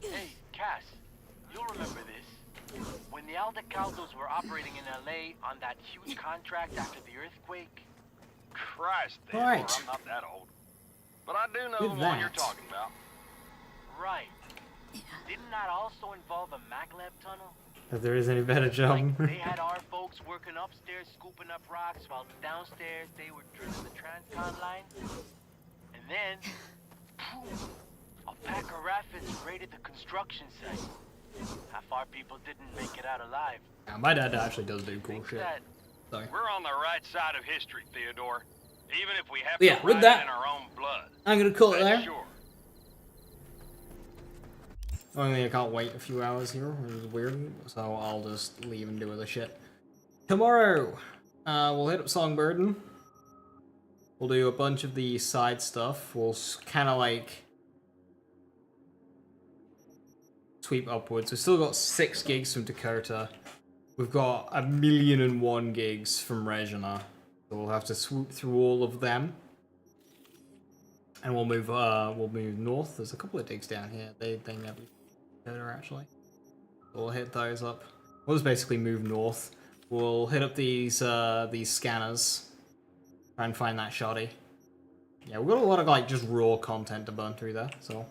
Hey, Cass, you'll remember this. When the Aldecaldos were operating in LA on that huge contract after the earthquake. Christ, All right. I'm not that old. But I do know With the one you're that. talking about. Right. Didn't that also involve a maglev tunnel? If there is any better job. They had our folks working upstairs scooping up rocks while downstairs they were drilling the transcon line. And then, a pack of rapids raided the construction site. Half our people didn't make it out alive. Yeah, my dad actually does do cool shit. That So. We're on the right side of history, Theodore. Even if we have Yeah, to with write that, it in our own blood. I'm gonna call it That's there. sure. Only I can't wait a few hours here, which is weird, so I'll just leave and do other shit. Tomorrow, we'll hit up Songbird. We'll do a bunch of the side stuff. We'll kind of like sweep upwards. We've still got 6 gigs from Dakota. We've got 1,000,001 gigs from Regina. So we'll have to swoop through all of them. And we'll move north. There's a couple of digs down here. They never Dakota actually. So we'll hit those up. We'll just basically move north. We'll hit up these scanners. Try and find that shoddy. Yeah, we've got a lot of like just raw content to burn through there, so.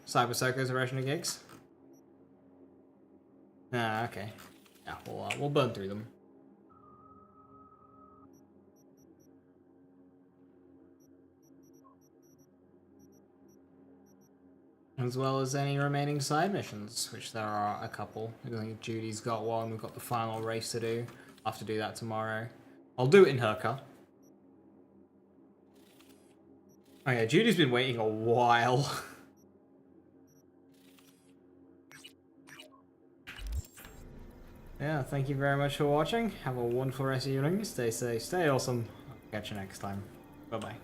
Cyber Circus Regina gigs. Ah, okay. Yeah, we'll burn through them. As well as any remaining side missions, which there are a couple. I think Judy's got one, we've got the final race to do. I'll have to do that tomorrow. I'll do it in her car. Oh yeah, Judy's been waiting a while. Yeah, thank you very much for watching. Have a wonderful rest of your evening. Stay safe, stay awesome. I'll catch you next time. Bye-bye.